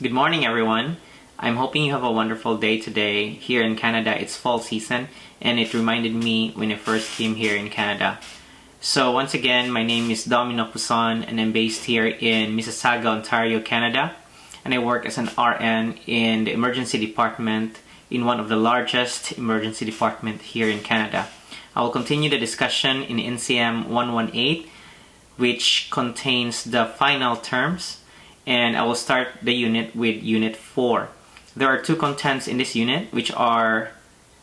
Good morning, everyone. I'm hoping you have a wonderful day today. Here in Canada, it's fall season, and it reminded me when I first came here in Canada. So once again, my name is Domino Puson, and I'm based here in Mississauga, Ontario, Canada. And I work as an RN in the emergency department in one of the largest emergency departments here in Canada. I will continue the discussion in NCM 118, which contains the final terms. And I will start the unit with Unit 4. There are two contents in this unit, which are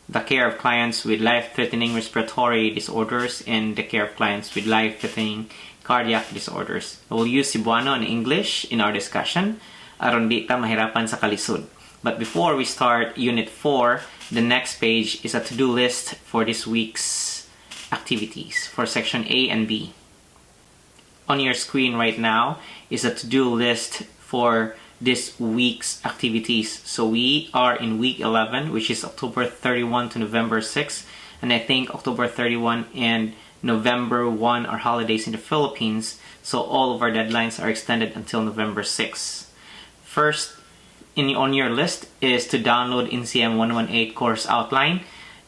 the care of clients with life-threatening respiratory disorders and the care of clients with life-threatening cardiac disorders. I will use Cebuano and English in our discussion, aron di ta mahirapan sa kalisod. But before we start Unit 4, the next page is a to-do list for this week's activities for Section A and B. On your screen right now is a to-do list for this week's activities. So we are in week 11, which is October 31 to November 6. And I think October 31 and November 1 are holidays in the Philippines. So all of our deadlines are extended until November 6. First on your list is to download NCM 118 course outline.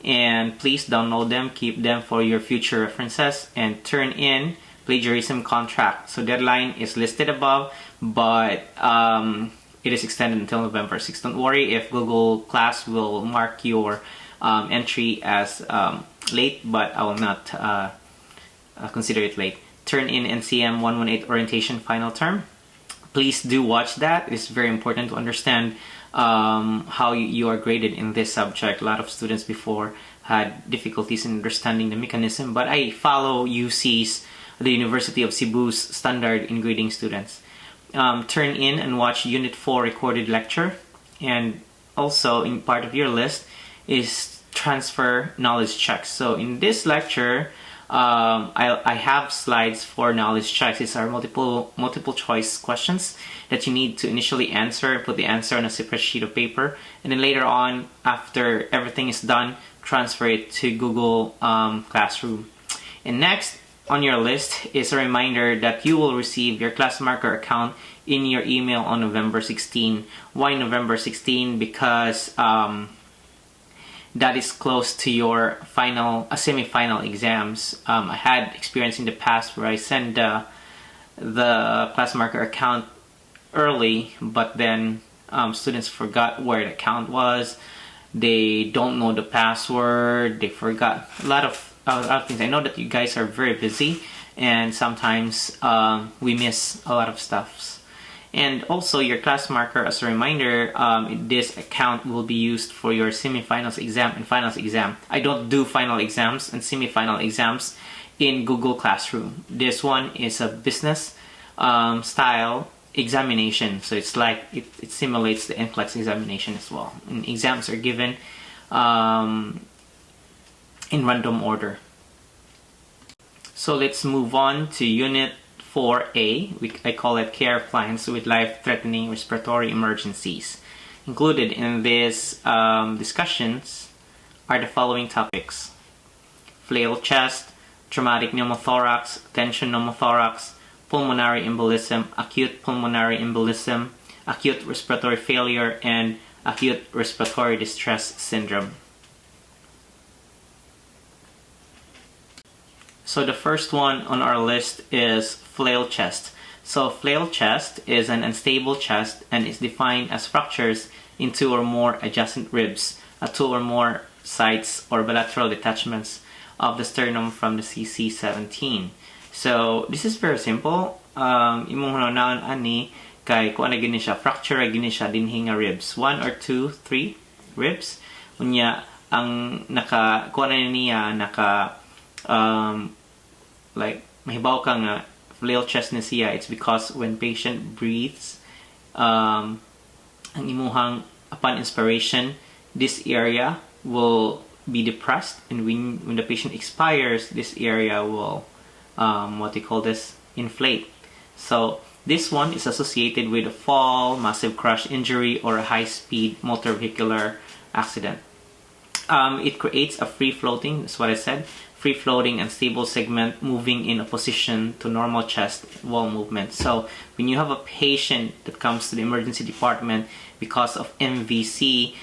And please download them, keep them for your future references, and turn in plagiarism contract. So deadline is listed above, but it is extended until November 6. Don't worry if Google Class will mark your entry as late, but I will not consider it late. Turn in NCM 118 orientation final term. Please do watch that. It is very important to understand how you are graded in this subject. A lot of students before had difficulties in understanding the mechanism, but I follow UC's, the University of Cebu's standard in grading students. Turn in and watch Unit 4 recorded lecture. And also in part of your list is transfer knowledge checks. So in this lecture, I have slides for knowledge checks. These are multiple choice questions that you need to initially answer, put the answer on a separate sheet of paper, and then later on, after everything is done, transfer it to Google Classroom. And next on your list is a reminder that you will receive your class marker account in your email on November 16. Why November 16? Because that is close to your semi-final exams. I had experience in the past where I send the class marker account early, but then students forgot where the account was. They don't know the password. They forgot a lot of things. I know that you guys are very busy, and sometimes we miss a lot of stuff. And also your class marker, as a reminder, this account will be used for your semifinals exam and finals exam. I don't do final exams and semifinal exams in Google Classroom. This one is a business style examination, so it's like it simulates the NCLEX examination as well. And exams are given in random order. So let's move on to Unit 4A. I call it Care of Clients with Life-Threatening Respiratory Emergencies. Included in these discussions are the following topics: Flail chest, traumatic pneumothorax, tension pneumothorax, pulmonary embolism, acute pulmonary embolism, acute respiratory failure, and acute respiratory distress syndrome. So the first one on our list is flail chest. So flail chest is an unstable chest and is defined as fractures in two or more adjacent ribs at two or more sites or bilateral detachments of the sternum from the CC17. So this is very simple. Imong hunahon ani kay kung ano gini siya, fracture gini siya dinhi nga ribs, 1 or 2, 3 ribs. Unya ang kung ano niya like mahibaw ka nga flail chest na siya. It's because when patient breathes, ang imuhang upon inspiration, this area will be depressed, and when the patient expires, this area will inflate. So this one is associated with a fall, massive crash injury, or a high-speed motor vehicular accident. It creates a free floating, that's what I said, free-floating and stable segment moving in opposition to normal chest wall movement. So when you have a patient that comes to the emergency department because of MVC,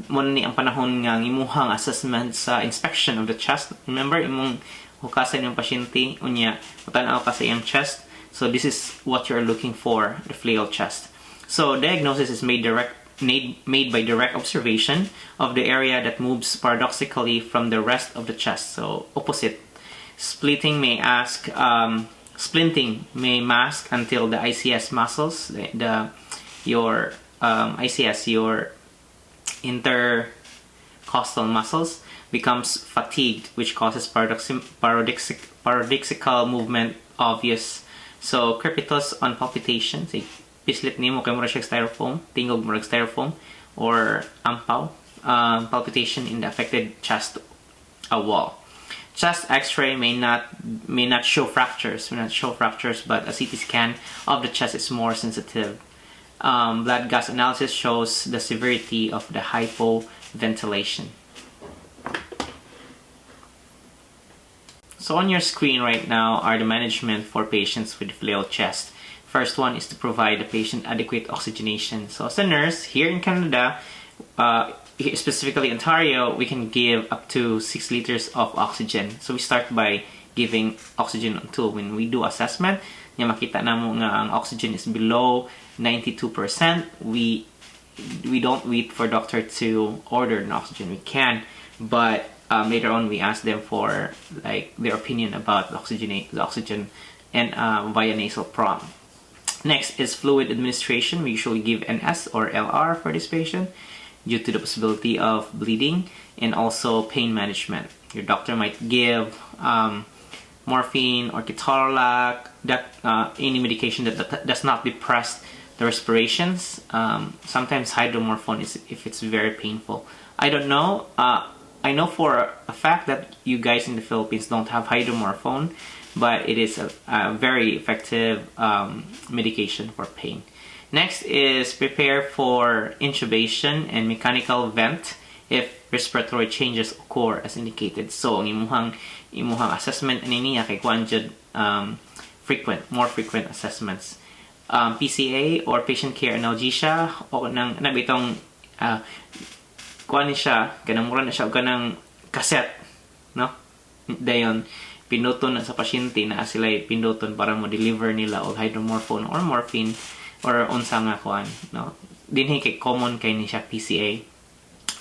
mo ni ang panahon nga imuhang assessment sa inspection of the chest. Remember, imong hukasan yung pasyente, unya, matanaw ka sa iyang chest. So this is what you're looking for, the flail chest. So diagnosis is made by direct observation of the area that moves paradoxically from the rest of the chest. So opposite. Splinting may mask until the ICS muscles, your ICS, your intercostal muscles, becomes fatigued, which causes paradoxical movement obvious. So crepitus on palpitation, say pislit nimo kay mura siya styrofoam, tingog mura styrofoam, or ampaw, palpitation in the affected chest wall. Chest X-ray may not show fractures, but a CT scan of the chest is more sensitive. Blood gas analysis shows the severity of the hypoventilation. So on your screen right now are the management for patients with flail chest. First one is to provide the patient adequate oxygenation. So as a nurse here in Canada, specifically Ontario, we can give up to 6 liters of oxygen. So we start by giving oxygen until when we do assessment, nya makita namo nga ang oxygen is below 92%, we don't wait for doctor to order an oxygen. We can, but later on we ask them for like their opinion about the oxygen and via nasal prompt. Next is fluid administration. We usually give NS or LR for this patient due to the possibility of bleeding, and also pain management. Your doctor might give morphine or ketorolac, any medication that does not depress the respirations. Sometimes hydromorphone if it's very painful. I don't know. I know for a fact that you guys in the Philippines don't have hydromorphone, but it is a very effective medication for pain. Next is prepare for intubation and mechanical vent if respiratory changes occur as indicated. So ang imuhang assessment ani niya kay kuan jud more frequent assessments. PCA or patient care analgesia o nang nabitong kuan ni siya kanang mura na siya og kanang cassette, no? Dayon pinuton na sa pasyente na sila pinuton para mo deliver nila og hydromorphone or morphine or unsa nga kuan, no? Dinhi kay common kay ni siya PCA,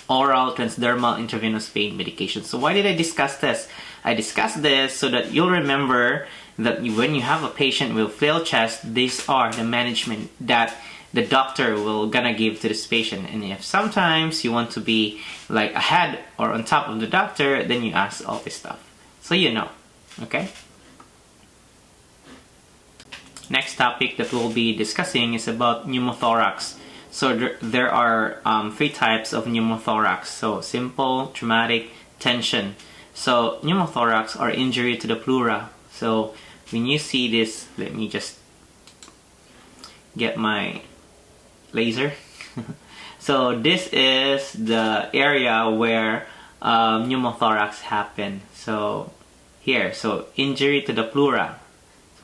oral transdermal intravenous pain medication. So why did I discuss this? I discussed this so that you'll remember that when you have a patient with flail chest, these are the management that the doctor will gonna give to this patient. And if sometimes you want to be like ahead or on top of the doctor, then you ask all this stuff. So you know, okay? Next topic that we'll be discussing is about pneumothorax. So there are 3 types of pneumothorax. So simple, traumatic, tension. So pneumothorax are injury to the pleura. So when you see this, let me just get my laser. So this is the area where pneumothorax happen. So here, so injury to the pleura.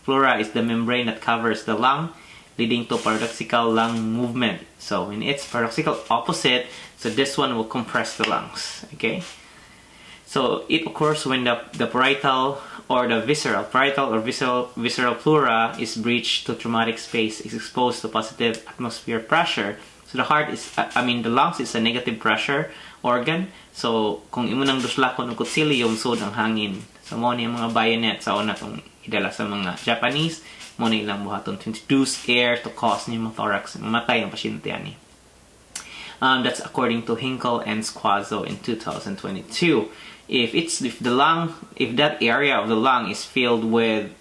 Pleura is the membrane that covers the lung, leading to paradoxical lung movement. So in its paradoxical opposite, so this one will compress the lungs. Okay. So it occurs when the parietal or the visceral pleura is breached to traumatic space, is exposed to positive atmosphere pressure. So the heart is, the lungs is a negative pressure organ. So kung imo nang duslakon og kutsilyo sud ang hangin. So mo ni mga bayonet sa una tong idala sa mga Japanese, mo ni ilang buhaton to introduce air to cause pneumothorax, mamatay ang pasyente ani. That's according to Hinkle and Squazzo in 2022. If that area of the lung is filled with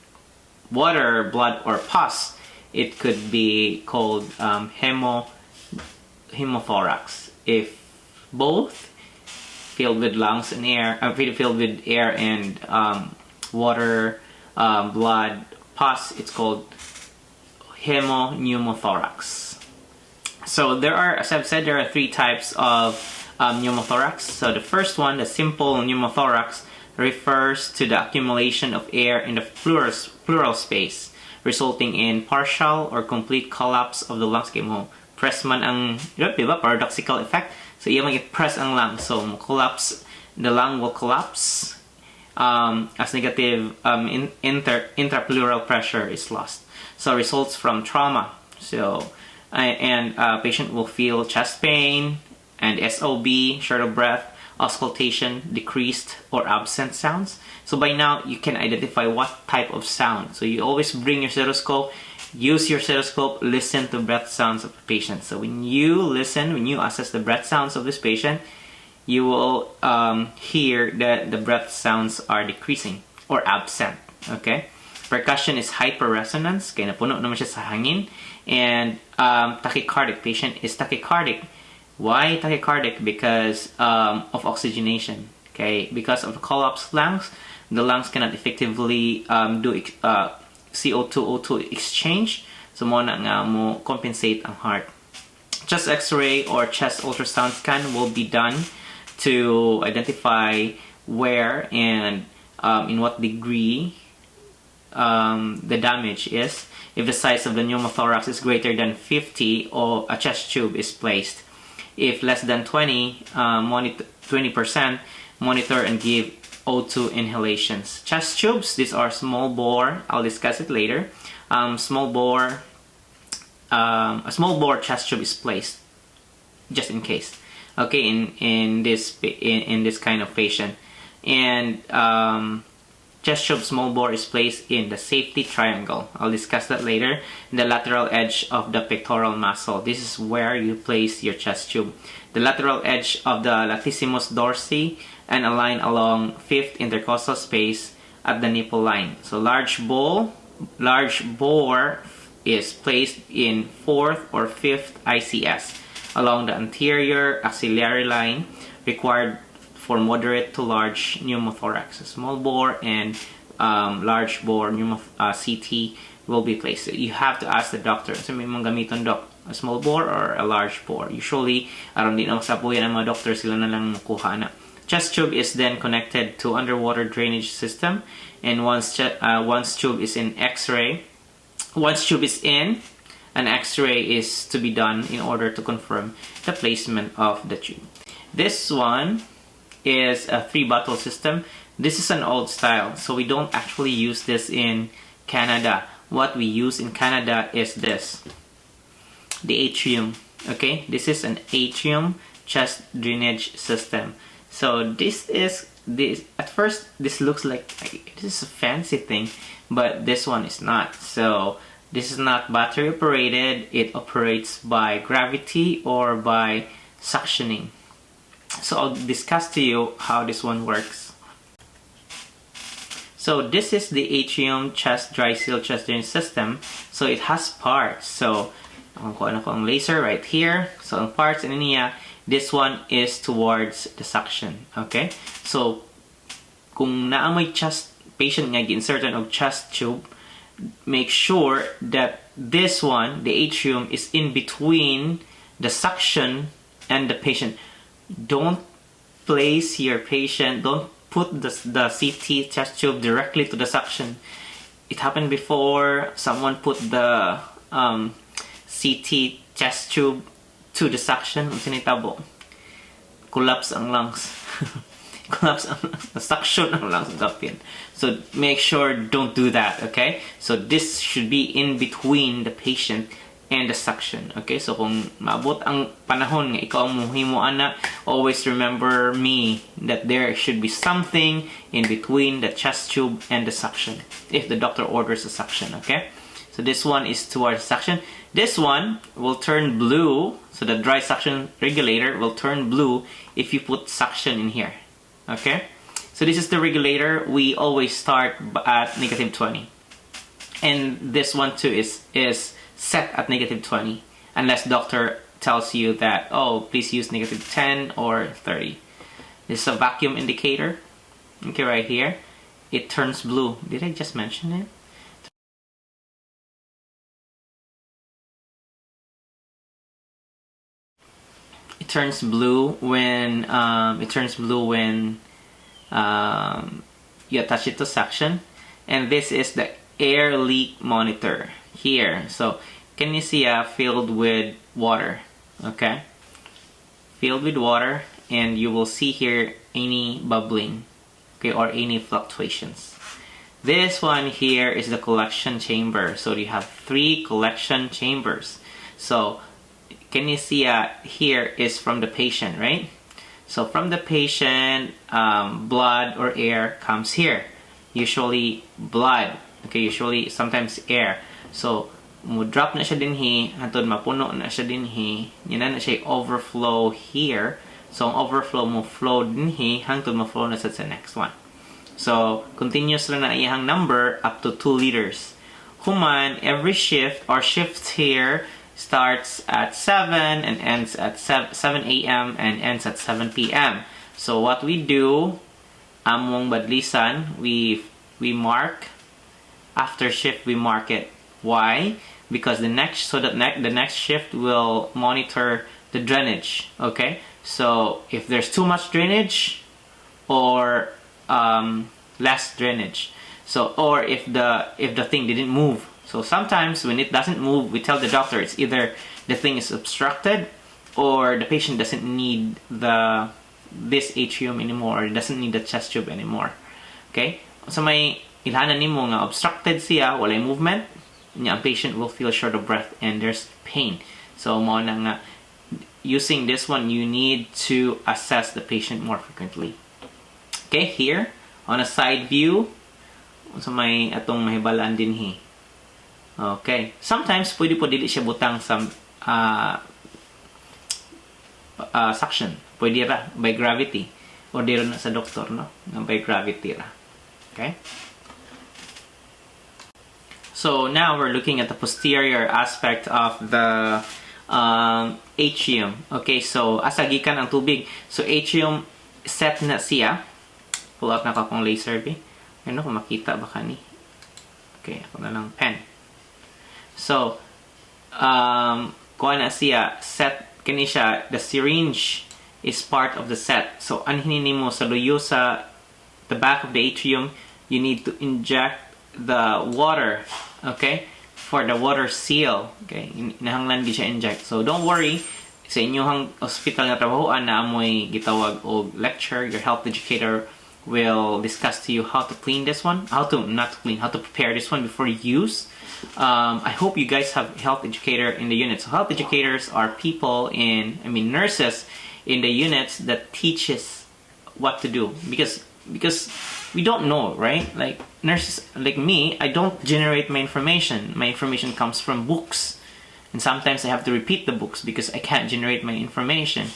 water, blood, or pus, it could be called hemothorax. If both filled with lungs and air, filled with air and water, blood, pus, it's called hemopneumothorax. So there are, as I've said, there are 3 types of pneumothorax. So the first one, the simple pneumothorax, refers to the accumulation of air in the pleural space, resulting in partial or complete collapse of the lungs. Kaya mo, press man ang, diba, paradoxical effect. So, iya mag-press ang lung. So, collapse, the lung will collapse as negative intrapleural pressure is lost. So, results from trauma. So, patient will feel chest pain and SOB, short of breath, auscultation, decreased or absent sounds. So by now, you can identify what type of sound. So you always bring your stethoscope, use your stethoscope, listen to breath sounds of the patient. So when you listen, when you assess the breath sounds of this patient, you will hear that the breath sounds are decreasing or absent. Okay? Percussion is hyperresonance, kaya napuno naman siya sa hangin. And tachycardic, patient is tachycardic. Why tachycardic? Because of oxygenation. Okay, because of the collapsed lungs, the lungs cannot effectively do CO2-O2 exchange. So mo na nga mo compensate ang heart. Chest X-ray or chest ultrasound scan will be done to identify where and in what degree the damage is. If the size of the pneumothorax is greater than 50, or a chest tube is placed. If less than 20%, monitor and give O2 inhalations. Chest tubes, these are small bore. I'll discuss it later. A small bore chest tube is placed, just in case. Okay, in this kind of patient, and chest tube small bore is placed in the safety triangle. I'll discuss that later. The lateral edge of the pectoral muscle. This is where you place your chest tube. The lateral edge of the latissimus dorsi and align along 5th intercostal space at the nipple line. So large bore is placed in 4th or 5th ICS along the anterior axillary line, required for moderate to large pneumothorax. Small bore and large bore CT will be placed. So you have to ask the doctor, so may mga gamiton doc, a small bore or a large bore. Usually, aram din ang sapuyan ng mga doctor, sila na lang makuha na. Chest tube is then connected to underwater drainage system, and once tube is in X-ray, once tube is in, an X-ray is to be done in order to confirm the placement of the tube. This one is a 3-bottle system. This is an old style, so we don't actually use this in Canada. What we use in Canada is this, the atrium. Okay, this is an atrium chest drainage system. So this at first this looks like this is a fancy thing, but this one is not. So this is not battery operated. It operates by gravity or by suctioning. So I'll discuss to you how this one works. So this is the atrium chest dry seal chest drainage system. So it has parts. So ang laser right here. So ang parts in niya, this one is towards the suction. Okay? So kung naamoy chest patient nga gi-insertan of chest tube, make sure that this one, the atrium, is in between the suction and the patient. Don't place your patient, don't put the CT chest tube directly to the suction. It happened before, someone put the CT chest tube to the suction. Ang sinitabo, collapse ang lungs. Collapse ang lungs. Suction ang lungs. So make sure don't do that, okay? So this should be in between the patient and the suction. Okay, so kung maabot ang panahon nga ikaw ang muhimuan na, always remember me that there should be something in between the chest tube and the suction if the doctor orders a suction. Okay, so this one is towards suction. This one will turn blue, so the dry suction regulator will turn blue if you put suction in here. Okay, so this is the regulator. We always start at -20, and this one too is set at -20, unless doctor tells you that, oh, please use -10 or 30. This is a vacuum indicator. Okay, right here, it turns blue. Did I just mention it? It turns blue when you attach it to suction, and this is the air leak monitor here. So can you see filled with water? Okay, filled with water, and you will see here any bubbling, okay, or any fluctuations. This one here is the collection chamber. So you have 3 collection chambers. So can you see here is from the patient, right? So from the patient, blood or air comes here. Usually blood, okay, usually sometimes air. So mo drop na siya dinhi, hantod mapuno na siya dinhi, yun na siya overflow here. So ang overflow mo flow dinhi, hantod mo flow na sa next one. So continuous lang na iyang number up to 2 liters. Human, every shift or shifts here starts at 7 and ends at 7 a.m. and ends at 7 p.m. So what we do, among badlisan, we mark after shift, we mark it. Why? Because the next shift will monitor the drainage. Okay, so if there's too much drainage or less drainage, so or if the thing didn't move. So sometimes when it doesn't move, we tell the doctor it's either the thing is obstructed or the patient doesn't need this atrium anymore, or doesn't need the chest tube anymore. Okay? So may ilhanan nimo nga obstructed siya, walay movement, nya ang patient will feel short of breath and there's pain. So mo na nga using this one, you need to assess the patient more frequently. Okay, here on a side view, so may atong mahibalaan dinhi. Okay, sometimes pwede po dili siya butang sa suction. Pwede ra by gravity, or dito na sa doktor, no? By gravity ra. Okay. So now we're looking at the posterior aspect of the atrium. Okay, so asa gikan ang tubig. So atrium set na siya. Pull out na ka kong laser be. Ano kung makita ba ka ni? Okay, ako na lang pen. So kuha na siya set kani siya, the syringe is part of the set. So anhinin mo sa luyo sa the back of the atrium, you need to inject the water, okay, for the water seal. Okay, nahanglan di siya inject. So don't worry, sa inyong hospital nga trabahoan na amoy gitawag og lecture, your health educator will discuss to you how to clean this one, how to prepare this one before use. I hope you guys have health educator in the unit. So health educators are people nurses in the units that teaches what to do, because we don't know, right? Like nurses like me, I don't generate my information. My information comes from books, and sometimes I have to repeat the books because I can't generate my information.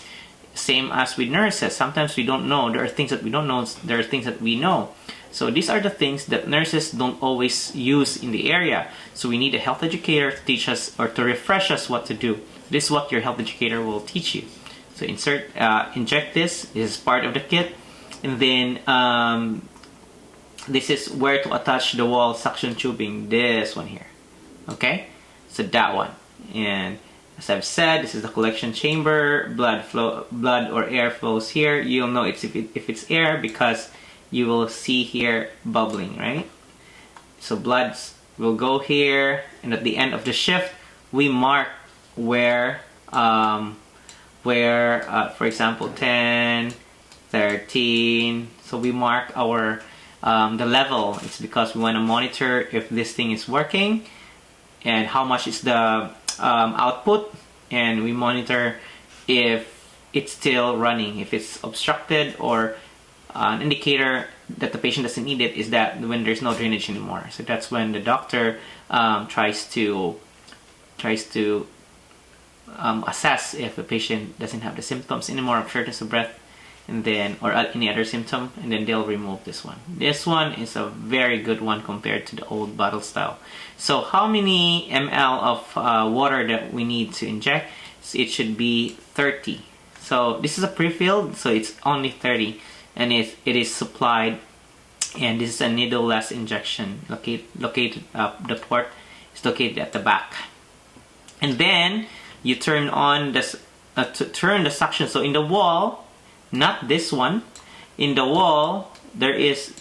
Same as with nurses, sometimes we don't know. There are things that we don't know, there are things that we know. So these are the things that nurses don't always use in the area. So we need a health educator to teach us or to refresh us what to do. This is what your health educator will teach you. So inject this. This is part of the kit. And then this is where to attach the wall suction tubing. This one here. Okay? So that one. And as I've said, this is the collection chamber. Blood or air flows here. You'll know if it's air because you will see here bubbling, right? So blood will go here, and at the end of the shift, we mark where for example 10, 13. So we mark our the level. It's because we want to monitor if this thing is working and how much is the output, and we monitor if it's still running, if it's obstructed, or an indicator that the patient doesn't need it is that when there's no drainage anymore. So that's when the doctor tries to assess if the patient doesn't have the symptoms anymore of shortness of breath, and then or any other symptom, and then they'll remove this one. This one is a very good one compared to the old bottle style. So how many ml of water that we need to inject? So it should be 30. So this is a pre-filled, so it's only 30. And it is supplied, and this is a needle-less injection. The port is located at the back, and then you turn on this to turn the suction. So in the wall, not this one, in the wall there is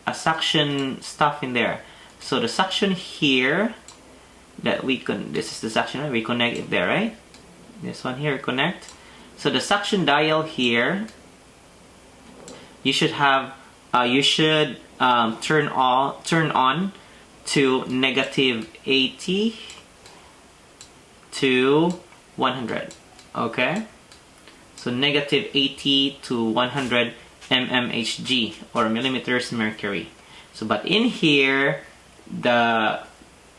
a suction stuff in there. So the suction here that this is the suction, right? We connect it there, right? This one here, connect. So the suction dial here, you should have, turn on to -80 to 100. Okay, so -80 to 100 mmHg, or millimeters mercury. So but in here the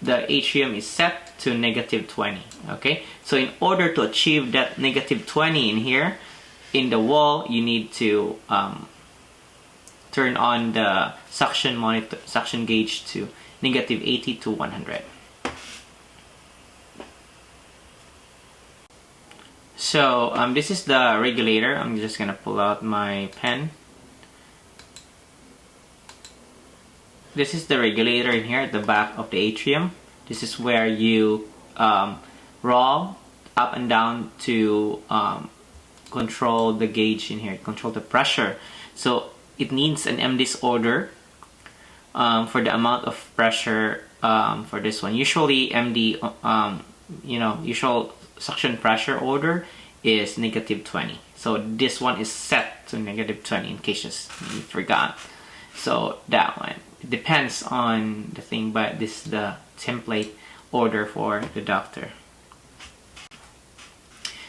atrium is set to -20. Okay, so in order to achieve that -20 in here in the wall, you need to turn on the suction gauge to -80 to 100. So this is the regulator. I'm just gonna pull out my pen. This is the regulator in here at the back of the atrium. This is where you roll up and down to control the gauge in here, control the pressure. So it needs an MDIS order for the amount of pressure for this one. Usually MD, usual suction pressure order is -20. So this one is set to -20 in case you forgot. So that one, it depends on the thing, but this is the template order for the doctor.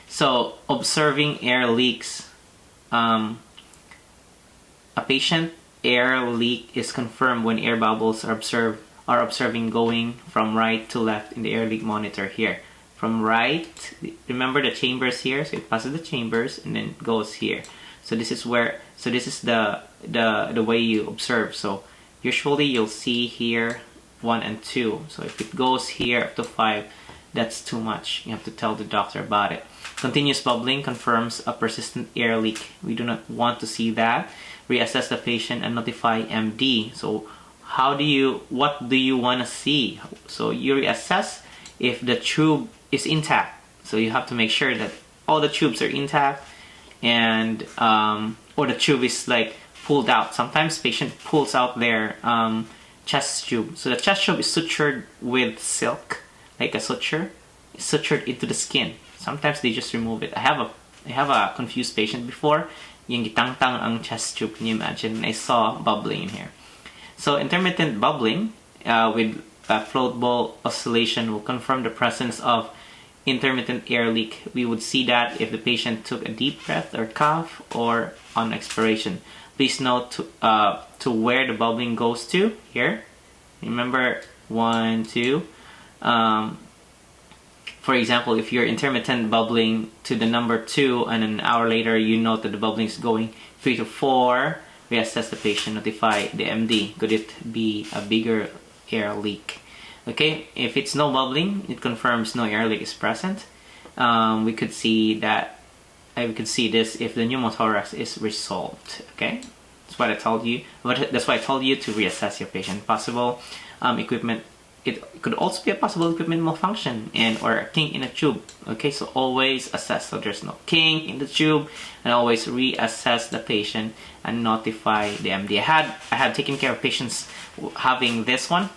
So observing air leaks. A patient air leak is confirmed when air bubbles are observing going from right to left in the air leak monitor here. From right, remember the chambers here, so it passes the chambers and then goes here. So this is the way you observe. So usually you'll see here 1 and 2. So if it goes here up to 5, that's too much. You have to tell the doctor about it. Continuous bubbling confirms a persistent air leak. We do not want to see that. Reassess the patient and notify MD. So what do you want to see? So you reassess if the tube is intact. So you have to make sure that all the tubes are intact, and or the tube is like pulled out. Sometimes patient pulls out their chest tube. So the chest tube is sutured with silk, like a suture. It's sutured into the skin. Sometimes they just remove it. I have a confused patient before. Yung gitangtang ang chest tube. Can you imagine? I saw bubbling in here. So intermittent bubbling with float ball oscillation will confirm the presence of intermittent air leak. We would see that if the patient took a deep breath or cough or on expiration. Please note to where the bubbling goes to. Here, remember 1, 2. For example, if you're intermittent bubbling to the number 2 and an hour later you note that the bubbling is going 3 to 4, reassess the patient, notify the MD. Could it be a bigger air leak? Okay, if it's no bubbling, it confirms no air leak is present. We could see that. We could see this if the pneumothorax is resolved. Okay, that's what I told you. That's why I told you to reassess your patient. Possible equipment. It could also be a possible equipment malfunction or a kink in a tube. Okay, so always assess. So there's no kink in the tube, and always reassess the patient and notify the MD. I had taken care of patients having this one.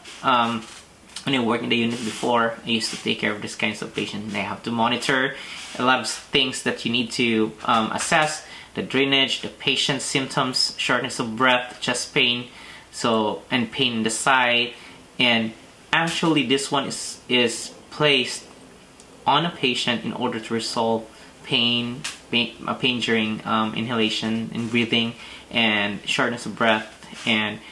When I worked in the unit before, I used to take care of this kinds of patients. They have to monitor a lot of things that you need to assess: the drainage, the patient's symptoms, shortness of breath, chest pain, and pain in the side. And actually, this one is placed on a patient in order to resolve pain during inhalation and breathing, and shortness of breath. And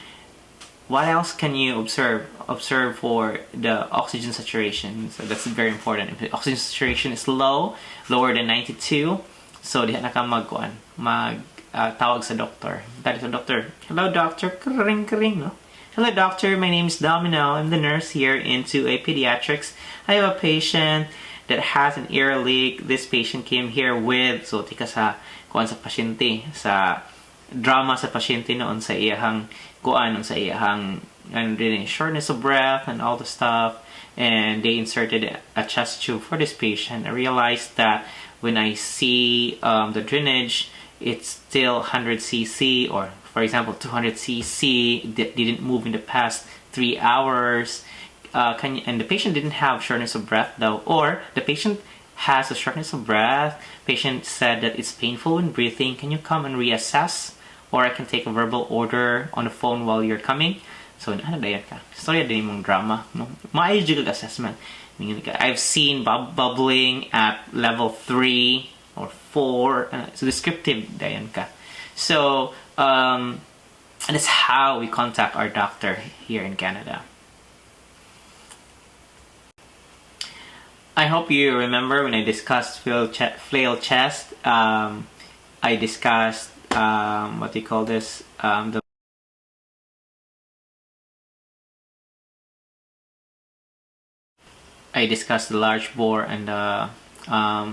what else can you observe? Observe for the oxygen saturation. So that's very important. If the oxygen saturation is lower than 92, so diha na ka tawag sa doctor. That is a doctor. Hello, doctor. Kring, no? Hello, doctor. My name is Domino. I'm the nurse here into a pediatrics. I have a patient that has an ear leak. This patient came here with, so tika sa kuan sa pasyente, sa drama sa pasyente noon sa iyahang shortness of breath and all the stuff, and they inserted a chest tube for this patient. I realized that when I see the drainage, it's still 100 cc or for example, 200 cc that didn't move in the past 3 hours, and the patient didn't have shortness of breath though, or the patient has a shortness of breath, patient said that it's painful when breathing, can you come and reassess? Or I can take a verbal order on the phone while you're coming. So, ano dayan ka? Storya din mong drama. No? Maayos jud ang assessment. I've seen bubbling at level 3 or 4. So, descriptive dayan ka. So, and that's how we contact our doctor here in Canada. I hope you remember when I discussed flail chest, I discussed what do you call this? I discussed the large bore and the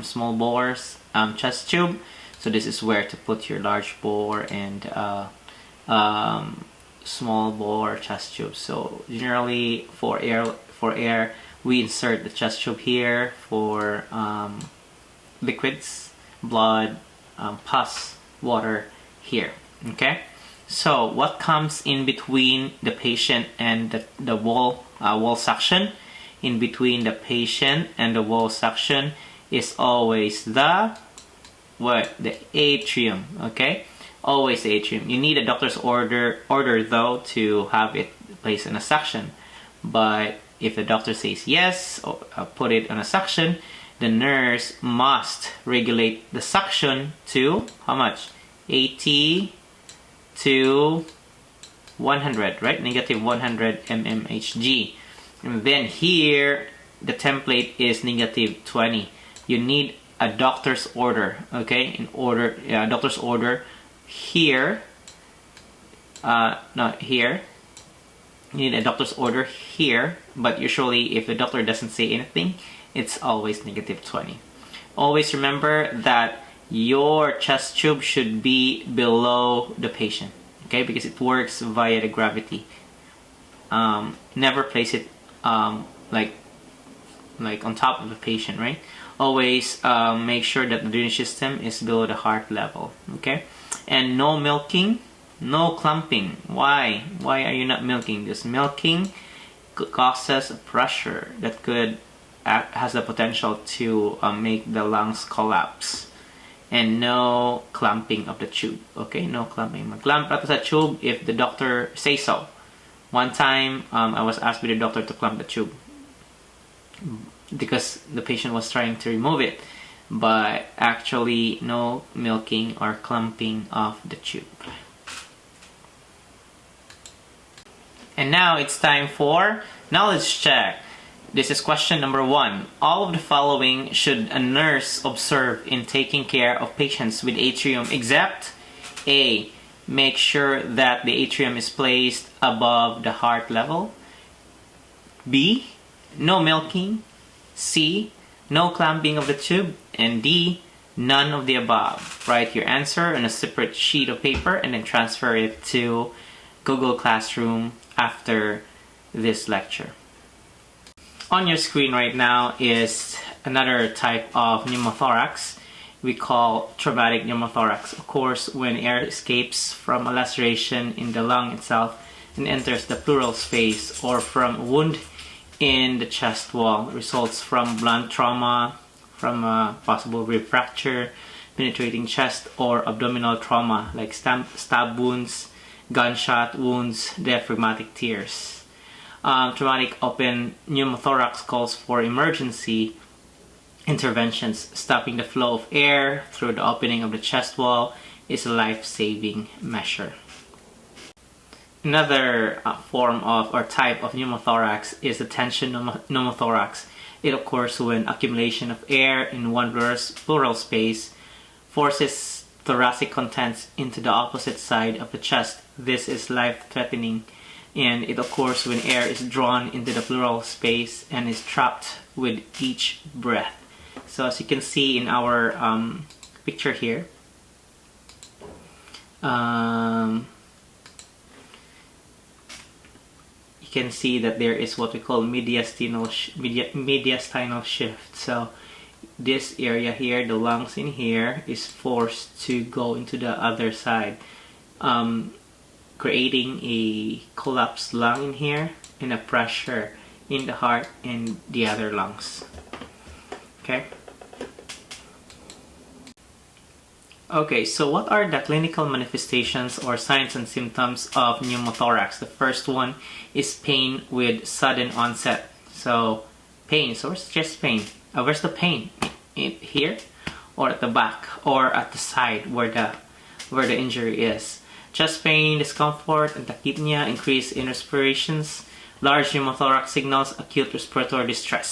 small bores chest tube. So this is where to put your large bore and small bore chest tube. So generally for air, we insert the chest tube here for liquids, blood, pus, water here. Okay. So what comes in between the patient and the wall suction? In between the patient and the wall suction is always the atrium. Okay, always the atrium. You need a doctor's order though to have it placed in a suction. But if the doctor says yes, put it on a suction, the nurse must regulate the suction to how much? 80 to 100, right? Negative 100 mmHg. And then here, the template is negative 20. You need a doctor's order, okay? Doctor's order here, not here. You need a doctor's order here, but usually if the doctor doesn't say anything, it's always negative 20. Always remember that your chest tube should be below the patient, okay? Because it works via the gravity. Never place it like on top of the patient, right? Always make sure that the drainage system is below the heart level, okay? And no milking, no clumping. Why are you not milking? This milking causes pressure that has the potential to make the lungs collapse. And no clamping of the tube, okay? No clamping. Mag-clamp sa tube if the doctor says so. One time, I was asked by the doctor to clamp the tube because the patient was trying to remove it, but actually no milking or clamping of the tube. And now it's time for knowledge check. This is question number 1. All of the following should a nurse observe in taking care of patients with atrium except A. Make sure that the atrium is placed above the heart level. B. No milking. C. No clamping of the tube. And D. None of the above. Write your answer on a separate sheet of paper and then transfer it to Google Classroom after this lecture. On your screen right now is another type of pneumothorax we call traumatic pneumothorax. Of course, when air escapes from a laceration in the lung itself and enters the pleural space or from a wound in the chest wall, results from blunt trauma, from a possible rib fracture, penetrating chest, or abdominal trauma like stab wounds, gunshot wounds, diaphragmatic tears. Traumatic open pneumothorax calls for emergency interventions. Stopping the flow of air through the opening of the chest wall is a life-saving measure. Another form of or type of pneumothorax is the tension pneumothorax. It occurs when accumulation of air in one pleural space forces thoracic contents into the opposite side of the chest. This is life-threatening, and it occurs when air is drawn into the pleural space and is trapped with each breath. So as you can see in our picture here, you can see that there is what we call mediastinal shift. So this area here, the lungs in here, is forced to go into the other side. creating a collapsed lung in here and a pressure in the heart and the other lungs. Okay. Okay, so what are the clinical manifestations or signs and symptoms of pneumothorax? The first one is pain with sudden onset. So pain, so where's chest pain? Where's the pain? Here, or at the back, or at the side where the injury is. Chest pain, discomfort, and tachypnea, increase in respirations. Large pneumothorax signals acute respiratory distress.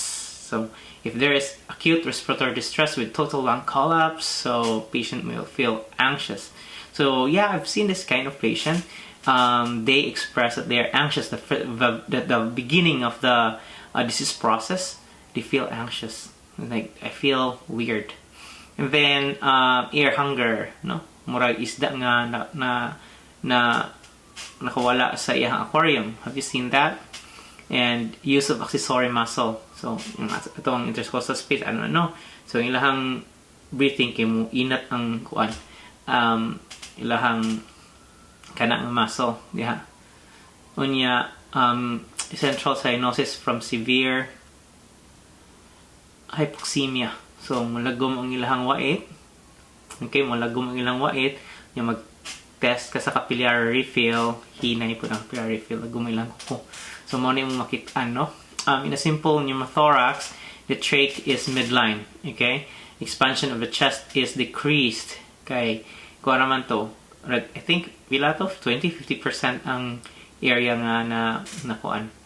So if there is acute respiratory distress with total lung collapse, so patient will feel anxious. So yeah, I've seen this kind of patient. They express that they're anxious. The beginning of the disease process, they feel anxious. Like, I feel weird. And then air hunger, no? Murag isda nga na nakawala sa iyang aquarium. Have you seen that? And use of accessory muscle. So, itong intercostal space, I don't know. So, ilahang breathing kay mo inat ang kuan. Ilahang kanang muscle, yeah. Unya, central cyanosis from severe hypoxemia. So, malagom ang ilahang wait. Okay, malagom ang ilang wait. Yung mag-test ka sa capillary refill, hinay po ng capillary refill, lagom ilang ko. So, muna yung makitaan, no? In a simple pneumothorax, the trach is midline, okay? Expansion of the chest is decreased. Okay, kung naman to, I think, pila to? 20-50% ang area nga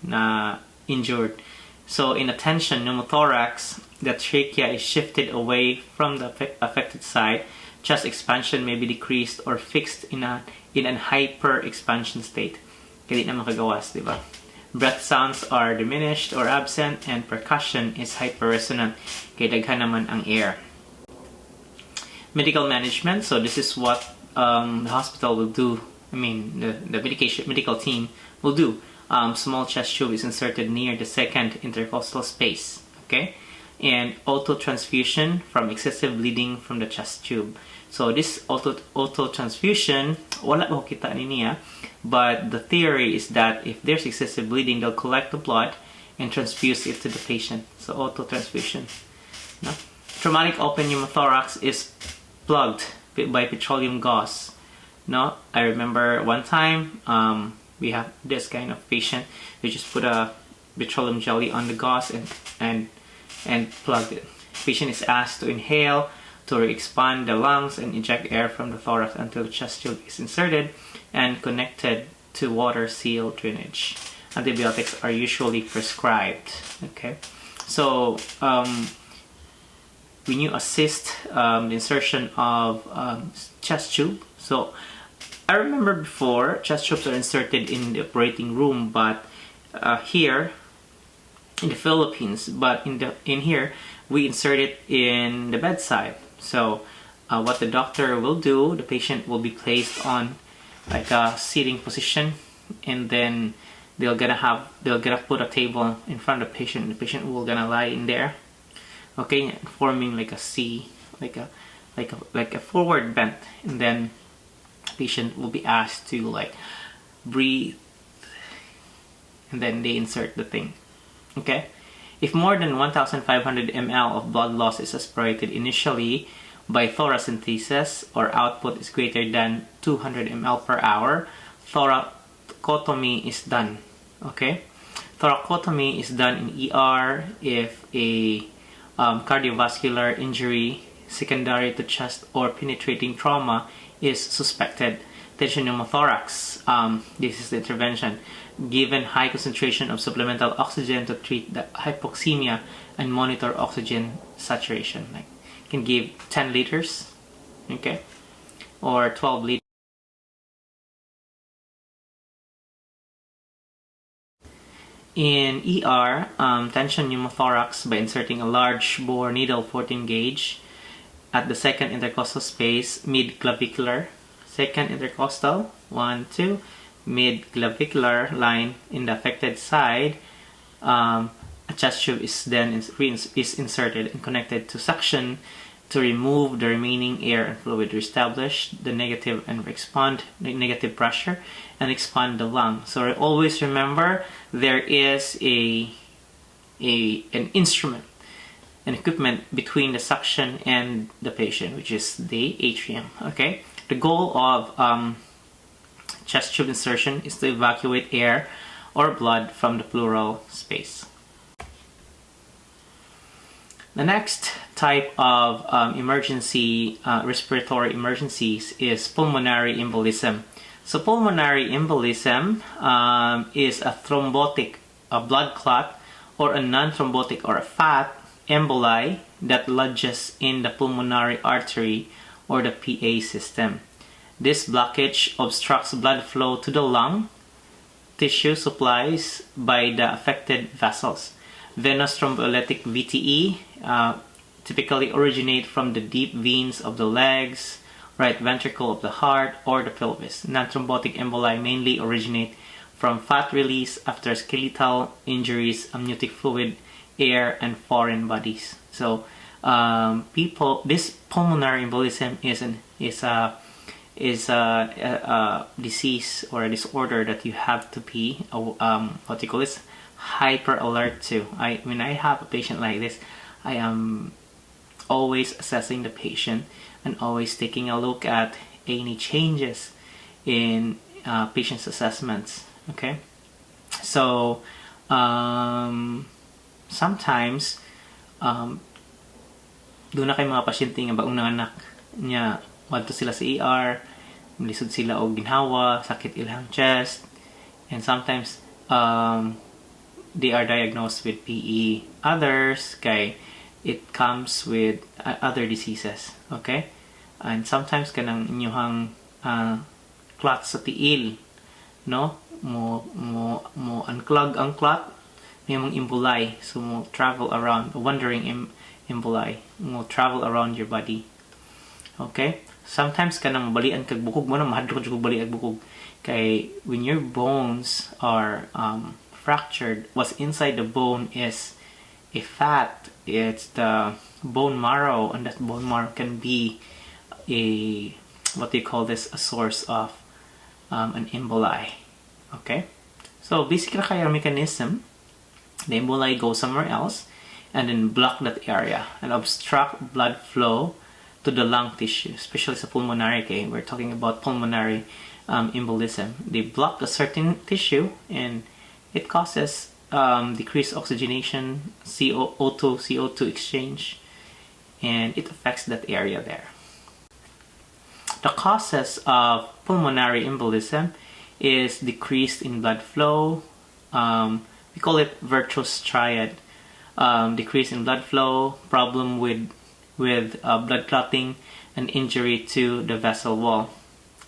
na injured. So, in a tension pneumothorax, the trachea is shifted away from the affected side. Chest expansion may be decreased or fixed in an hyper expansion state. Kaya di na makagawas, di ba? Breath sounds are diminished or absent, and percussion is hyperresonant. Kaya daghan naman ang air. Medical management. So this is what the hospital will do. I mean, the medical team will do. Small chest tube is inserted near the second intercostal space. Okay, and auto transfusion from excessive bleeding from the chest tube. So this auto transfusion, wala ko kita niya, but the theory is that if there's excessive bleeding, they'll collect the blood and transfuse it to the patient. So auto transfusion. No? Traumatic open pneumothorax is plugged by petroleum gauze. No, I remember one time we have this kind of patient. We just put a petroleum jelly on the gauze and plugged it. Patient is asked to inhale to expand the lungs and eject air from the thorax until the chest tube is inserted and connected to water seal drainage. Antibiotics are usually prescribed. Okay, so when you assist the insertion of chest tube, so I remember before chest tubes are inserted in the operating room, but here in the Philippines, but in here we insert it in the bedside. So what the doctor will do, the patient will be placed on like a seating position, and then they're gonna put a table in front of the patient. The patient will gonna lie in there, okay, forming like a C, like a forward bend, and then the patient will be asked to like breathe, and then they insert the thing. Okay, if more than 1,500 ml of blood loss is aspirated initially by thoracentesis or output is greater than 200 ml per hour, thoracotomy is done. Okay, thoracotomy is done in ER if a cardiovascular injury secondary to chest or penetrating trauma is suspected. Tension pneumothorax, this is the intervention. Given high concentration of supplemental oxygen to treat the hypoxemia and monitor oxygen saturation. Like, can give 10 liters, okay, or 12 liters. In ER, tension pneumothorax by inserting a large bore needle 14 gauge at the second intercostal space, mid-clavicular, second intercostal, 1, 2, mid-clavicular line in the affected side. A chest tube is then is inserted and connected to suction to remove the remaining air and fluid, reestablish the negative and expand the negative pressure, and expand the lung. So always remember there is an instrument, an equipment between the suction and the patient, which is the atrium. Okay. The goal of chest tube insertion is to evacuate air or blood from the pleural space. The next type of emergency, respiratory emergencies is pulmonary embolism. So pulmonary embolism is a thrombotic, a blood clot, or a non-thrombotic or a fat emboli that lodges in the pulmonary artery or the PA system. This blockage obstructs blood flow to the lung tissue supplies by the affected vessels. Venous thrombolytic VTE typically originate from the deep veins of the legs, right ventricle of the heart, or the pelvis. Non-thrombotic emboli mainly originate from fat release after skeletal injuries, amniotic fluid, air, and foreign bodies. So this pulmonary embolism is a disease or a disorder that you have to be hyper alert to. When I have a patient like this, I am always assessing the patient and always taking a look at any changes in patient's assessments. Okay, so sometimes doon na kay mga pasyente nga bagong nanganak niya, wadto sila sa ER, lisod sila og ginhawa, sakit ilang chest, and sometimes they are diagnosed with PE. Others kay it comes with other diseases. Okay, and sometimes kanang inyong clot sa tiil, no, mo unclog ang clot, may mong emboli, so mo travel around, wandering emboli, mo travel around your body. Okay, sometimes kanang balian kag bukog mo na mahadlok jud bali ag bukog kay when your bones are fractured, what's inside the bone is a fat. It's the bone marrow, and that bone marrow can be a source of an emboli. Okay, so basically kaya mechanism, the emboli go somewhere else and then block that area and obstruct blood flow to the lung tissue, especially sa pulmonary. Okay, we're talking about pulmonary embolism. They block a certain tissue and it causes decreased oxygenation, CO2 exchange, and it affects that area there. The causes of pulmonary embolism is decreased in blood flow. We call it virtuous triad. Decrease in blood flow, problem with blood clotting, and injury to the vessel wall.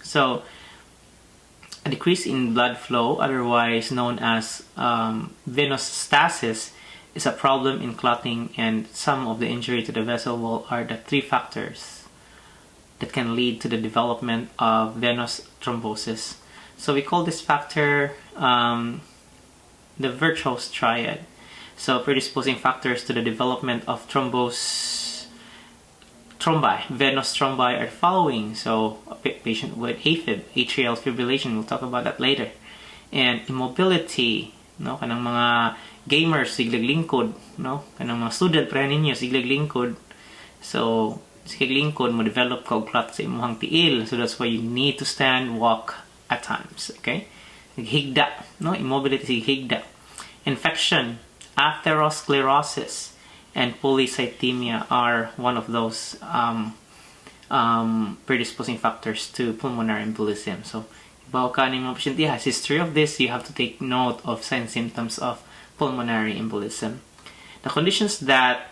So a decrease in blood flow, otherwise known as venous stasis, is a problem in clotting, and some of the injury to the vessel wall are the three factors that can lead to the development of venous thrombosis. So we call this factor the virtuous triad. So predisposing factors to the development of venous thrombi are following. So a patient with AFib, atrial fibrillation, we'll talk about that later. And immobility, no, kanang mga gamers siglag lingkod, no, kanang mga student pre ninyo siglag lingkod. So siglag lingkod mo develop kog clot sa imong tiil. So that's why you need to stand, walk at times. Okay, higda, no, immobility, higda. Infection, atherosclerosis, and polycythemia are one of those predisposing factors to pulmonary embolism. So, ibaw ka ng mga pasyente has history of this, you have to take note of signs and symptoms of pulmonary embolism. The conditions that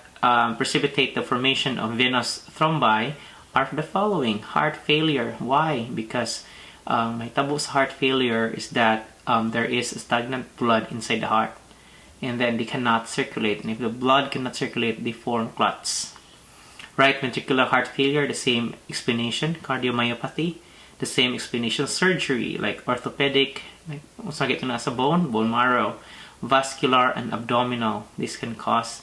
precipitate the formation of venous thrombi are the following. Heart failure. Why? Because may tabo sa heart failure is that there is stagnant blood inside the heart, and then they cannot circulate. And if the blood cannot circulate, they form clots. Right ventricular heart failure, the same explanation. Cardiomyopathy, the same explanation. Surgery, like orthopedic, like sakit na sa bone marrow. Vascular and abdominal, this can cause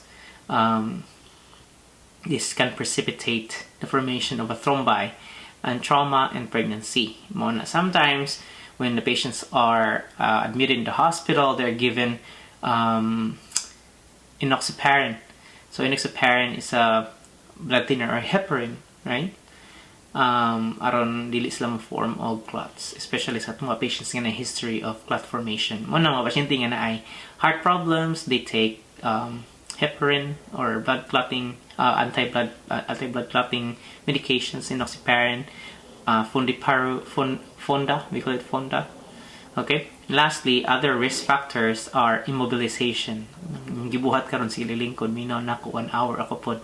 This can precipitate the formation of a thrombi and trauma and pregnancy. Sometimes when the patients are admitted in the hospital, they're given enoxaparin. So enoxaparin is a blood thinner or heparin, right? Aron dili sila mo-form og clots, especially sa mga patients nga na history of clot formation. Mga pasyente nga na ay heart problems, they take heparin or blood clotting, anti-blood clotting medications, enoxaparin, fonda, we call it fonda. Okay. Lastly, other risk factors are immobilization. Gibuhat karon sa ililingkod, minaw na ko 1 hour ako pod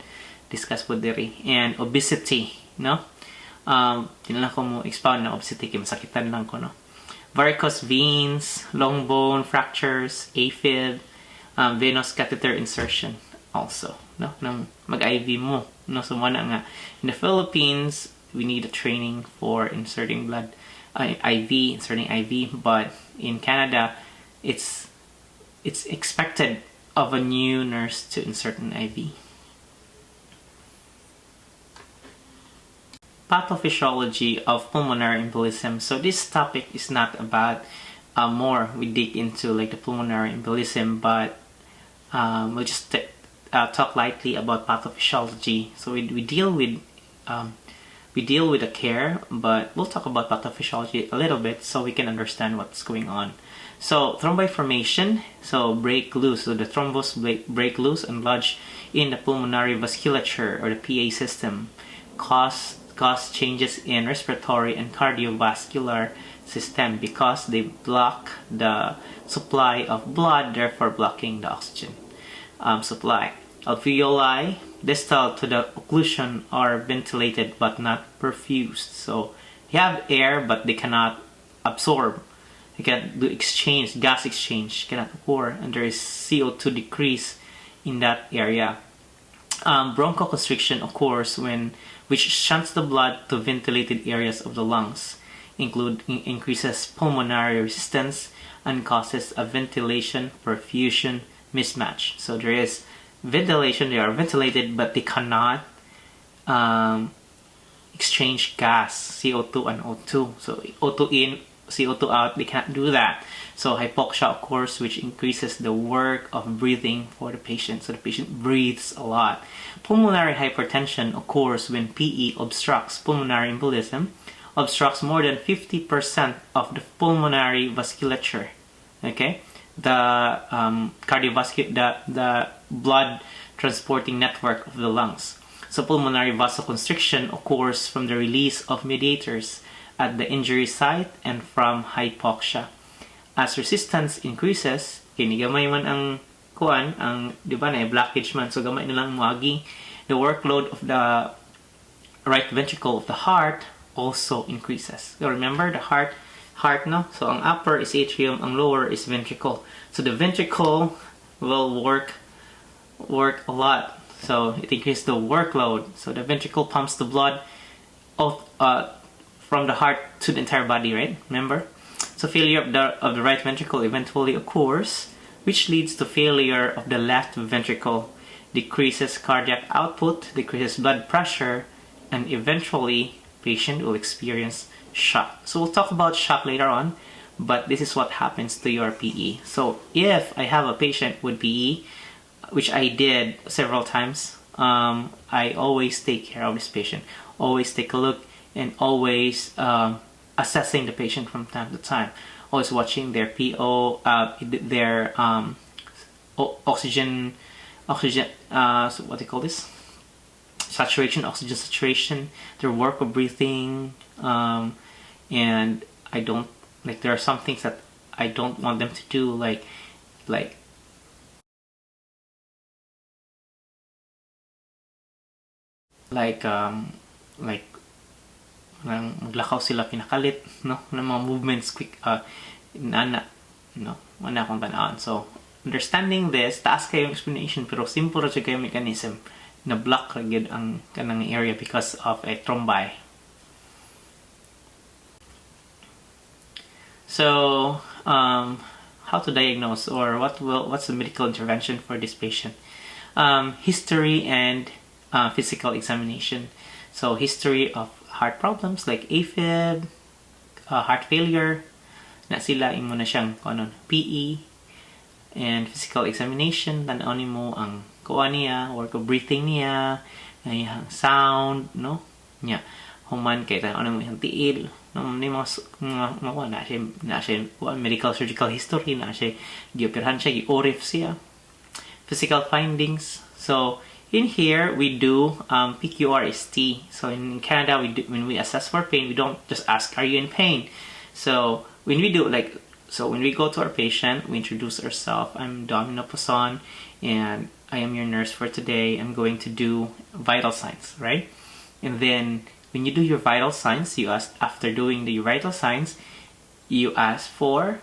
discuss po diri, and obesity, no? Tinala ko mo expound na obesity kay masakitan lang ko, no? Varicose veins, long bone fractures, AFib, venous catheter insertion also, no? Nang mag-IV mo, no? So mo na nga in the Philippines, we need a training for inserting blood, inserting IV, but in Canada, it's expected of a new nurse to insert an IV. Pathophysiology of pulmonary embolism. So this topic is not about more we dig into like the pulmonary embolism, but we'll just talk lightly about pathophysiology. So we deal with the care, but we'll talk about pathophysiology a little bit so we can understand what's going on. So thrombi formation, so break loose. So the thrombus break loose and lodge in the pulmonary vasculature or the PA system, cause changes in respiratory and cardiovascular system because they block the supply of blood, therefore blocking the oxygen supply. Alveoli distal to the occlusion are ventilated but not perfused. So you have air but they cannot absorb. They cannot do exchange, gas exchange cannot occur, and there is CO2 decrease in that area. Bronchoconstriction occurs which shunts the blood to ventilated areas of the lungs, increases pulmonary resistance and causes a ventilation perfusion mismatch. So there is ventilation, they are ventilated but they cannot exchange gas, CO2 and O2. So O2 in, CO2 out, they cannot do that. So hypoxia occurs, which increases the work of breathing for the patient. So the patient breathes a lot. Pulmonary hypertension occurs when PE obstructs pulmonary embolism, obstructs more than 50% of the pulmonary vasculature. Okay, the the blood transporting network of the lungs. So pulmonary vasoconstriction occurs from the release of mediators at the injury site and from hypoxia. As resistance increases, kinigamay man ang kuan, di ba na blockage man, so gamay na lang muagi. The workload of the right ventricle of the heart also increases. So remember the heart, no? So ang upper is atrium, ang lower is ventricle. So the ventricle will work a lot. So it increases the workload. So the ventricle pumps the blood from the heart to the entire body, right? Remember? So failure of the right ventricle eventually occurs, which leads to failure of the left ventricle, decreases cardiac output, decreases blood pressure, and eventually patient will experience shock. So we'll talk about shock later on, but this is what happens to your PE. So if I have a patient with PE, which I did several times, I always take care of this patient, always take a look, and always assessing the patient from time to time. Always watching their PO, their oxygen, so what do you call this? Oxygen saturation, their work of breathing, and I don't, like, there are some things that I don't want them to do, like maglakaw sila pinakalit, no, ng mga movements quick, wala akong tanaan. So understanding this, taas kayong explanation pero simple ra kayong mechanism na block ra gyud ang kanang area because of a thrombi. So how to diagnose, or what's the medical intervention for this patient? History and physical examination. So history of heart problems like AFib, heart failure, na sila imo na siyang PE, and physical examination, tanawin mo ang kuha niya, work of breathing niya, ang sound, no? Nya, human kay tanawin mo yung tiil, no? May mga na siya medical surgical history, na siya gioperahan siya, gi-orif siya. Physical findings. So in here we do PQRST. So in Canada, when we assess for pain, we don't just ask, "Are you in pain?" So when we do when we go to our patient, we introduce ourselves. I'm Domino Poson, and I am your nurse for today. I'm going to do vital signs, right? And then when you do your vital signs, you ask, after doing the vital signs, you ask for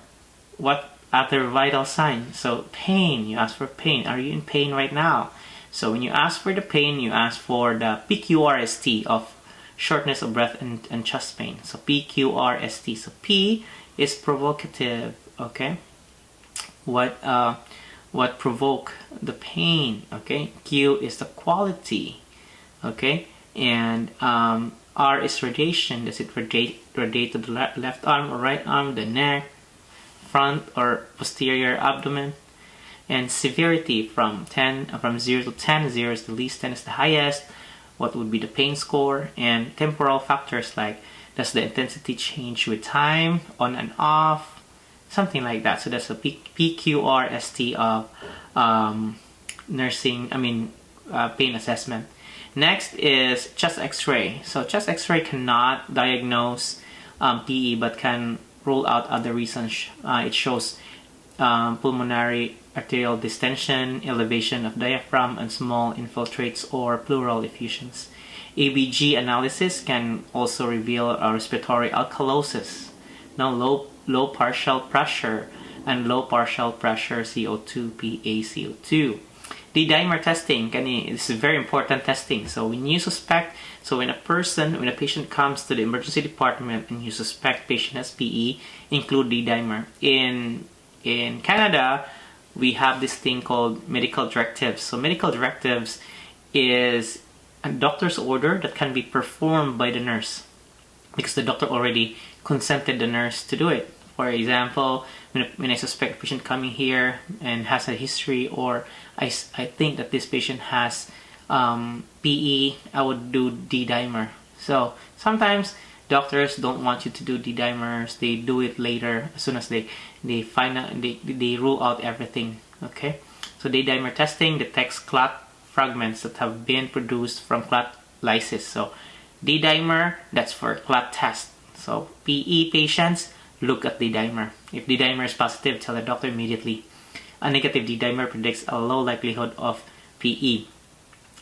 what other vital sign. So pain, you ask for pain. Are you in pain right now? So when you ask for the pain, you ask for the PQRST of shortness of breath and chest pain. So PQRST. So P is provocative, okay? What provoke the pain, okay? Q is the quality, okay? And R is radiation. Does it radiate to the left arm or right arm, the neck, front or posterior abdomen? And severity from 0 to 10. 0 is the least, 10 is the highest. What would be the pain score? And temporal factors like, does the intensity change with time, on and off, something like that. So that's a PQRST of pain assessment. Next is chest X-ray. So chest X-ray cannot diagnose PE, but can rule out other reasons. It shows pulmonary arterial distension, elevation of diaphragm, and small infiltrates or pleural effusions. ABG analysis can also reveal respiratory alkalosis, low partial pressure, and low partial pressure CO2, PaCO2. D-dimer testing, this is very important testing. So when you suspect, when a patient comes to the emergency department and you suspect patient has PE, include D-dimer. In Canada, we have this thing called medical directives. So medical directives is a doctor's order that can be performed by the nurse because the doctor already consented the nurse to do it. For example, when I suspect a patient coming here and has a history, or I think that this patient has PE, I would do D-dimer. So sometimes doctors don't want you to do D-dimers. They do it later as soon as they rule out everything. Okay, so D-dimer testing detects clot fragments that have been produced from clot lysis. So D-dimer, that's for clot test. So PE patients, look at D-dimer. If D-dimer is positive, tell the doctor immediately. A negative D-dimer predicts a low likelihood of PE.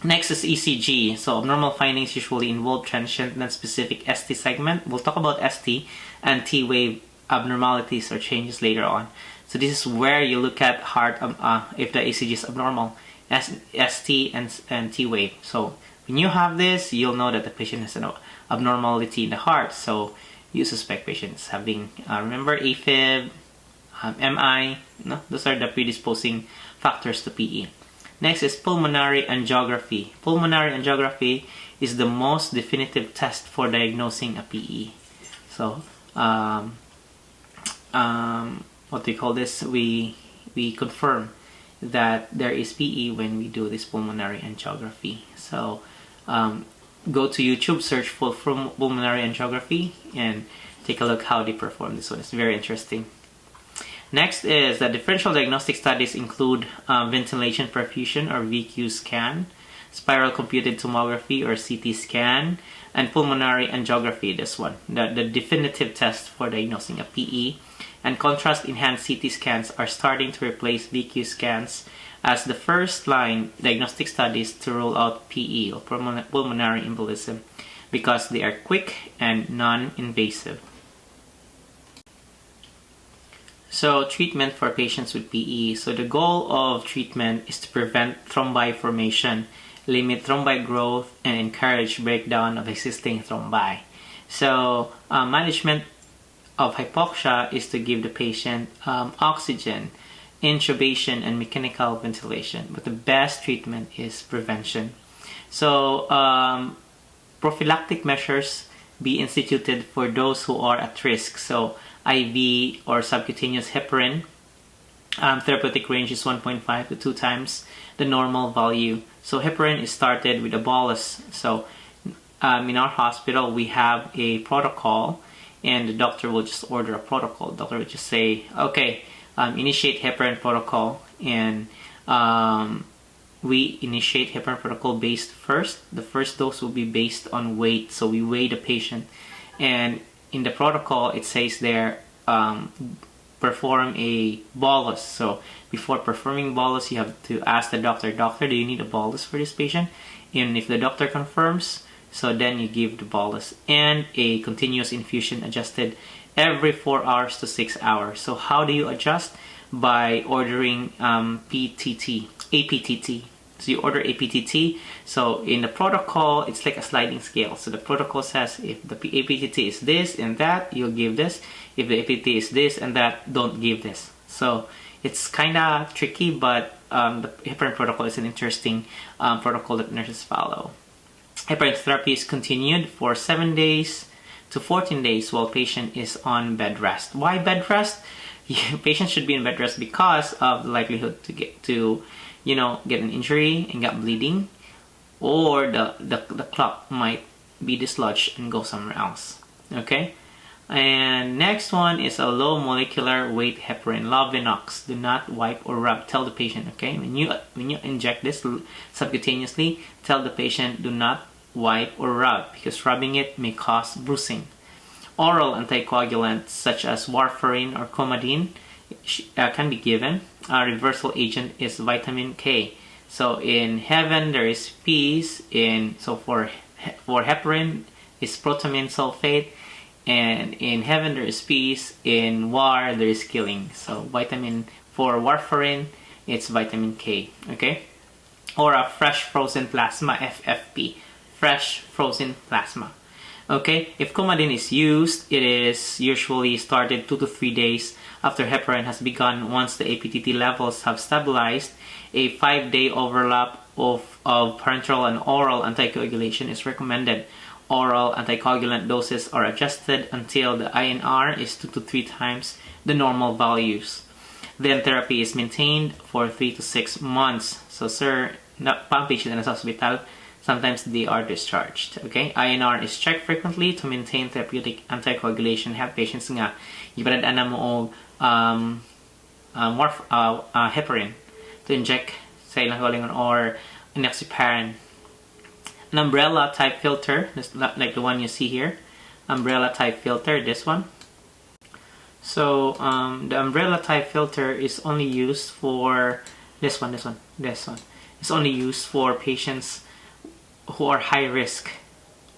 Next is ECG. So abnormal findings usually involve transient non-specific ST segment. We'll talk about ST and T-wave abnormalities or changes later on. So this is where you look at heart if the ECG is abnormal, ST and T-wave. So when you have this, you'll know that the patient has an abnormality in the heart. So you suspect patients having, remember AFib, MI, those are the predisposing factors to PE. Next is pulmonary angiography. Pulmonary angiography is the most definitive test for diagnosing a PE. So, what we call this, we confirm that there is PE when we do this pulmonary angiography. So, go to YouTube, search for pulmonary angiography, and take a look how they perform this one. It's very interesting. Next is that differential diagnostic studies include ventilation perfusion or VQ scan, spiral computed tomography or CT scan, and pulmonary angiography, this one, the definitive test for diagnosing a PE. And contrast enhanced CT scans are starting to replace VQ scans as the first line diagnostic studies to rule out PE or pulmonary embolism because they are quick and non-invasive. So treatment for patients with PE. So the goal of treatment is to prevent thrombi formation, limit thrombi growth, and encourage breakdown of existing thrombi. So management of hypoxia is to give the patient oxygen, intubation, and mechanical ventilation. But the best treatment is prevention. So prophylactic measures be instituted for those who are at risk. So IV or subcutaneous heparin, therapeutic range is 1.5 to 2 times the normal value. So heparin is started with a bolus. So in our hospital, we have a protocol, and the doctor will just order a protocol. The doctor will just say, okay, initiate heparin protocol, and we initiate heparin protocol based first. The first dose will be based on weight, so we weigh the patient, and in the protocol it says there, perform a bolus. So before performing bolus, you have to ask the doctor, do you need a bolus for this patient? And if the doctor confirms, so then you give the bolus, and a continuous infusion adjusted every 4 hours to 6 hours. So how do you adjust? By ordering APTT. So you order APTT. So in the protocol, it's like a sliding scale. So the protocol says if the APTT is this and that, you'll give this. If the APTT is this and that, don't give this. So it's kind of tricky, but the heparin protocol is an interesting protocol that nurses follow. Heparin therapy is continued for 7 days to 14 days while patient is on bed rest. Why bed rest? Patients should be in bed rest because of the likelihood to get an injury and get bleeding, or the clot might be dislodged and go somewhere else. Okay, and next one is a low molecular weight heparin, Lovenox. Do not wipe or rub. Tell the patient, okay, when you inject this subcutaneously, tell the patient do not wipe or rub, because rubbing it may cause bruising. Oral anticoagulants such as warfarin or Coumadin can be given. A reversal agent is vitamin K. So in heaven there is peace. For heparin is protamine sulfate, and in heaven there is peace. In war there is killing. So for warfarin, it's vitamin K. Okay, or a fresh frozen plasma, FFP, fresh frozen plasma. Okay, if Coumadin is used, it is usually started 2 to 3 days after heparin has begun. Once the APTT levels have stabilized, a 5-day overlap of parenteral and oral anticoagulation is recommended. Oral anticoagulant doses are adjusted until the INR is 2 to 3 times the normal values. Then therapy is maintained for 3 to 6 months. So sir, patient na sa hospital, sometimes they are discharged. Okay, INR is checked frequently to maintain therapeutic anticoagulation. Have patients nga ipadadaan na mo heparin to inject sa ilang kaulingon, or enoxaparin. An umbrella type filter, like the one you see here, umbrella type filter, this one. So the umbrella type filter is only used for this one. It's only used for patients who are high risk,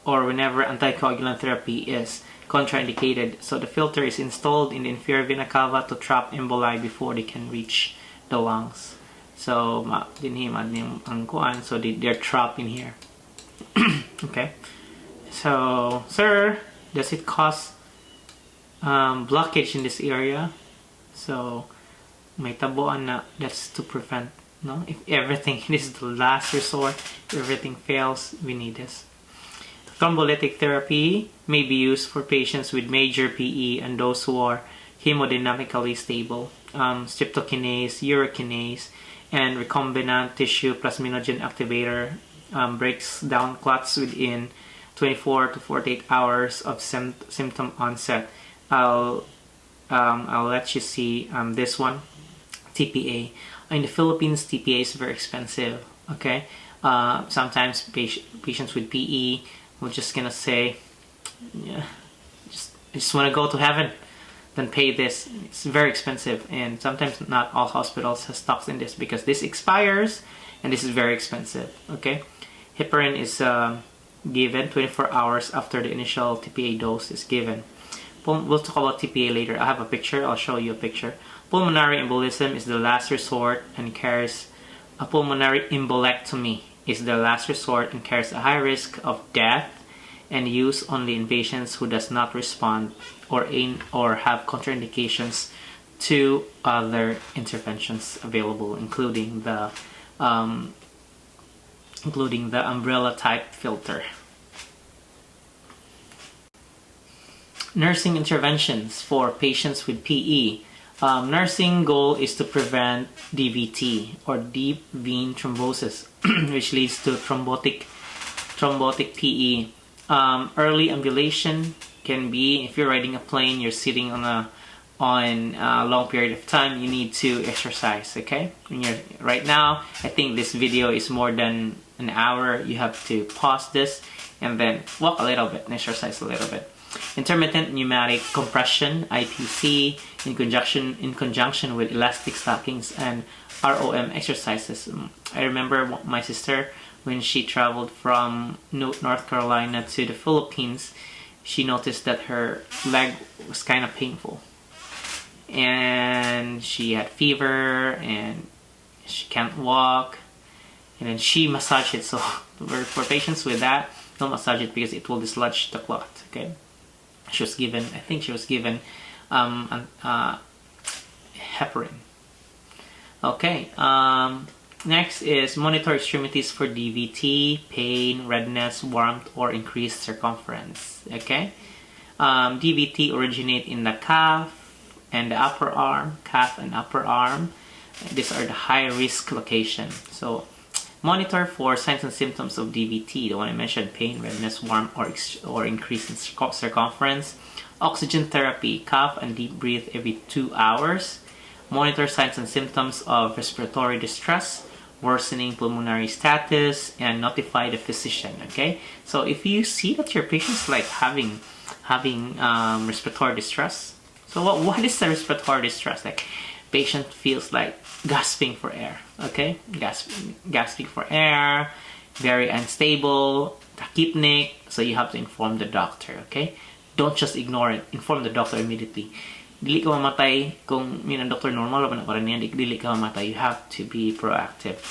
or whenever anticoagulant therapy is contraindicated. So the filter is installed in the inferior vena cava to trap emboli before they can reach the lungs. So so they're trapped in here. Okay, so sir, does it cause blockage in this area? So may tabuan na. That's to prevent, no? If everything, this is the last resort, if everything fails, we need this. Thrombolytic therapy may be used for patients with major PE and those who are hemodynamically stable. Streptokinase, urokinase, and recombinant tissue plasminogen activator breaks down clots within 24 to 48 hours of symptom onset. I'll let you see this one, TPA. In the Philippines, TPA is very expensive. Okay, sometimes patients with PE will just gonna say, yeah, just want to go to heaven, then pay this. It's very expensive, and sometimes not all hospitals have stocks in this because this expires, and this is very expensive. Okay, heparin is given 24 hours after the initial TPA dose is given. We'll talk about TPA later. I have a picture. I'll show you a picture. Pulmonary embolism is the last resort and carries a pulmonary embolectomy is the last resort and carries a high risk of death, and use only in patients who does not respond or have contraindications to other interventions available, including the including the umbrella type filter. Nursing interventions for patients with PE. Nursing goal is to prevent DVT, or deep vein thrombosis, which leads to thrombotic PE. Early ambulation can be, if you're riding a plane, you're sitting on a long period of time, you need to exercise, okay? Right now, I think this video is more than an hour. You have to pause this and then walk a little bit and exercise a little bit. Intermittent pneumatic compression, IPC, in conjunction with elastic stockings and ROM exercises. I remember my sister, when she traveled from North Carolina to the Philippines, she noticed that her leg was kind of painful. And she had fever and she can't walk. And then she massaged it. So for patients with that, don't massage it because it will dislodge the clot, okay? I think she was given heparin. Okay, next is monitor extremities for DVT, pain, redness, warmth, or increased circumference. Okay, DVT originate in the calf and the upper arm, These are the high risk locations. So monitor for signs and symptoms of DVT, the one I mentioned: pain, redness, warmth, or increase in circumference. Oxygen therapy, cough and deep breathe every 2 hours. Monitor signs and symptoms of respiratory distress, worsening pulmonary status, and notify the physician. Okay, so if you see that your patient's like having respiratory distress, so what is the respiratory distress? Like, patient feels like gasping for air. Okay, gasping for air, very unstable, tachypneic. So you have to inform the doctor. Okay, don't just ignore it. Inform the doctor immediately. Dili ka mamatay kung doctor normal ba na para niya, dili ka mamatay. You have to be proactive.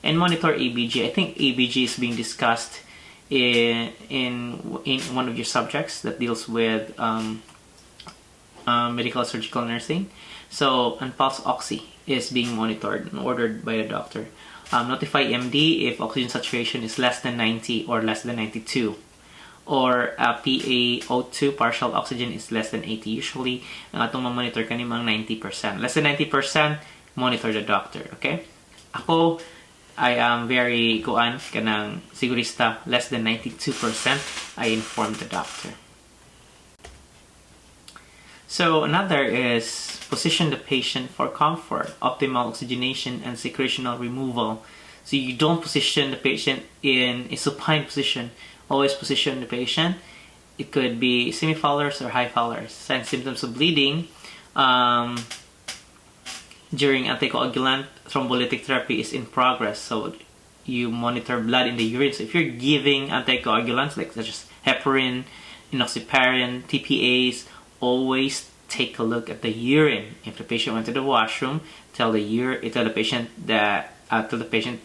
And monitor ABG. I think ABG is being discussed in one of your subjects that deals with medical surgical nursing. So, and pulse oxy is being monitored and ordered by the doctor. Notify MD if oxygen saturation is less than 90 or less than 92. Or PaO2, partial oxygen, is less than 80. Usually, ang atong monitor kanimang 90%. Less than 90%, monitor the doctor. Okay? Ako, I am very kanang sigurista. Less than 92%, I inform the doctor. So another is position the patient for comfort, optimal oxygenation, and secretional removal. So you don't position the patient in a supine position. Always position the patient. It could be semi-Fowler's or high Fowler's. Signs symptoms of bleeding. During anticoagulant, thrombolytic therapy is in progress. So you monitor blood in the urine. So if you're giving anticoagulants like such as heparin, enoxaparin, TPAs, always take a look at the urine. If the patient went to the washroom, tell the patient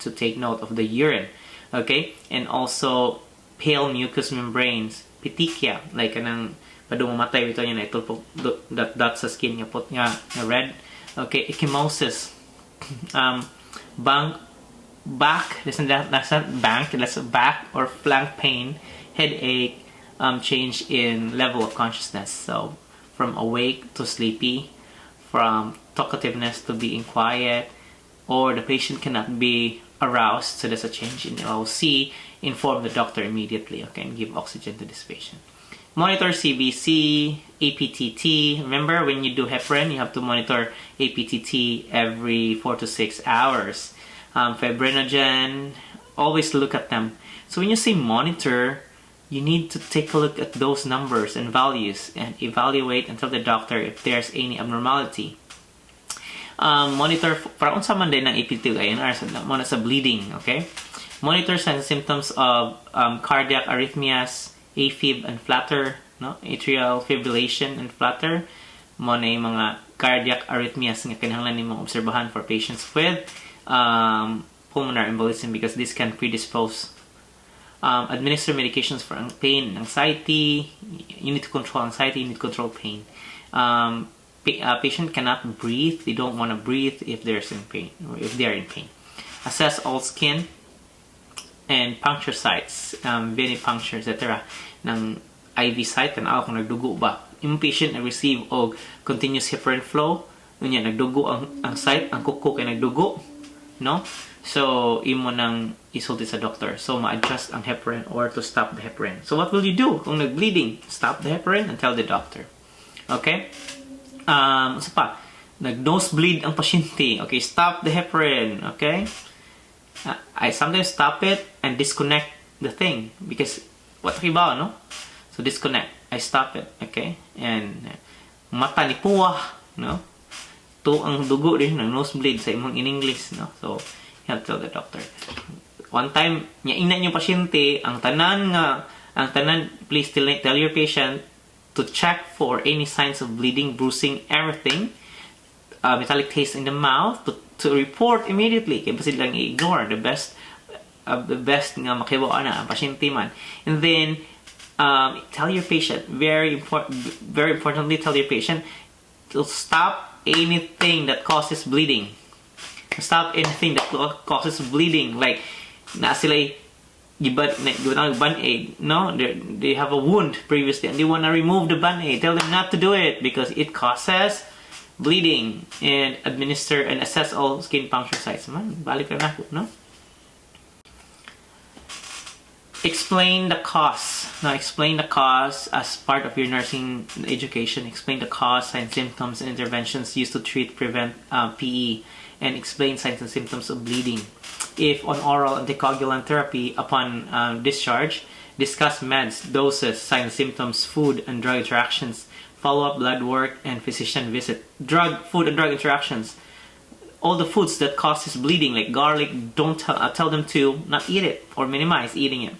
to take note of the urine. Okay, and also pale mucous membranes, petechia, like kanang padumamatay ito niya na ito dot sa skin niya put nga red. Okay, ecchymosis, back or flank pain, headache, change in level of consciousness. So from awake to sleepy, from talkativeness to being quiet, or the patient cannot be aroused, so there's a change in LOC. Inform the doctor immediately, okay, and give oxygen to this patient. Monitor CBC, APTT. Remember, when you do heparin, you have to monitor APTT every 4 to 6 hours. Fibrinogen, always look at them. So when you say monitor, you need to take a look at those numbers and values and evaluate and tell the doctor if there's any abnormality. Monitor para unsa man din ng APT INR sa bleeding, okay? Monitor signs and symptoms of cardiac arrhythmias, AFib and flutter, no? Atrial fibrillation and flutter. Mo na yung mga cardiac arrhythmias nga kinahanglan nimong obserbahan for patients with pulmonary embolism, because this can predispose. Administer medications for pain and anxiety. You need to control anxiety, you need to control pain. Patient cannot breathe. They don't want to breathe if they're in pain. Assess all skin. and puncture sites, venipuncture, etc. ng IV site, tanaw kung nagdugo ba. Yung patient nag-receive og continuous heparin flow, unya nagdugo ang site, ang kuko kay nagdugo, no? So, imo nang isulti sa doctor. So, ma-adjust ang heparin or to stop the heparin. So, what will you do kung nag-bleeding? Stop the heparin and tell the doctor. Okay? Isa pa, nag-nosebleed ang pasyente. Okay, stop the heparin. Okay? I sometimes stop it and disconnect the thing because what kibaw, no? So, disconnect. I stop it. Okay? And mata ni puwa, no? To ang dugo din ng nosebleed sa imong in English, no? So, you have to tell the doctor. One time, ina yung pasyente, ang tanan, please tell your patient to check for any signs of bleeding, bruising, everything, metallic taste in the mouth, to report immediately. Kaya basta lang i-ignore the best nga makibawa na ang pasyente man. And then, tell your patient, very importantly, tell your patient to stop anything that causes bleeding. Stop anything that causes bleeding, like na sila band-aid, no? They have a wound previously and they want to remove the band-aid. Tell them not to do it because it causes bleeding, and administer and assess all skin puncture sites. Man, balik na ako, no? Explain the cause. Now, explain the cause as part of your nursing education. Explain the cause, signs, symptoms, and interventions used to prevent PE. And explain signs and symptoms of bleeding. If on oral anticoagulant therapy upon discharge, discuss meds, doses, signs, symptoms, food and drug interactions, follow-up blood work, and physician visit. Food and drug interactions. All the foods that causes bleeding, like garlic, don't tell them to not eat it or minimize eating it.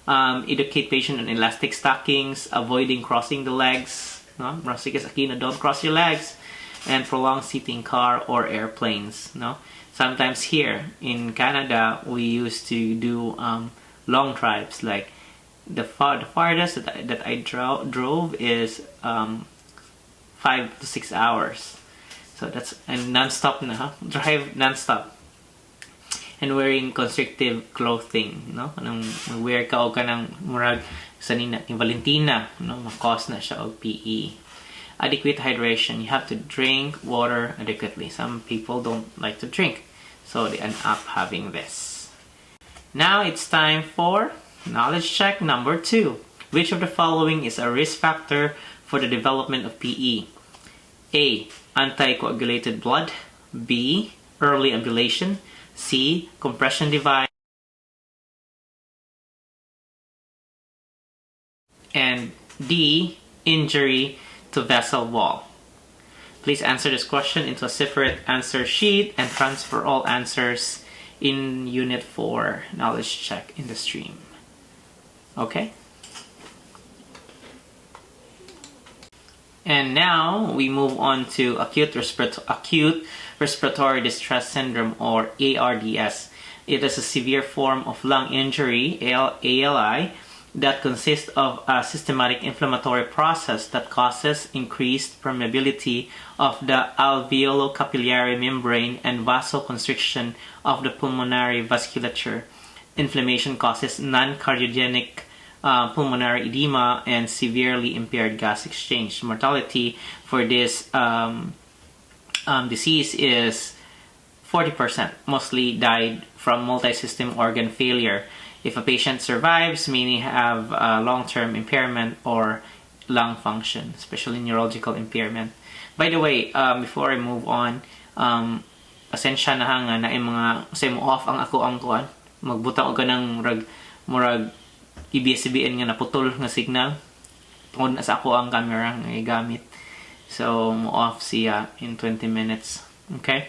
Educate patient on elastic stockings, avoiding crossing the legs. No? Don't cross your legs. And prolonged seating car or airplanes. No, sometimes here in Canada we used to do long drives. Like the farthest that I drove is 5 to 6 hours. So that's non-stop na, drive non-stop. And wearing constrictive clothing, no? Anong wear ka o kanang murag sanina ni Valentina, no? Makos na siya og PE. Adequate hydration. You have to drink water adequately. Some people don't like to drink, so they end up having this. Now it's time for knowledge check number 2. Which of the following is a risk factor for the development of PE? A. Anticoagulated blood. B. Early ambulation. C. Compression device. And D. Injury to vessel wall. Please answer this question into a separate answer sheet and transfer all answers in Unit 4 Knowledge Check in the stream. Okay? And now we move on to acute respiratory distress syndrome, or ARDS. It is a severe form of lung injury, ALI, that consists of a systematic inflammatory process that causes increased permeability of the alveolo-capillary membrane and vasoconstriction of the pulmonary vasculature. Inflammation causes non-cardiogenic pulmonary edema and severely impaired gas exchange. Mortality for this disease is 40%, mostly died from multi-system organ failure. If a patient survives, many have long-term impairment or lung function, especially neurological impairment. By the way, before I move on, pasensya na nga na mga say mo off ang ako ang kuan. Magbutang og kanang murag ABS-CBN nga naputol nga signal tungod na sa ako ang camera nga igamit. So mo off siya in 20 minutes. Okay?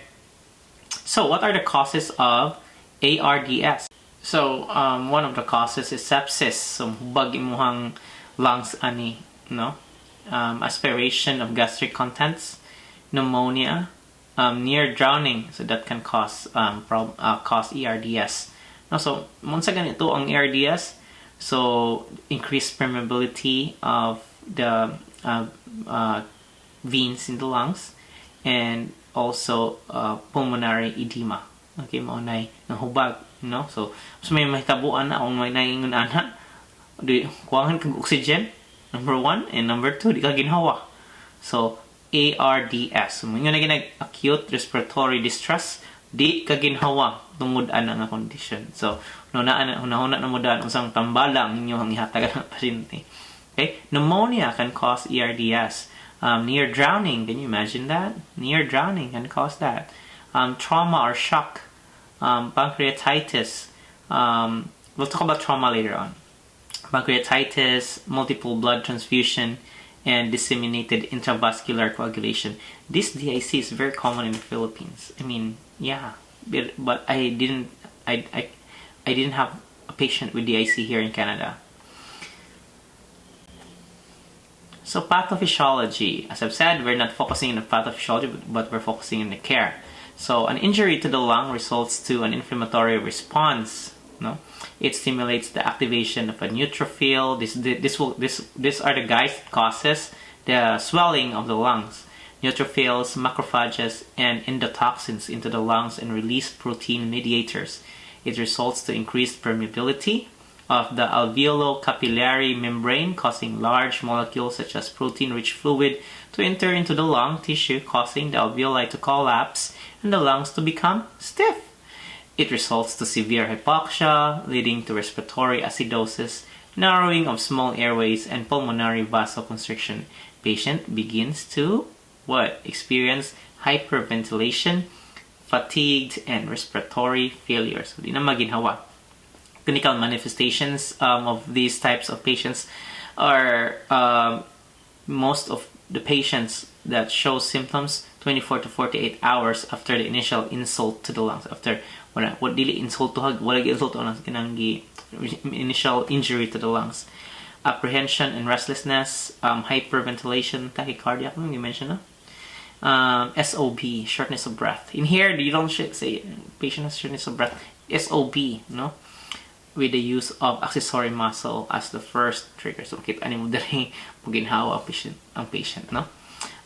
So what are the causes of ARDS? So one of the causes is sepsis. So hubag imuhang lungs ani, no? Aspiration of gastric contents, pneumonia, near drowning, so that can cause cause ARDS. No, so once again ito ang ARDS, so increased permeability of the veins in the lungs, and also pulmonary edema. Okay, maunay ng hubag, no? So may mahitabuan na kung may naingon ana, di kuwangan kag oxygen, number 1, and number 2, di ka ginhawa. So ARDS, so yun na ginag acute respiratory distress, di ka ginhawa tungod ana nga condition. So hunahuna na mo daan usang tambala ang inyong ihatagan ng pasyente. Okay, pneumonia can cause ERDS. Near drowning, can you imagine that? Near drowning can cause that. Trauma or shock, pancreatitis. We'll talk about trauma later on. Pancreatitis, multiple blood transfusion, and disseminated intravascular coagulation. This DIC is very common in the Philippines. I mean, yeah, but I didn't have a patient with DIC here in Canada. So pathophysiology, as I've said, we're not focusing on the pathophysiology, but we're focusing on the care. So an injury to the lung results to an inflammatory response. No, it stimulates the activation of a neutrophil. These are the guys that causes the swelling of the lungs. Neutrophils, macrophages, and endotoxins into the lungs and release protein mediators. It results to increased permeability of the alveolo-capillary membrane, causing large molecules such as protein-rich fluid to enter into the lung tissue, causing the alveoli to collapse and the lungs to become stiff. It results to severe hypoxia, leading to respiratory acidosis, narrowing of small airways, and pulmonary vasoconstriction. Patient begins to experience hyperventilation, fatigued, and respiratory failure. So, di na maginhawa. Clinical manifestations of these types of patients are most of the patients that show symptoms 24 to 48 hours after the initial insult to the lungs. After what dili insult to hug, wala insult to lungs, kinang initial injury to the lungs. Apprehension and restlessness, hyperventilation, tachycardia, kung you mentioned, SOB, shortness of breath. In here, you don't say patient has shortness of breath. SOB, no? With the use of accessory muscle as the first trigger. So, kita mo dali maginhawa ang patient, no?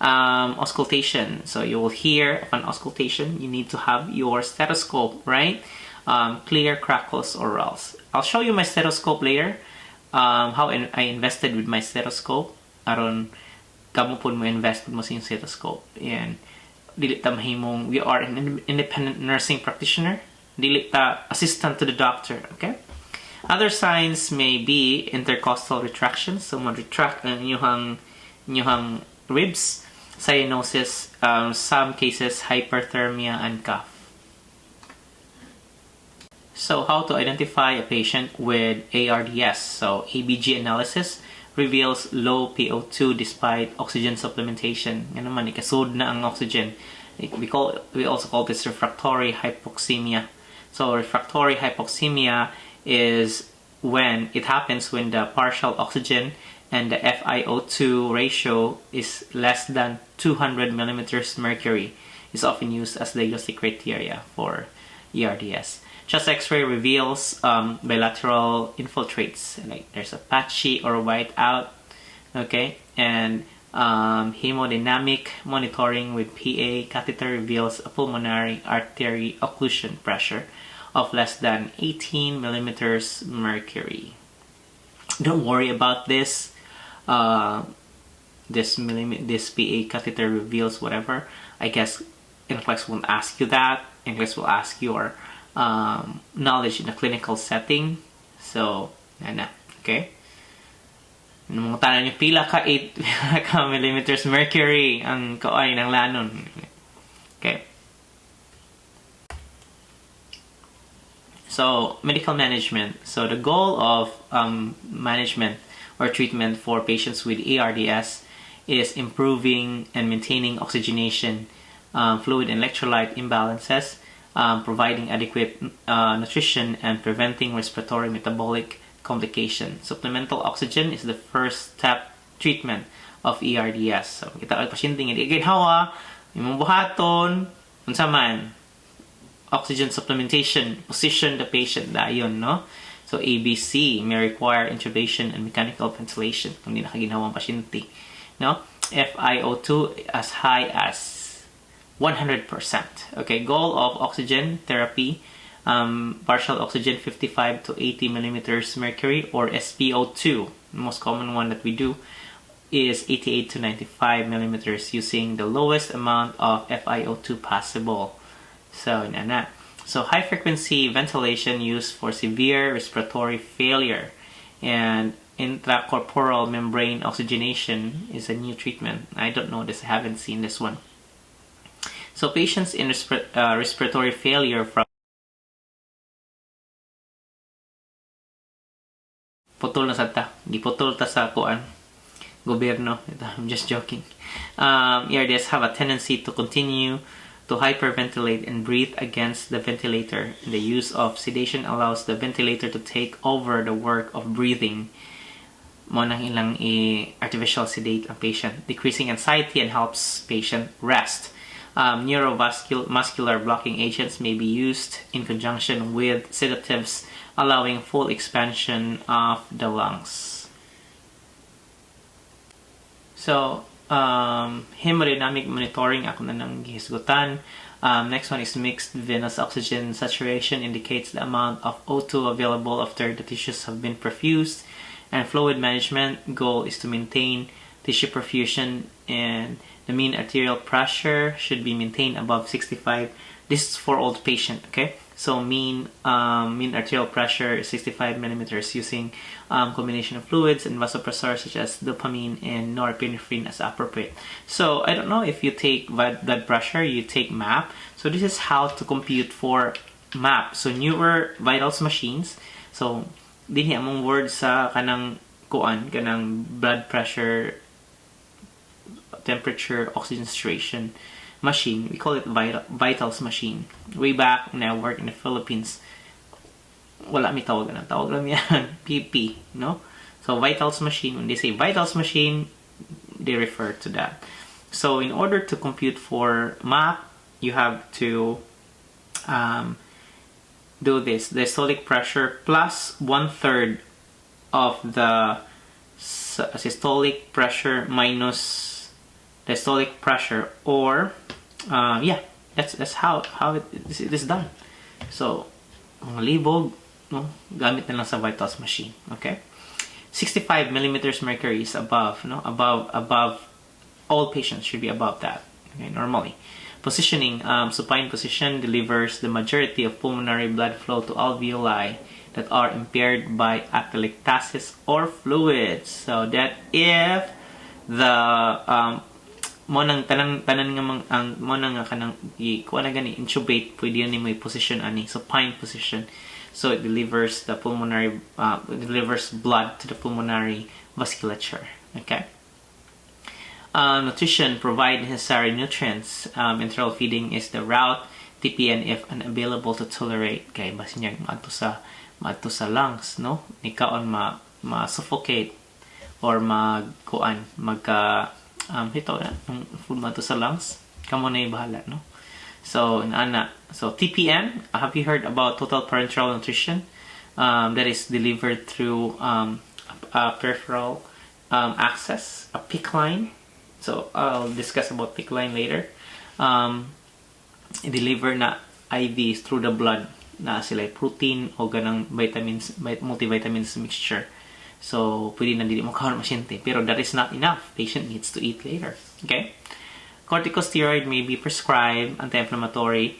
Auscultation. So, you will hear upon auscultation, you need to have your stethoscope, right? Clear crackles or ralls. I'll show you my stethoscope later. How I invested with my stethoscope. Aron kamo po mo invest mo sa stethoscope. And dili ta mahimong we are an independent nursing practitioner. Dili ta assistant to the doctor, okay? Other signs may be intercostal retraction, so mag-retract ang inyong ribs, cyanosis, some cases hyperthermia, and cough. So how to identify a patient with ARDS? So ABG analysis reveals low PO2 despite oxygen supplementation. Yan naman, ikasud na ang oxygen. We also call this refractory hypoxemia. So refractory hypoxemia is when it happens when the partial oxygen and the FiO2 ratio is less than 200 millimeters mercury. It's often used as diagnostic criteria for ERDS. Chest X-ray reveals bilateral infiltrates, like there's a patchy or white out, okay, and hemodynamic monitoring with PA catheter reveals a pulmonary artery occlusion pressure of less than 18 millimeters mercury. Don't worry about this. This PA catheter reveals whatever. I guess NCLEX won't ask you that. NCLEX will ask your knowledge in a clinical setting. So, okay. Nung mga tanan nyo, pila ka 8 millimeters mercury ang kaoy ng lanon. Okay. So, medical management. So, the goal of management or treatment for patients with ARDS is improving and maintaining oxygenation, fluid and electrolyte imbalances, providing adequate nutrition, and preventing respiratory metabolic complications. Supplemental oxygen is the first step treatment of ERDS. So, kita ang pasyente nga di ginhawa, imong buhaton, unsa man, oxygen supplementation, position the patient dayon, no? So, ABC may require intubation and mechanical ventilation kung di nakaginhawa ang pasyente, no? FiO2 as high as 100%. Okay, goal of oxygen therapy, partial oxygen 55 to 80 millimeters mercury, or SpO2. The most common one that we do is 88 to 95 millimeters using the lowest amount of FiO2 possible. So, So high frequency ventilation used for severe respiratory failure, and intracorporeal membrane oxygenation is a new treatment. I don't know this, I haven't seen this one. So patients in respiratory failure from putol na sad ta, giputol ta sa kuan gobyerno. I'm just joking. ERDS have a tendency to continue to hyperventilate and breathe against the ventilator. The use of sedation allows the ventilator to take over the work of breathing. Mo nang ilang artificial sedate ang patient, decreasing anxiety and helps patient rest. Neuromuscular blocking agents may be used in conjunction with sedatives, allowing full expansion of the lungs. So, hemodynamic monitoring, ako na nang gihisgutan. Next one is mixed venous oxygen saturation, indicates the amount of O2 available after the tissues have been perfused. And fluid management, goal is to maintain tissue perfusion, and the mean arterial pressure should be maintained above 65. This is for old patient, okay? So mean arterial pressure is 65 millimeters using combination of fluids and vasopressors such as dopamine and norepinephrine as appropriate. So I don't know if you take blood pressure, you take MAP. So this is how to compute for MAP. So newer vitals machines. So dinhi among word sa kanang blood pressure, temperature, oxygen saturation machine. We call it vitals machine. Way back when I worked in the Philippines, wala mi tawag lang yan PP, no? So vitals machine, when they say vitals machine, they refer to that. So in order to compute for MAP, you have to do this: the systolic pressure plus 1/3 of the systolic pressure minus the systolic pressure, or that's how it is done. So libog, no, gamit na lang sa vitals machine. Okay, 65 millimeters mercury is above, no, above all patients should be above that. Okay, normally. Positioning, supine position delivers the majority of pulmonary blood flow to alveoli that are impaired by atelectasis or fluids. So that if the mo nang tanan nga ang mo nang kanang kuan na gani intubate, pwede ni may position ani supine position. So it delivers the pulmonary delivers blood to the pulmonary vasculature. Okay. Nutrition, provide necessary nutrients. Enteral feeding is the route. TPN if unavailable to tolerate. Kay basin niya maadto sa lungs, no? Nikaon ma-suffocate or hito na ng food maadto sa lungs. Kamo na bahala, no? So TPN, have you heard about total parenteral nutrition? That is delivered through peripheral access, a PICC line. So I'll discuss about PICC line later. Deliver na IVs through the blood na sila protein o ganang vitamins, multivitamins mixture. So pwede na dili mo kaon pasyente, pero that is not enough. Patient needs to eat later. Okay? Corticosteroid may be prescribed, anti-inflammatory,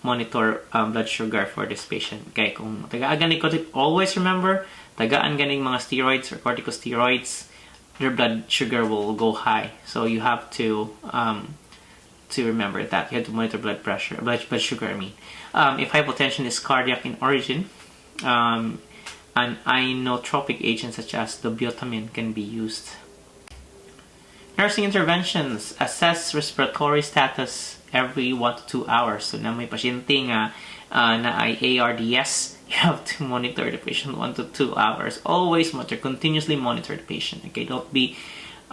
monitor blood sugar for this patient. Okay, kung tagaan ni always remember, tagaan ganing mga steroids or corticosteroids, their blood sugar will go high. So you have to remember that. You have to monitor blood sugar, I mean. If hypotension is cardiac in origin, an inotropic agent such as dobutamine can be used. Nursing interventions, assess respiratory status every 1 to 2 hours. So na may pasyente nga na ay ARDS, you have to monitor the patient 1 to 2 hours. Always continuously monitor the patient. Okay, don't be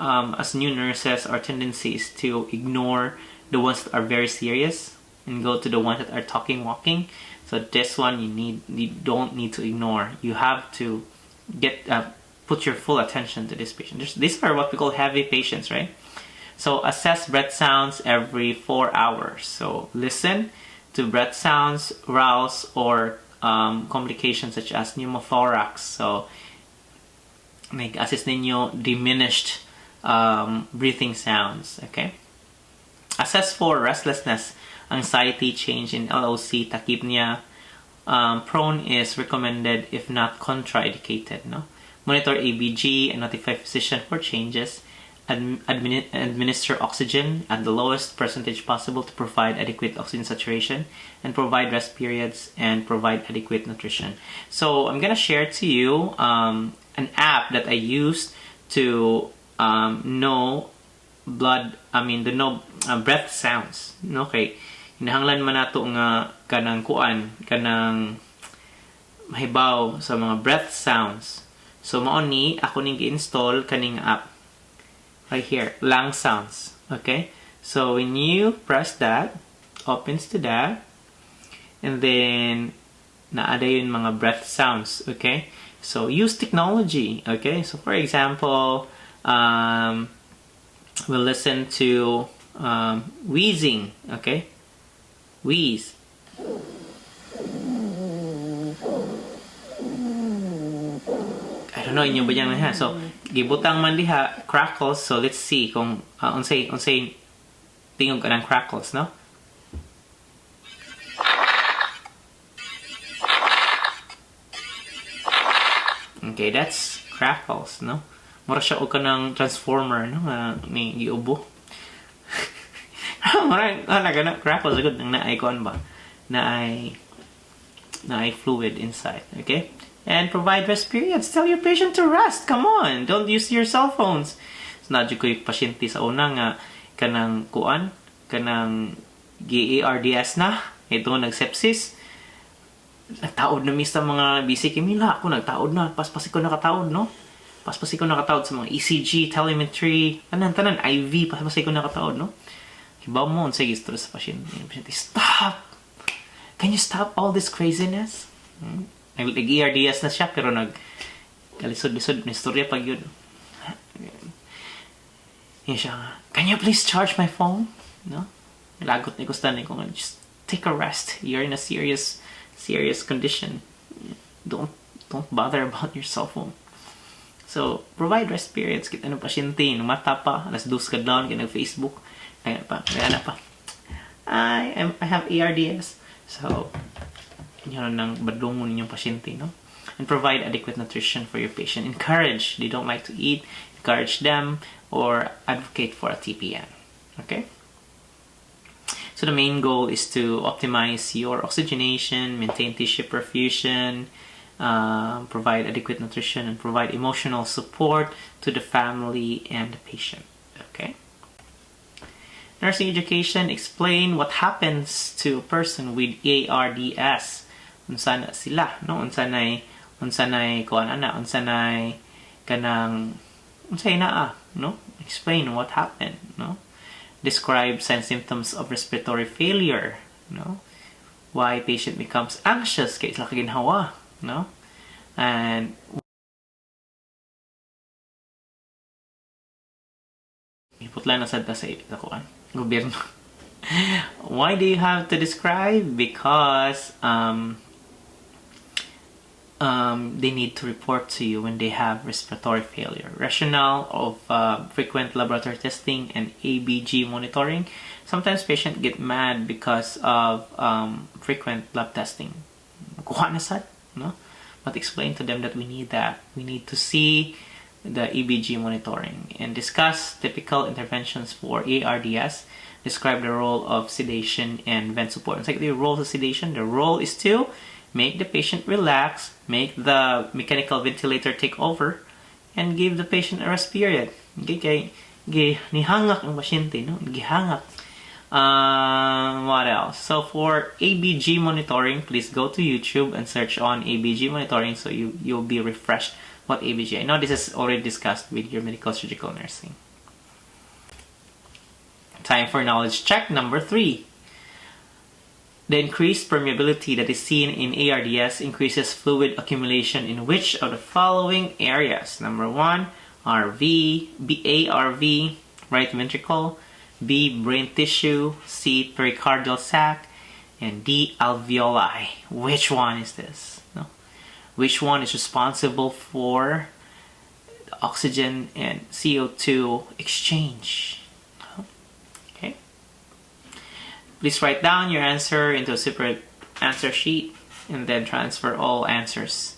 as new nurses, our tendency is to ignore the ones that are very serious and go to the ones that are talking, walking. So this one you don't need to ignore. You have to put your full attention to this patient. These are what we call heavy patients, right? So assess breath sounds every 4 hours. So listen to breath sounds, rouse, or complications such as pneumothorax. So nag-assess ninyo diminished breathing sounds. Okay. Assess for restlessness, anxiety, change in LOC, tachypnea. Prone is recommended if not contraindicated. No. Monitor ABG and notify physician for changes. Administer oxygen at the lowest percentage possible to provide adequate oxygen saturation, and provide rest periods and provide adequate nutrition. So I'm gonna share to you an app that I used to know breath sounds. Okay, hinahanglan man nato nga kanang kanang mahibaw sa mga breath sounds. So mao ni ako ning gi-install kaning app right here, lung sounds. Okay, so when you press that, opens to that, and then naada yun mga breath sounds. Okay, so use technology. Okay, so for example, we'll listen to wheezing. Okay, wheeze. I don't know inyo ba yan ha. So gibutang man diha crackles. So let's see kung unsay tingog ka ng crackles, no? Okay, that's crackles, no? Mura siya og kanang transformer, no? Ni giubo. Mura na crackles agad nang naay kon ba? Naay fluid inside, okay? And provide rest periods. Tell your patient to rest. Come on, don't use your cell phones. So nadyo ko yung pasyente sa una nga kanang ARDS na, ito nag-sepsis. Nagtaod na sa mga busy kimila ako, nagtaod na, paspasi ko nakataod, no? Paspasi ko nakataod sa mga ECG, telemetry, tanan IV, paspasi ko nakataod, no? Hibaw mo, sige, stress sa pasyente. Stop! Can you stop all this craziness? Nag-ARDS na siya, pero kalisod-lisod na istorya pag yun. Yan siya, can you please charge my phone? No? Lagot ni Gustan ko nga, just take a rest. You're in a serious condition. Don't bother about your cell phone. So, provide rest periods. Kita ng pasyente, mata pa, alas 2 ka down, kaya nag-Facebook. Kaya pa. I have ARDS. So, yun ang badungon ninyong pasyente, no? And provide adequate nutrition for your patient. Encourage. They don't like to eat. Encourage them or advocate for a TPN. Okay? So the main goal is to optimize your oxygenation, maintain tissue perfusion, provide adequate nutrition, and provide emotional support to the family and the patient. Okay? Nursing education, explain what happens to a person with ARDS. Unsa na sila, no? Unsa nay no? Explain what happened, no? Describe signs and symptoms of respiratory failure, no? Why patient becomes anxious kay sila kaginhawa, no? And iputla na sad ta sa gobyerno. Why do you have to describe? Because they need to report to you when they have respiratory failure. Rationale of frequent laboratory testing and ABG monitoring. Sometimes patients get mad because of frequent lab testing. Kuha na sad, no? But explain to them that we need that. We need to see the EBG monitoring and discuss typical interventions for ARDS. Describe the role of sedation and vent support. It's like the role of sedation. The role is to make the patient relax, make the mechanical ventilator take over, and give the patient a rest period. Nihangak ang pasyente, no? Gihangak. What else? So for ABG monitoring, please go to YouTube and search on ABG monitoring so you'll be refreshed what ABG. I know this is already discussed with your medical surgical nursing. Time for knowledge check number 3. The increased permeability that is seen in ARDS increases fluid accumulation in which of the following areas? Number 1, ARV, right ventricle, B, brain tissue, C, pericardial sac, and D, alveoli. Which one is this? No. Which one is responsible for the oxygen and CO2 exchange? Okay. Please write down your answer into a separate answer sheet and then transfer all answers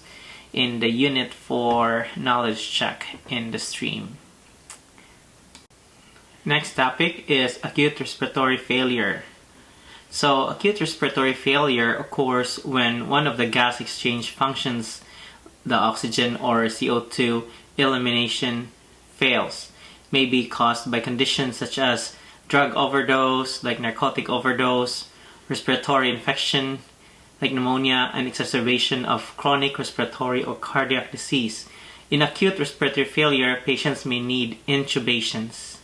in the unit for knowledge check in the stream. Next topic is acute respiratory failure. So acute respiratory failure occurs when one of the gas exchange functions, the oxygen or CO2 elimination, fails. May be caused by conditions such as drug overdose, like narcotic overdose, respiratory infection, like pneumonia, and exacerbation of chronic respiratory or cardiac disease. In acute respiratory failure, patients may need intubations.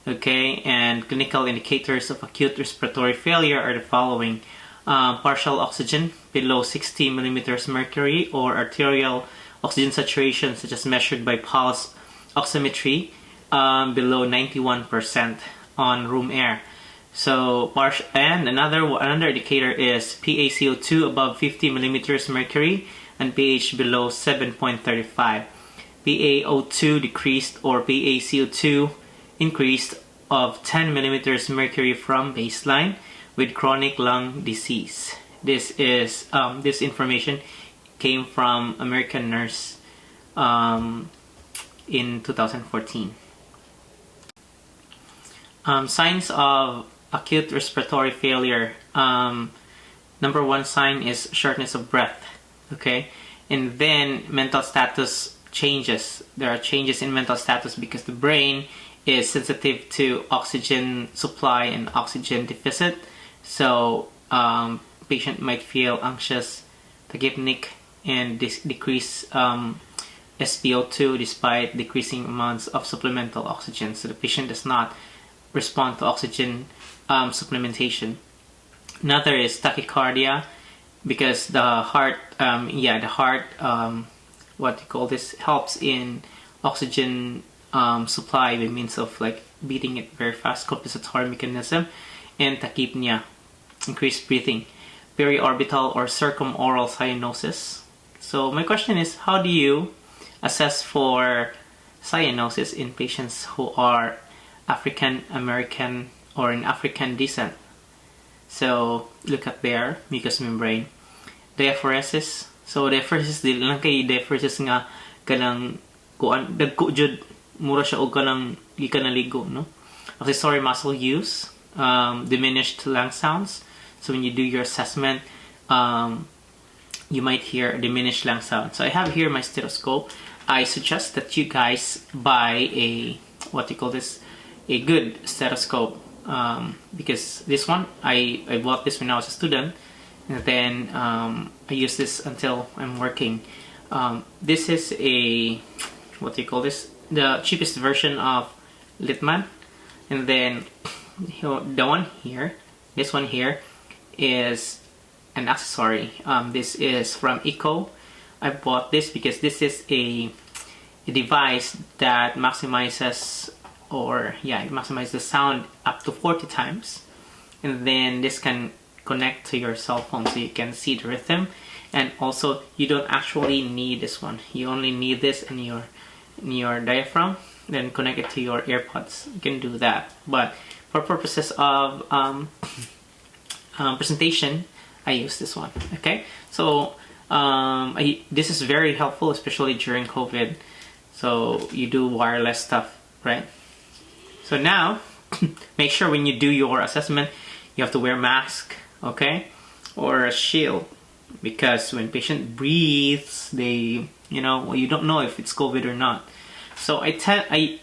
Okay, and clinical indicators of acute respiratory failure are the following. Partial oxygen below 60 millimeters mercury, or arterial oxygen saturation, such as measured by pulse oximetry, below 91% on room air. So, and another indicator is PaCO2 above 50 millimeters mercury and pH below 7.35. PaO2 decreased or PaCO2 increased of 10 millimeters mercury from baseline with chronic lung disease. This information came from American Nurse in 2014. Signs of acute respiratory failure. Number one sign is shortness of breath. Okay, and then mental status changes. There are changes in mental status because the brain is sensitive to oxygen supply and oxygen deficit. So patient might feel anxious, tachypneic, and decrease SpO2 despite decreasing amounts of supplemental oxygen. So the patient does not respond to oxygen supplementation. Another is tachycardia because the heart, helps in oxygen supply by means of like beating it very fast, compensatory mechanism, and tachypnea, increased breathing, periorbital or circumoral cyanosis. So my question is, how do you assess for cyanosis in patients who are African American or in African descent? So look at their mucous membrane. Diaphoresis. So diaphoresis, di lang kay diaphoresis nga kanang kuan dagko jud mura siya og kanang gikan naligo, no? Accessory muscle use, diminished lung sounds. So when you do your assessment, you might hear a diminished lung sound. So I have here my stethoscope. I suggest that you guys buy a good stethoscope, because this one I bought this when I was a student, and then I use this until I'm working. This is the cheapest version of Littmann, and then this one here is an accessory. This is from Eco. I bought this because this is a device that maximizes the sound up to 40 times, and then this can connect to your cell phone so you can see the rhythm. And also, you don't actually need this one. You only need this in your diaphragm, then connect it to your AirPods. You can do that. But for purposes of presentation, I use this one. Okay, so this is very helpful, especially during COVID. So you do wireless stuff, right? So now, make sure when you do your assessment, you have to wear a mask, okay, or a shield, because when patient breathes, you don't know if it's COVID or not. So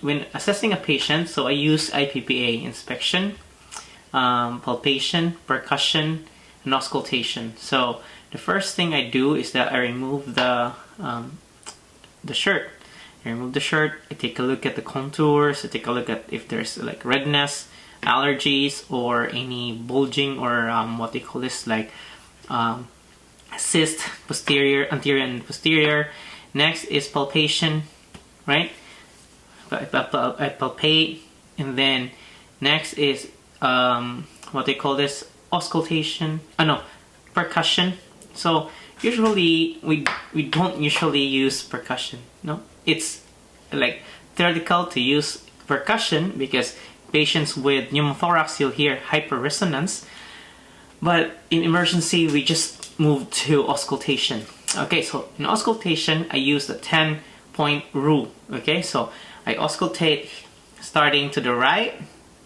when assessing a patient, so I use IPPA inspection, palpation, percussion, and auscultation. So the first thing I do is that I remove the shirt. I remove the shirt. I take a look at the contours. I take a look at if there's like redness, allergies, or any bulging or cyst, posterior, anterior, and posterior. Next is palpation, right? I palpate And then next is what they call this, auscultation. No, percussion. So usually we don't usually use percussion. No, it's like theoretical to use percussion because patients with pneumothorax, you'll hear hyperresonance. But in emergency, we just move to auscultation. Okay, so in auscultation, I use the 10-point rule. Okay, so I auscultate starting to the right.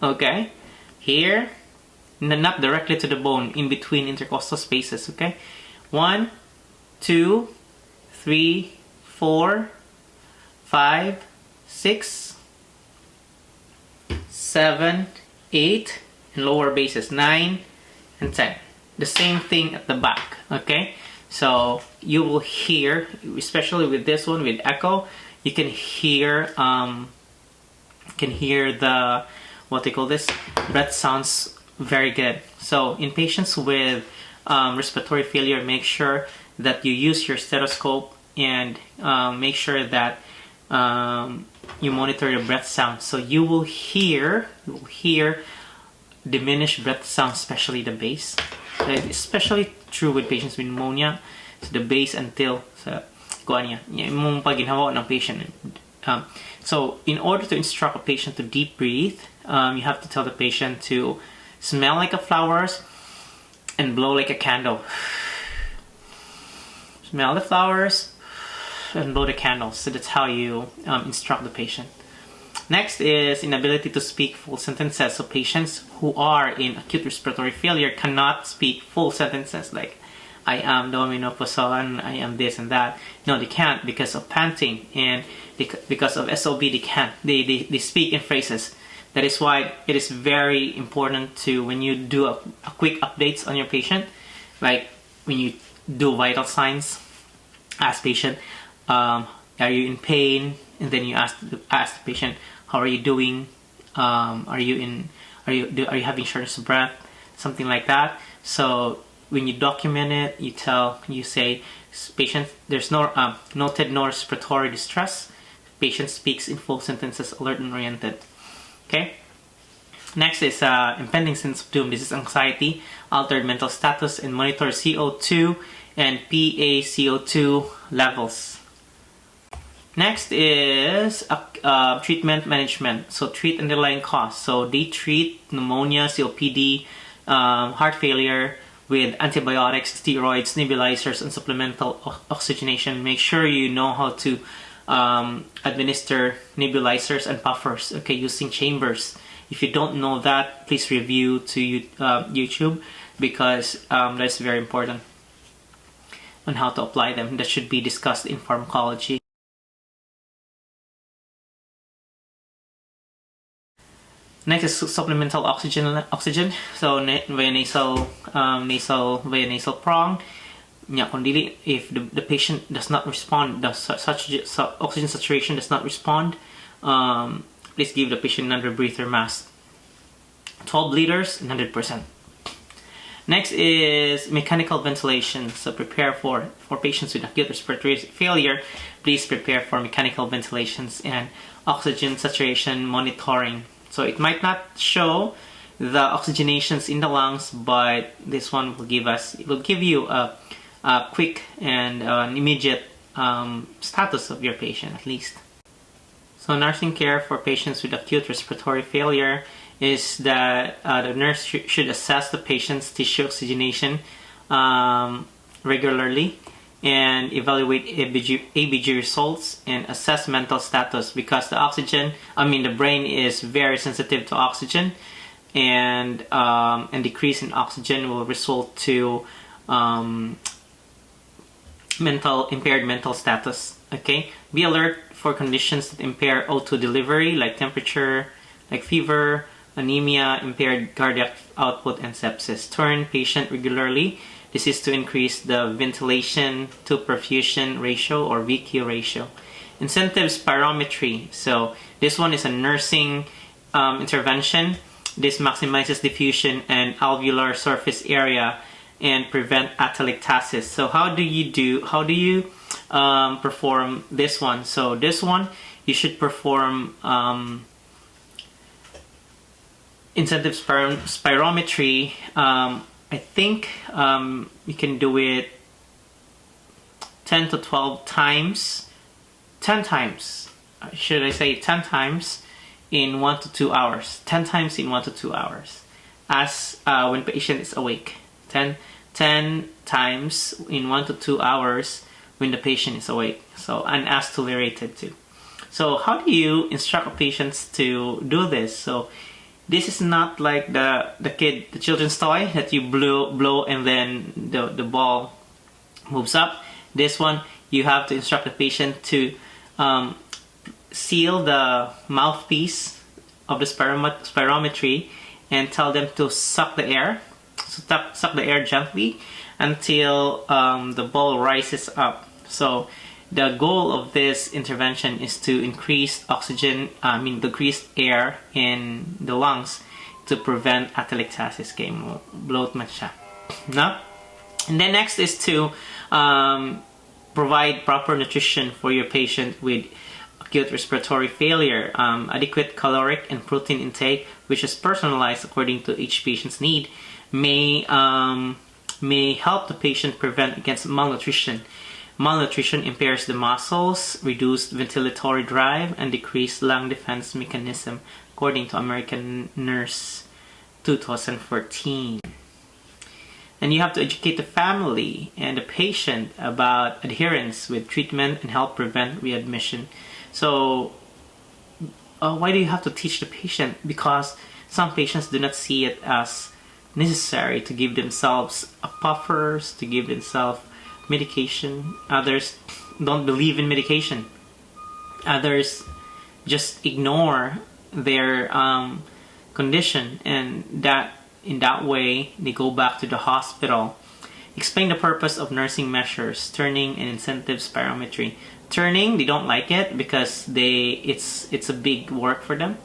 Okay, here, not directly to the bone, in between intercostal spaces. Okay, 1, 2, 3, 4, 5, 6, 7, 8, and lower bases 9 and 10. The same thing at the back. Okay, so you will hear, especially with this one with echo, you can hear the what they call this, breath sounds very good. So in patients with respiratory failure, make sure that you use your stethoscope and make sure that you monitor your breath sound. So you will hear diminished breath sound, especially the bass. Especially true with patients with pneumonia. So the bass until sa kuan niya, yung pagginhawa ng patient. So in order to instruct a patient to deep breathe, you have to tell the patient to smell like a flowers and blow like a candle. Smell the flowers and blow the candles. So that's how you instruct the patient. Next is inability to speak full sentences. So patients who are in acute respiratory failure cannot speak full sentences like I am Domino Poson, I am this and that. No, they can't because of panting, and because of SOB they can't. They speak in phrases. That is why it is very important to, when you do a quick updates on your patient, like when you do vital signs, ask patient, are you in pain? And then you ask the patient, how are you doing? Are you having shortness of breath? Something like that. So when you document it, you say, patient, there's no noted no respiratory distress. Patient speaks in full sentences, alert and oriented. Okay. Next is impending sense of doom. This is anxiety, altered mental status, and monitor CO2 and PaCO2 levels. Next is treatment management. So treat underlying cause. So they treat pneumonia, COPD, heart failure with antibiotics, steroids, nebulizers, and supplemental oxygenation. Make sure you know how to administer nebulizers and puffers, okay, using chambers. If you don't know that, please review to YouTube, because that's very important on how to apply them. That should be discussed in pharmacology. Next is supplemental oxygen. So via nasal prong. If the patient does not respond, oxygen saturation does not respond, please give the patient another breather mask. 12 liters, 100%. Next is mechanical ventilation. So prepare for patients with acute respiratory failure, please prepare for mechanical ventilations and oxygen saturation monitoring. So it might not show the oxygenations in the lungs, but this one will give you a quick and an immediate status of your patient at least. So nursing care for patients with acute respiratory failure is that the nurse should assess the patient's tissue oxygenation regularly and evaluate ABG results and assess mental status, because the brain is very sensitive to oxygen, and decrease in oxygen will result to impaired mental status. Okay, be alert for conditions that impair O2 delivery, like temperature, like fever, anemia, impaired cardiac output, and sepsis. Turn patient regularly. This is to increase the ventilation to perfusion ratio, or VQ ratio. Incentives spirometry. So this one is a nursing intervention. This maximizes diffusion and alveolar surface area and prevent atelectasis. So how do you perform this one? So this one you should perform incentive spirometry, I think you can do it 10 to 12 times, 10 times, should I say 10 times in 1 to 2 hours, 10 times in 1 to 2 hours, as when patient is awake, 10 times in 1 to 2 hours when the patient is awake, so, and as tolerated too. So how do you instruct patients to do this? So this is not like the children's toy that you blow and then the ball moves up. This one, you have to instruct the patient to seal the mouthpiece of the spirometry and tell them to suck the air. So suck the air gently until the ball rises up. So the goal of this intervention is to increase decrease air in the lungs to prevent atelectasis. Okay, bloat man siya. No? And then next is to provide proper nutrition for your patient with acute respiratory failure. Adequate caloric and protein intake, which is personalized according to each patient's need, may help the patient prevent against malnutrition. Malnutrition impairs the muscles, reduced ventilatory drive, and decreased lung defense mechanism, according to American Nurse 2014. And you have to educate the family and the patient about adherence with treatment and help prevent readmission. So, why do you have to teach the patient? Because some patients do not see it as necessary to give themselves puffers, to give themselves medication. Others don't believe in medication. Others just ignore their condition, and that in that way they go back to the hospital. Explain the purpose of nursing measures, turning and incentive spirometry. Turning, they don't like it because it's a big work for them,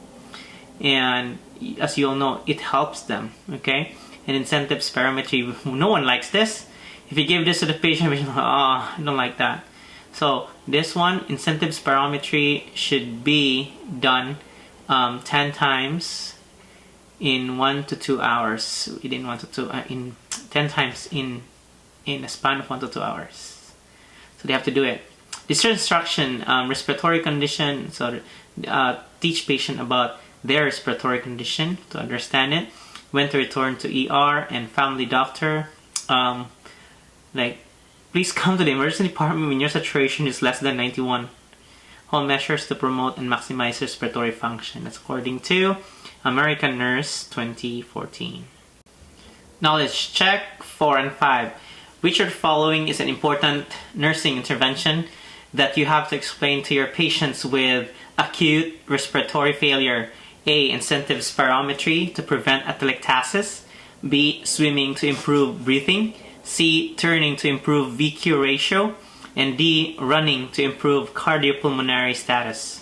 and as you all know, it helps them. Okay, and incentive spirometry, no one likes this. If you give this to the patient, I don't like that. So this one, incentive spirometry, should be done 10 times in 1 to 2 hours. Within 1 to 2, in 10 times in a span of 1 to 2 hours. So they have to do it. This instruction, respiratory condition. So teach patient about their respiratory condition to understand it. When to return to ER and family doctor. Please come to the emergency department when your saturation is less than 91. Home measures to promote and maximize respiratory function. That's according to American Nurse 2014. Knowledge check 4 and 5. Which of the following is an important nursing intervention that you have to explain to your patients with acute respiratory failure? A. Incentive spirometry to prevent atelectasis. B. Swimming to improve breathing. C. Turning to improve VQ ratio. And D. Running to improve cardiopulmonary status.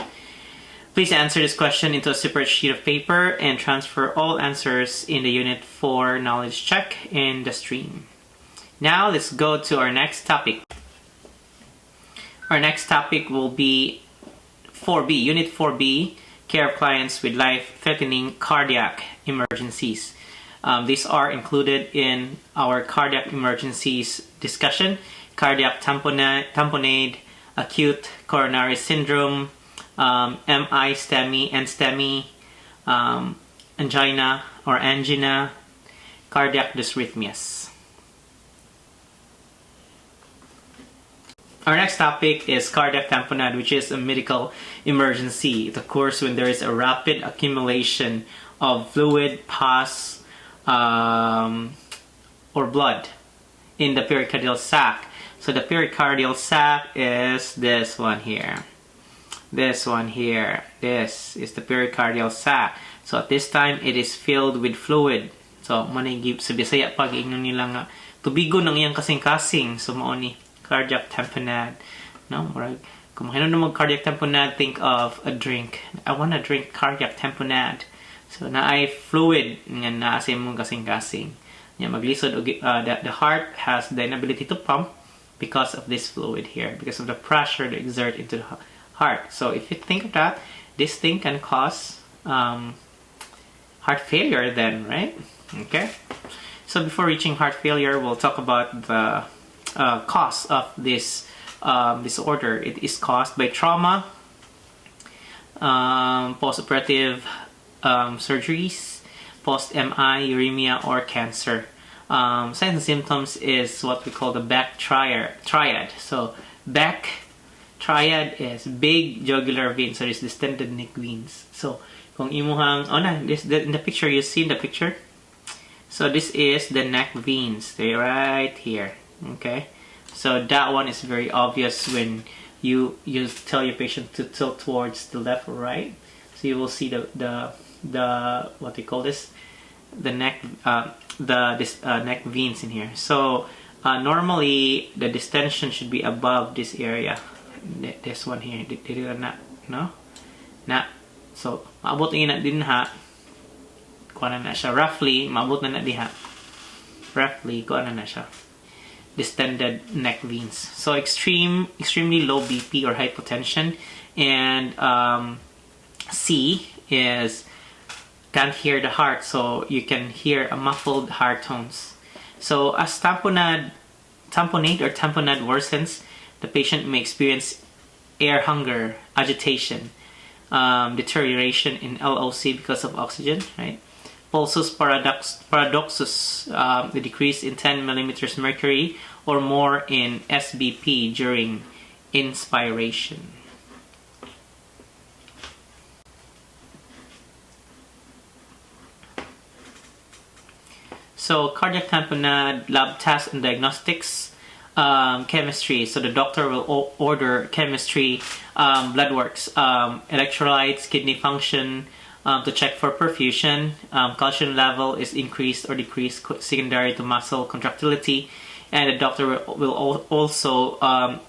Please answer this question into a separate sheet of paper and transfer all answers in the Unit 4 knowledge check in the stream. Now let's go to our next topic. Our next topic will be 4B, Unit 4B, care of clients with life-threatening cardiac emergencies. These are included in our cardiac emergencies discussion: cardiac tamponade, acute coronary syndrome, MI, STEMI, and STEMI, angina or angina, cardiac dysrhythmias. Our next topic is cardiac tamponade, which is a medical emergency. It occurs when there is a rapid accumulation of fluid, pus, or blood in the pericardial sac. So the pericardial sac is this one here. This one here. This is the pericardial sac. So at this time, it is filled with fluid. So manigib sa Bisaya pag ingnon nila nga tubigo ng iyang kasing-kasing. So mao ni cardiac tamponade. No, right? Kung makino na mag cardiac tamponade, think of a drink. I want to drink cardiac tamponade. So naay fluid nga naa sa imong kasing-kasing. Nya maglisod the heart has the inability to pump because of this fluid here, because of the pressure to exert into the heart. So if you think of that, this thing can cause heart failure then, right? Okay. So before reaching heart failure, we'll talk about the cause of this disorder. It is caused by trauma, post-operative surgeries, post-MI, uremia, or cancer. Signs and symptoms is what we call the Beck triad. So Beck triad is big jugular veins, so it's distended neck veins. So kung imuhang, in the picture, you see the picture? So this is the neck veins. They're right here. Okay? So that one is very obvious when you tell your patient to tilt towards the left or right. So you will see the what they call this, the neck neck veins in here. So normally the distension should be above this area. This one here, no? So maabot na din ha. Kuha na siya. Roughly, maabot na diha. Roughly, kuha na siya. Distended neck veins. So extremely low BP or hypotension. And C is can't hear the heart, so you can hear a muffled heart tones. So as tamponade worsens, the patient may experience air hunger, agitation, deterioration in LOC because of oxygen, right? Pulsus paradoxus, the decrease in 10 millimeters mercury or more in SBP during inspiration. So cardiac tamponade, lab tests and diagnostics, chemistry. So the doctor will order chemistry, blood works, electrolytes, kidney function, to check for perfusion. Calcium level is increased or decreased secondary to muscle contractility. And the doctor will also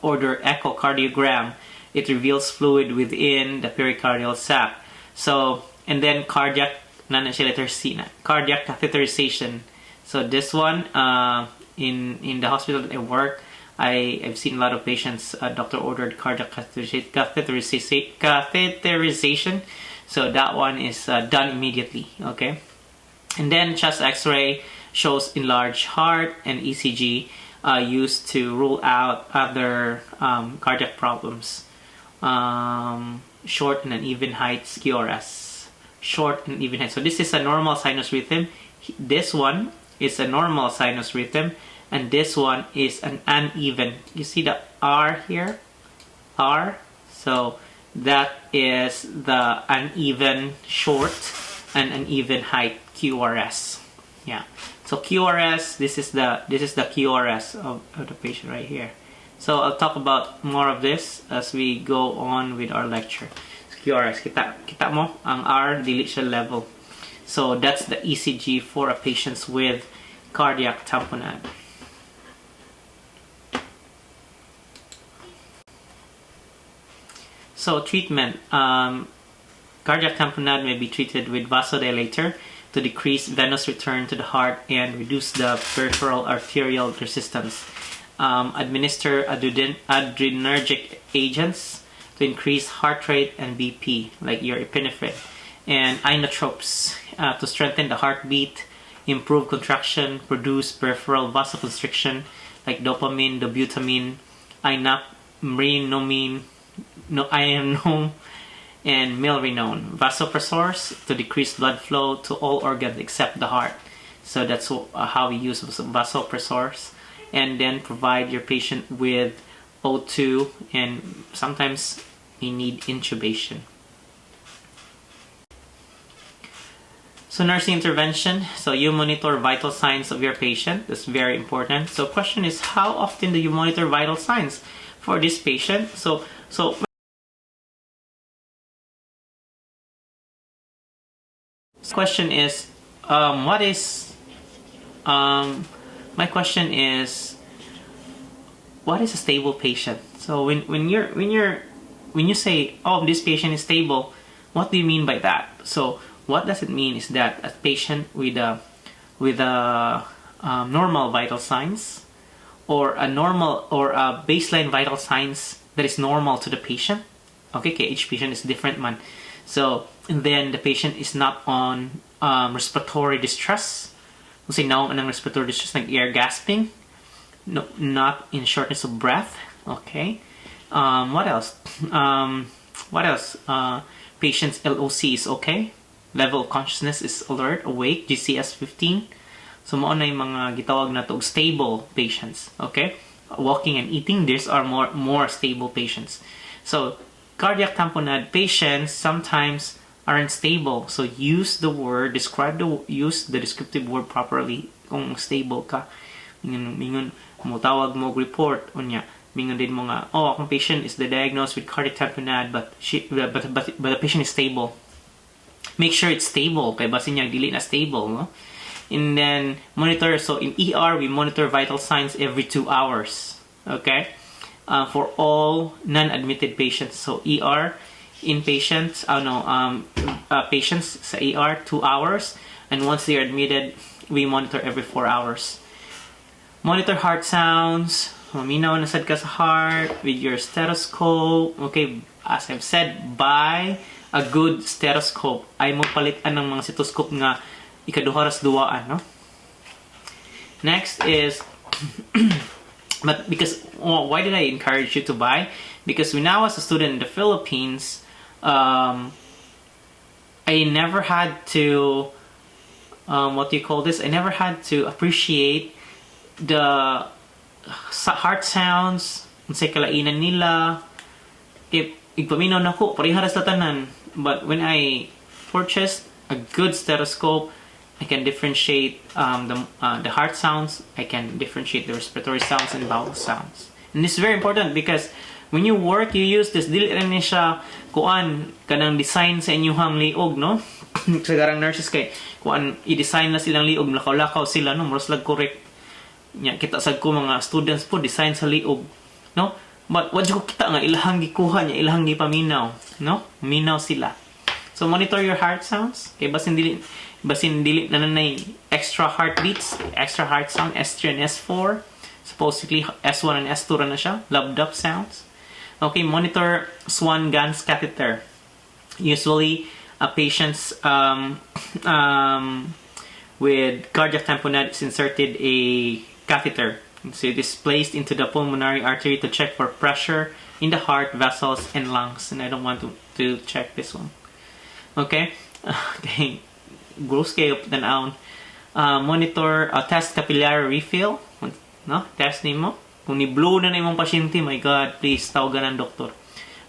order echocardiogram. It reveals fluid within the pericardial sac. So, and then cardiac catheterization. So this one, in the hospital that I work, I've seen a lot of patients, doctor ordered cardiac catheterization. So that one is done immediately, okay? And then chest x-ray shows enlarged heart, and ECG used to rule out other cardiac problems. Short and uneven heights, QRS. Short and even height. So this is a normal sinus rhythm. This one is a normal sinus rhythm, and this one is an uneven. You see the R here? R. So that is the uneven short and uneven height, QRS. Yeah. So QRS, this is the QRS of the patient right here. So I'll talk about more of this as we go on with our lecture. So QRS, kita mo ang R dili siya level. So that's the ECG for a patient with cardiac tamponade. So treatment, cardiac tamponade may be treated with vasodilator to decrease venous return to the heart and reduce the peripheral arterial resistance. Administer adrenergic agents to increase heart rate and BP, like your epinephrine, and inotropes to strengthen the heartbeat, improve contraction, produce peripheral vasoconstriction, like dopamine, dobutamine, inaprinamine, ionome, and milrinone. Vasopressors to decrease blood flow to all organs except the heart. So that's how we use vasopressors. And then provide your patient with O2, and sometimes you need intubation. So nursing intervention. So you monitor vital signs of your patient. That's very important. So question is, how often do you monitor vital signs for this patient? So question is, my question is, what is a stable patient? So when you say, oh, this patient is stable, what do you mean by that? So what does it mean is that a patient with a normal vital signs, or a normal or a baseline vital signs that is normal to the patient. Okay, each patient is different man. So and then the patient is not on respiratory distress. Kung sinaw ng respiratory distress, nag-air gasping. No, not in shortness of breath. Okay. What else? Patient's LOC is okay. Level of consciousness is alert, awake, GCS 15. So, mo na yung mga gitawag na to stable patients. Okay? Walking and eating, these are more stable patients. So, cardiac tamponade patients sometimes aren't stable. So, use the descriptive word properly kung stable ka. Mingon mo tawag mo report unya. Mingon din mo nga, akong patient is diagnosed with cardiac tamponade but the patient is stable. Make sure it's stable kay basin niya dili na stable, no? And then monitor, so in ER we monitor vital signs every 2 hours. Okay? For all non-admitted patients. So ER inpatients, patients sa ER 2 hours, and once they are admitted, we monitor every 4 hours. Monitor heart sounds. Maminaw na sad ka sa heart with your stethoscope. Okay, as I've said, buy a good stethoscope. Ay mo palitan ng mga stethoscope nga ikaduharas duwaan, no? Next is but because why did I encourage you to buy? Because when I was a student in the Philippines, I never had to I never had to appreciate the heart sounds, unsay kalainan nila. Igpaminaw na ko, pariharas na tanan. But when I purchased a good stethoscope, I can differentiate the heart sounds, I can differentiate the respiratory sounds and bowel sounds. And this is very important because when you work, you use this, dili rin siya kuan kanang design sa inyong liog, no? Sa garang nurses kay kuan i-design na silang liog, lakaw-lakaw sila, no? Moros lag correct. Nya kita sad ko mga students po design sa liog, no? But what ko kita nga ilahang gikuha niya, ilahang gipaminaw, no? Minaw sila. So monitor your heart sounds. Kay basin dili na nanay extra heartbeats, extra heart sound, S3 and S4. Supposedly S1 and S2 ra na siya, lubbed up sounds. Okay, monitor Swan-Ganz catheter. Usually patients with cardiac tamponade is inserted a catheter. So it is placed into the pulmonary artery to check for pressure in the heart, vessels, and lungs. And I don't want to check this one. Okay? Okay. Gross kayo tanaon. Monitor, test capillary refill. No? Test nimo. Kung ni-blow na imong pasyente, my God, please, tawagan ng doktor.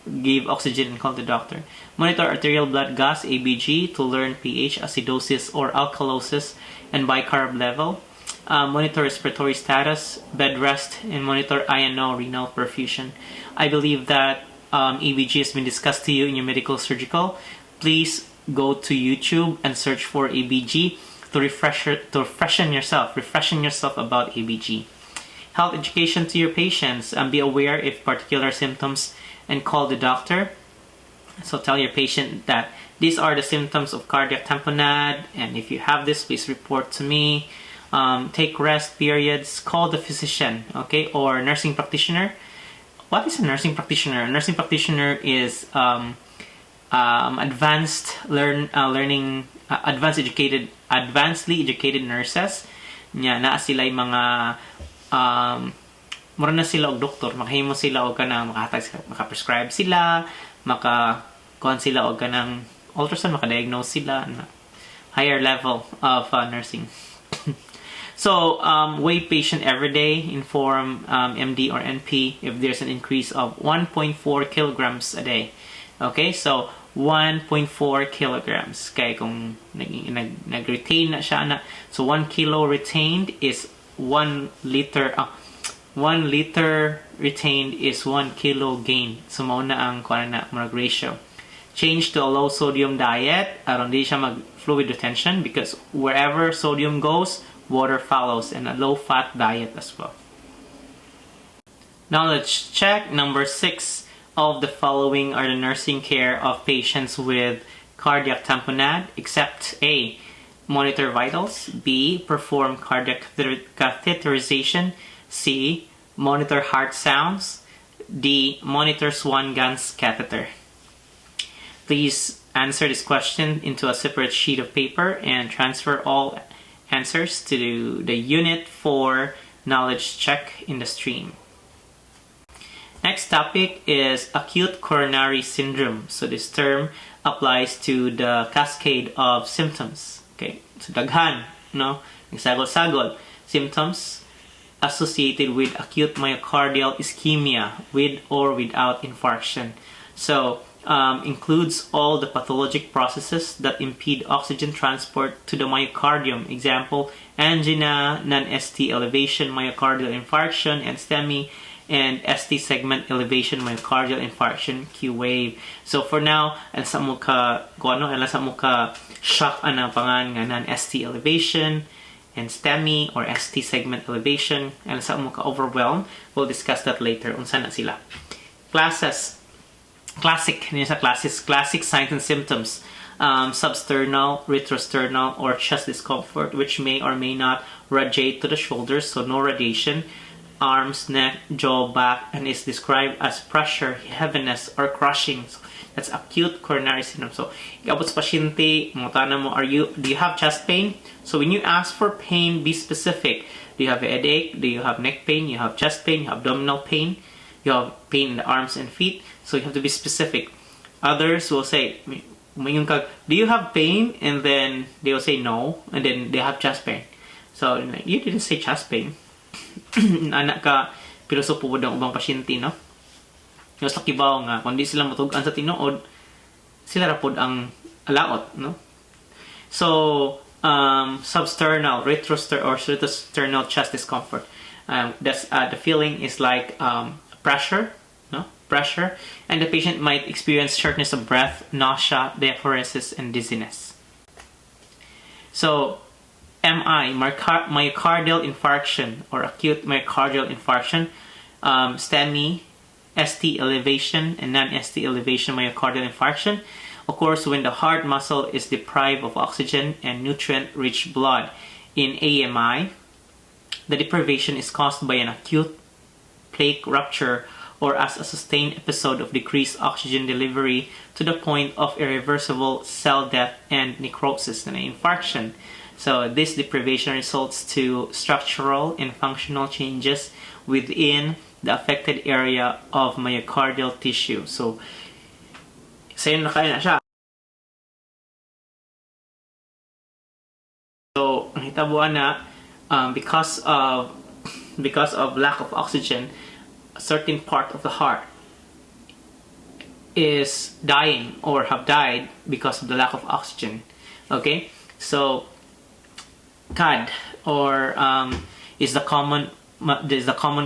Give oxygen and call the doctor. Monitor arterial blood gas, ABG, to learn pH, acidosis, or alkalosis, and bicarb level. Monitor respiratory status, bed rest, and monitor INO, renal perfusion. I believe that ABG has been discussed to you in your medical surgical. Please go to YouTube and search for ABG to refreshen yourself about ABG. Health education to your patients, and be aware if particular symptoms and call the doctor. So tell your patient that these are the symptoms of cardiac tamponade, and if you have this, please report to me. Take rest periods, call the physician, okay, or nursing practitioner. What is a nursing practitioner? A nursing practitioner is advancedly educated nurses. Nya naa sila mga mura na sila og doktor, makahimo sila og kanang maka-prescribe sila, maka-kuan sila og kanang ultrasound, maka-diagnose sila na higher level of nursing. So, weigh patient every day, inform MD or NP if there's an increase of 1.4 kilograms a day. Okay, so 1.4 kilograms. Kaya kung nag-retain na siya na, so 1 kilo retained is 1 liter. 1 liter retained is 1 kilo gain. So, mauna ang ratio. Change to a low sodium diet. Aron di siya mag-fluid retention because wherever sodium goes, water follows, and a low-fat diet as well. Now let's check. Number 6 of the following are the nursing care of patients with cardiac tamponade, except A, monitor vitals, B, perform cardiac catheterization, C, monitor heart sounds, D, monitor Swan-Ganz catheter. Please answer this question into a separate sheet of paper and transfer all answers to the unit for knowledge check in the stream. Next topic is acute coronary syndrome. So this term applies to the cascade of symptoms. Okay, so daghan, no, nagsagol-sagol symptoms associated with acute myocardial ischemia with or without infarction. So includes all the pathologic processes that impede oxygen transport to the myocardium. Example, angina, non-ST elevation, myocardial infarction, and STEMI, and ST segment elevation, myocardial infarction, Q wave. So for now, alasa mo ka shock ana pangan nga non-ST elevation and STEMI or ST segment elevation, alasa mo ka overwhelmed. We'll discuss that later. Unsa na sila. Classic signs and symptoms. Substernal, retrosternal, or chest discomfort, which may or may not radiate to the shoulders, so no radiation. Arms, neck, jaw, back, and is described as pressure, heaviness, or crushing. So that's acute coronary syndrome. So, ikabot sa pasyente, mutana mo, do you have chest pain? So when you ask for pain, be specific. Do you have a headache? Do you have neck pain? You have chest pain? You have abdominal pain? You have pain in the arms and feet? So you have to be specific. Others will say, do you have pain? And then they will say no, and then they have chest pain. So you didn't say chest pain. Anak ka pilosopo po ng ubang pasyente, no? Yung sa kibaw nga, kung di sila matugan sa tinuod, sila rapod ang alaot, no? So, substernal, retrosternal chest discomfort. That's the feeling is like pressure, no? Pressure, and the patient might experience shortness of breath, nausea, diaphoresis, and dizziness. So, MI, myocardial infarction or acute myocardial infarction, STEMI, ST elevation, and non-ST elevation myocardial infarction occurs when the heart muscle is deprived of oxygen and nutrient-rich blood. In AMI, the deprivation is caused by an acute plaque rupture or as a sustained episode of decreased oxygen delivery to the point of irreversible cell death and necrosis and infarction. So this deprivation results to structural and functional changes within the affected area of myocardial tissue. So, sayo na kaya na siya. So, nahitabuan na because of lack of oxygen, a certain part of the heart is dying or have died because of the lack of oxygen. Okay, so CAD or is the common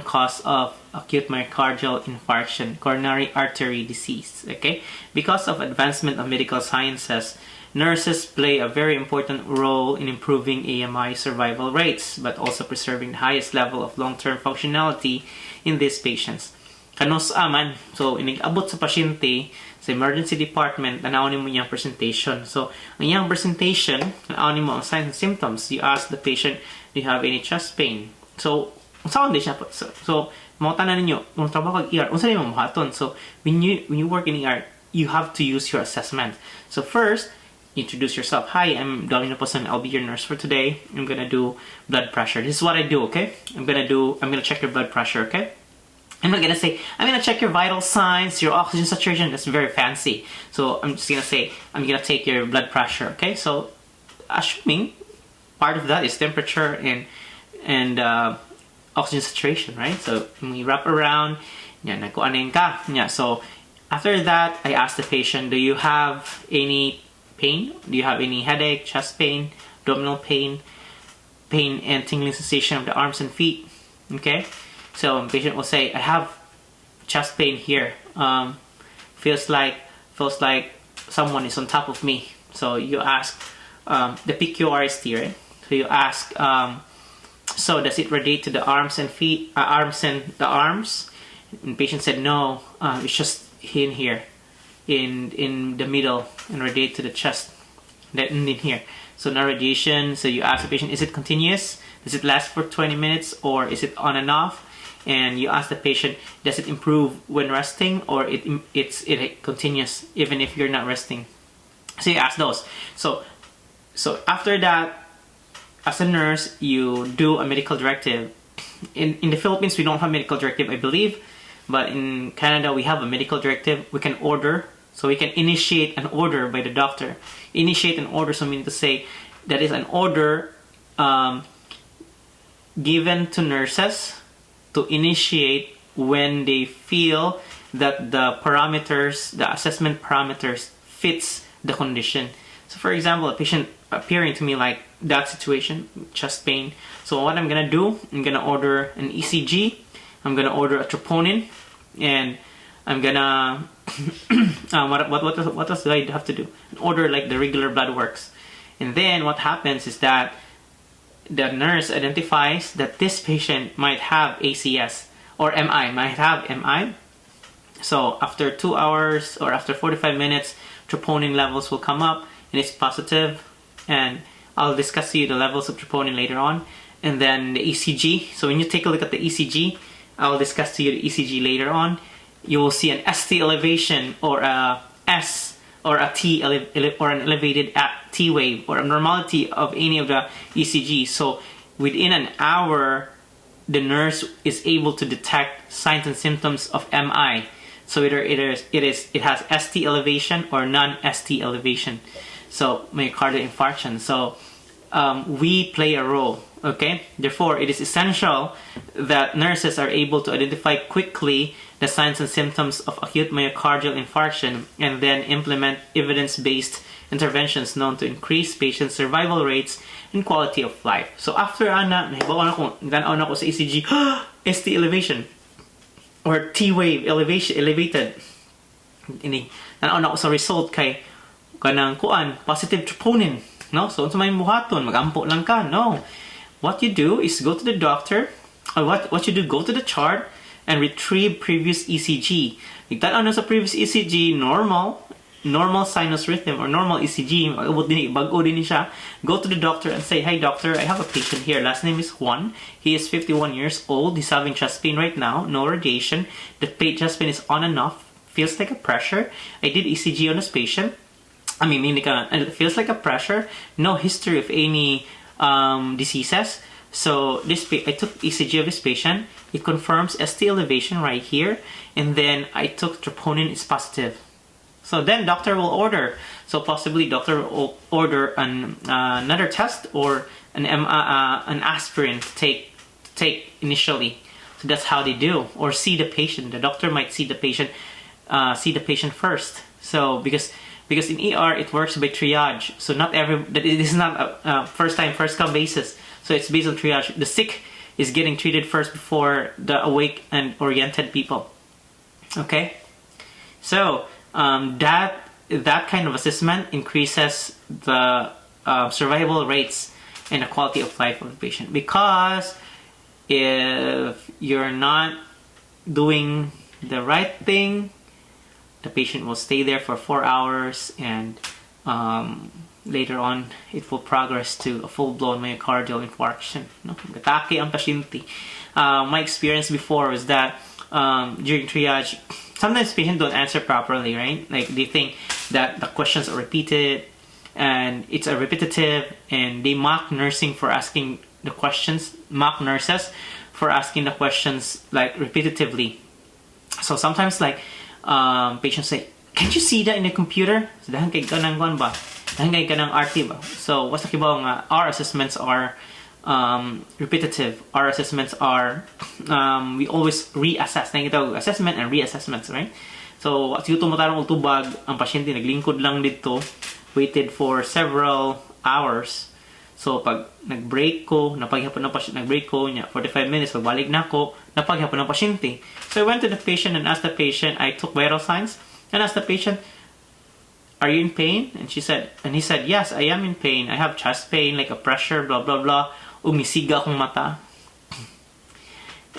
cause of acute myocardial infarction, coronary artery disease. Okay, because of advancement of medical sciences, nurses play a very important role in improving AMI survival rates, but also preserving the highest level of long-term functionality in these patients. Kanos aman, so inigabot sa pasyente sa emergency department, tanawin mo niyang presentation. So, ang iyang presentation, tanawin mo ang signs and symptoms. You ask the patient, do you have any chest pain? So, saan din siya po? So, mga tanan ninyo, kung trabaho kag ER, unsa din mo mahaton? So, when you work in ER, you have to use your assessment. So, first, introduce yourself. Hi, I'm Domino Posan. I'll be your nurse for today. I'm gonna do blood pressure. This is what I do, okay? I'm gonna check your blood pressure, okay? I'm not gonna say, I'm gonna check your vital signs, your oxygen saturation. That's very fancy. So I'm just gonna say, I'm gonna take your blood pressure, okay? So, assuming part of that is temperature and oxygen saturation, right? So when we wrap around, nagkuanin ka. So after that, I ask the patient, do you have any pain? Do you have any headache, chest pain, abdominal pain and tingling sensation of the arms and feet? Okay? So the patient will say, I have chest pain here. Feels like someone is on top of me. So you ask the PQRST, right? So you ask, so does it radiate to the arms and feet, arms and the arms? And the patient said, no, it's just in here, in the middle, and radiate to the chest, then in here. So no radiation. So you ask the patient, is it continuous? Does it last for 20 minutes or is it on and off? And you ask the patient, does it improve when resting or it continues even if you're not resting? So you ask those. So after that, as a nurse, you do a medical directive. In the Philippines, we don't have medical directive, I believe, but in Canada, we have a medical directive. We can order, so we can initiate an order by the doctor. Initiate an order, so meaning to say that is an order given to nurses to initiate when they feel that the parameters, the assessment parameters, fits the condition. So for example, a patient appearing to me like that situation, chest pain. So what I'm gonna do, I'm gonna order an ECG, I'm gonna order a troponin, and I'm gonna what else do I have to do? Order like the regular blood works. And then what happens is that the nurse identifies that this patient might have ACS or MI, might have MI. So after 2 hours or after 45 minutes, troponin levels will come up and it's positive, and I'll discuss to you the levels of troponin later on. And then the ECG, so when you take a look at the ECG, I'll discuss to you the ECG later on. You will see an ST elevation or a S or a T or an elevated T wave or abnormality of any of the ECG. So within an hour, the nurse is able to detect signs and symptoms of MI. So either it has ST elevation or non-ST elevation. So myocardial infarction. So we play a role. Okay. Therefore, it is essential that nurses are able to identify quickly the signs and symptoms of acute myocardial infarction and then implement evidence-based interventions known to increase patient survival rates and quality of life. So after nahibawan ako, ganaon ako sa ECG, ST elevation or T wave elevated. Nanaon ako sa result kay kanang kuan positive troponin. No, so unsa may buhaton, magampo lang ka. No, what you do is go to the doctor, or what you do, go to the chart and retrieve previous ECG. Igtan ano sa previous ECG, normal sinus rhythm or normal ECG, bago din siya. Go to the doctor and say, "Hey doctor, I have a patient here. Last name is Juan. He is 51 years old. He's having chest pain right now. No radiation. The chest pain is on and off. Feels like a pressure. I did ECG on this patient. It feels like a pressure. No history of any diseases. So I took ECG of this patient. It confirms ST elevation right here, and then I took troponin is positive. So then doctor will order. So possibly doctor will order another test or an aspirin to take initially. So that's how they do. Or see the patient. The doctor might see the patient first. So because in ER it works by triage. So this is not a first come basis. So it's based on triage. The sick is getting treated first before the awake and oriented people. Okay, so that kind of assessment increases the survival rates and the quality of life of the patient. Because if you're not doing the right thing, the patient will stay there for 4 hours, and later on it will progress to a full-blown myocardial infarction. No? Gatake ang pasyente. My experience before was that during triage, sometimes patients don't answer properly, right? Like they think that the questions are repeated and it's a repetitive, and they mock nursing for asking the questions, mock nurses for asking the questions like repetitively. So sometimes like patients say, "Can't you see that in the computer?" So dahan kay kanang kuan ba? Dahan kay kanang RT ba? So what's the kibaw nga our assessments are repetitive. Our assessments are we always reassess. Nang ito assessment and reassessments, right? So at yuto mo tarong utubag ang pasyente naglingkod lang dito, waited for several hours. So pag nag-break ko, napaghihapon ng pasyente, nag-break ko niya 45 minutes, pagbalik na ako, napaghihapon ng pasyente. So I went to the patient and asked the patient, I took vital signs and asked the patient, "Are you in pain?" And he said, "Yes, I am in pain. I have chest pain, like a pressure, blah blah blah. Umisiga akong mata."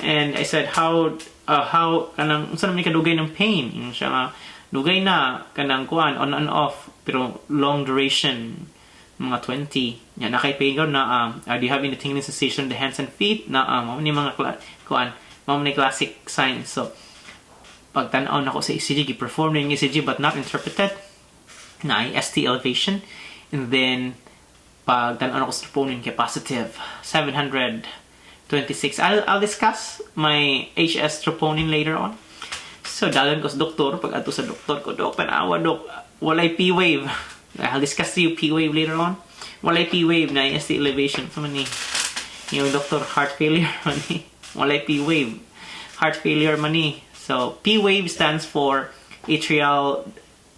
And I said, how kanang unsa naman kadugay ng pain? Yung siya nga dugay na kanang kuan on and off pero long duration, mga 20. Yan nakay pain ko na do you have any tingling sensation in the hands and feet? Na mao ni mga kuan, mao ni classic signs. So pagtan-aw nako sa ECG, perform ng ECG but not interpreted. na ST elevation. And then, pag tanan ako sa troponin kay positive, 726. I'll discuss my HS troponin later on. So, dalan ko sa doktor. Pag ato sa doktor ko, Dok, panawa, Dok, walay P-wave. I'll discuss to you P-wave later on. Walay P-wave na ST elevation. So, mani, yung doctor, heart failure, mani. Walay P-wave. Heart failure, mani. So, P-wave stands for atrial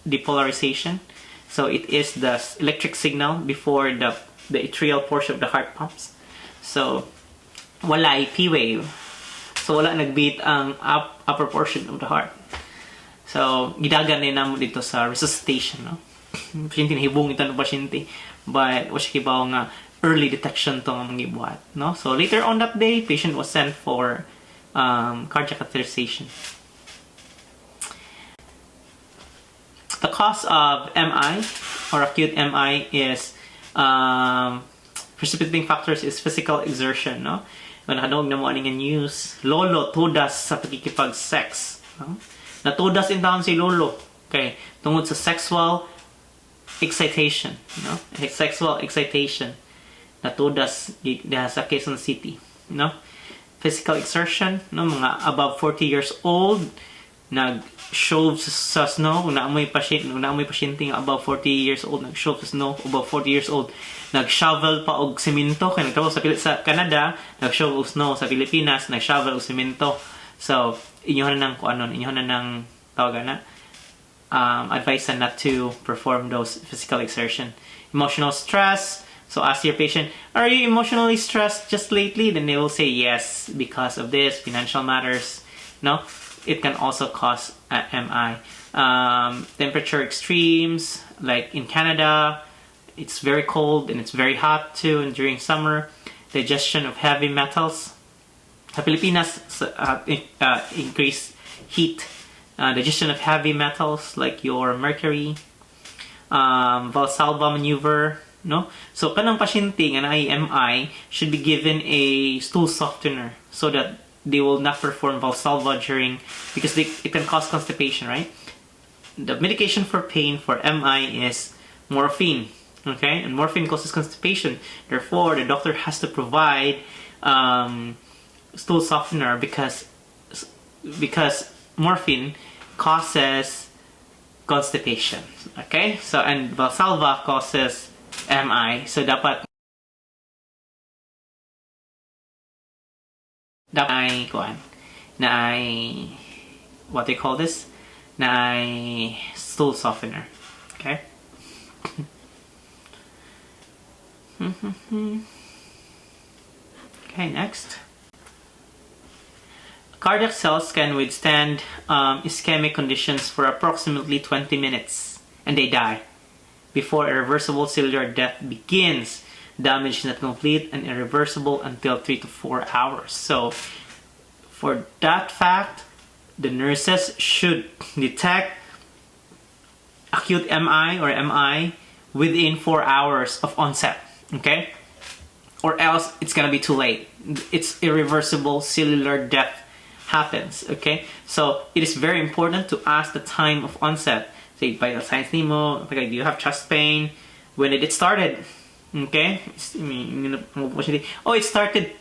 depolarization. So, it is the electric signal before the atrial portion of the heart pumps. So, walay P-wave. So, wala nagbeat ang upper portion of the heart. So, gidagan na mo dito sa resuscitation, no? Pasyente, nahibong ito ng pasyente. But, wala siya kibaw nga early detection to nga mga ibuhat, no? So, later on that day, patient was sent for cardiac catheterization. The cause of MI or acute MI is precipitating factors is physical exertion, no? Kung nakanoog na mo aning news, lolo tudas sa pagkikipag-sex, no? Natudas in taon si lolo, okay, tungod sa sexual excitation, no? Sexual excitation natudas sa Quezon City, no? Physical exertion, no? Mga above 40 years old nag-shove sa snow, kung naamoy pasyente nga above 40 years old, nag-shove sa snow, above 40 years old, nag-shovel pa og semento, kaya nagtrabaho sa Canada, nag-shove og snow sa Pilipinas, nag-shovel og semento. So, inyohan na ng tawagan na, advice na not to perform those physical exertion. Emotional stress, so ask your patient, are you emotionally stressed just lately? Then they will say yes, because of this, financial matters, no? It can also cause MI. Temperature extremes, like in Canada, it's very cold and it's very hot too, and during summer, digestion of heavy metals. Sa Pilipinas, increased heat, digestion of heavy metals like your mercury, Valsalva maneuver, no? So, kanang pasyente nga na MI should be given a stool softener so that they will not perform Valsalva because it can cause constipation, right? The medication for pain for MI is morphine, okay? And morphine causes constipation. Therefore, the doctor has to provide stool softener because morphine causes constipation, okay? So, and Valsalva causes MI. So, dapat what do you call this? Na stool softener. Okay? Okay, next. Cardiac cells can withstand ischemic conditions for approximately 20 minutes and they die before irreversible cellular death begins. Damage is not complete and irreversible until 3 to 4 hours. So, for that fact, the nurses should detect acute MI or MI within 4 hours of onset, okay? Or else it's gonna be too late. It's irreversible cellular death happens, okay? So, it is very important to ask the time of onset. Say, by the signs nimo, do you have chest pain? When did it started? Okay? Oh, it started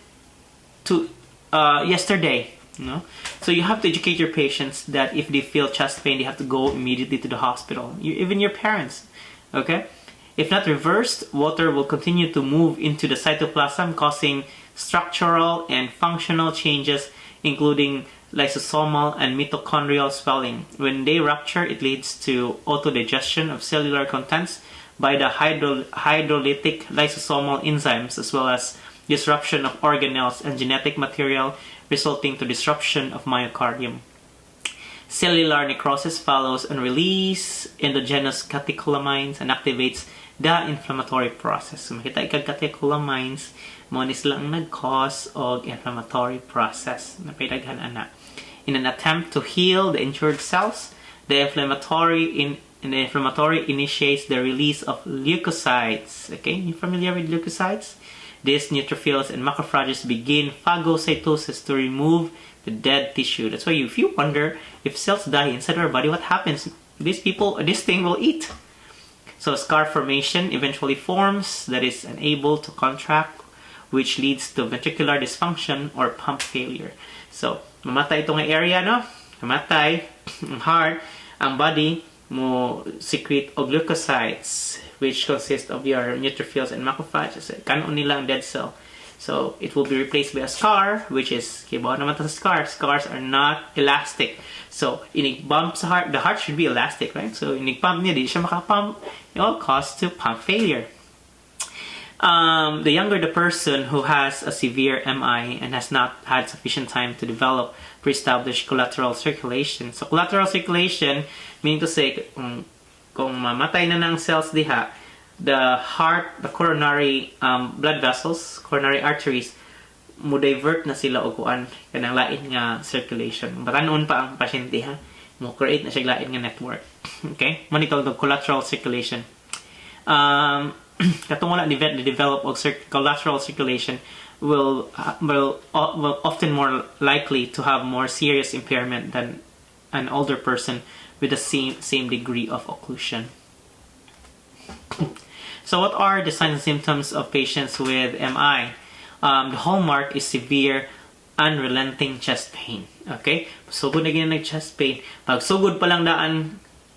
yesterday. No? So you have to educate your patients that if they feel chest pain, they have to go immediately to the hospital. Even your parents. Okay? If not reversed, water will continue to move into the cytoplasm, causing structural and functional changes, including lysosomal and mitochondrial swelling. When they rupture, it leads to autodigestion of cellular contents by the hydrolytic lysosomal enzymes, as well as disruption of organelles and genetic material, resulting to disruption of myocardium. Cellular necrosis follows on release endogenous catecholamines and activates the inflammatory process. So, makita ikag catecholamines, mo ni sila ang nag-cause of inflammatory process. Napidaghan ana. In an attempt to heal the injured cells, the inflammatory initiates the release of leukocytes. Okay, you familiar with leukocytes? These neutrophils and macrophages begin phagocytosis to remove the dead tissue. That's why if you wonder if cells die inside our body, what happens? This thing will eat. So scar formation eventually forms that is unable to contract, which leads to ventricular dysfunction or pump failure. So, mamatay itong area, no? Mamatay, ang heart, ang body, mo secrete og leukocytes, which consist of your neutrophils and macrophages. Kanon nila ang dead cell. So, it will be replaced by a scar, which is, kibaw naman to sa scar. Scars are not elastic. So, inig-pump sa heart, the heart should be elastic, right? So, inig-pump niya, di siya makapump. It all causes to pump failure. The younger the person who has a severe MI and has not had sufficient time to develop pre-established collateral circulation. So, collateral circulation, meaning to say, kung mamatay na ng cells diha, the heart, the coronary blood vessels, coronary arteries, mo divert na sila o kuan kanang lain nga circulation. Batanon pa ang pasyente ha, mo create na siya lain nga network. Okay? Monitor the collateral circulation. Katong wala develop og collateral circulation will often more likely to have more serious impairment than an older person with the same degree of occlusion. So what are the signs and symptoms of patients with MI? The hallmark is severe, unrelenting chest pain. Okay? Sugod na ganyan nag-chest pain. Pag sugod pa lang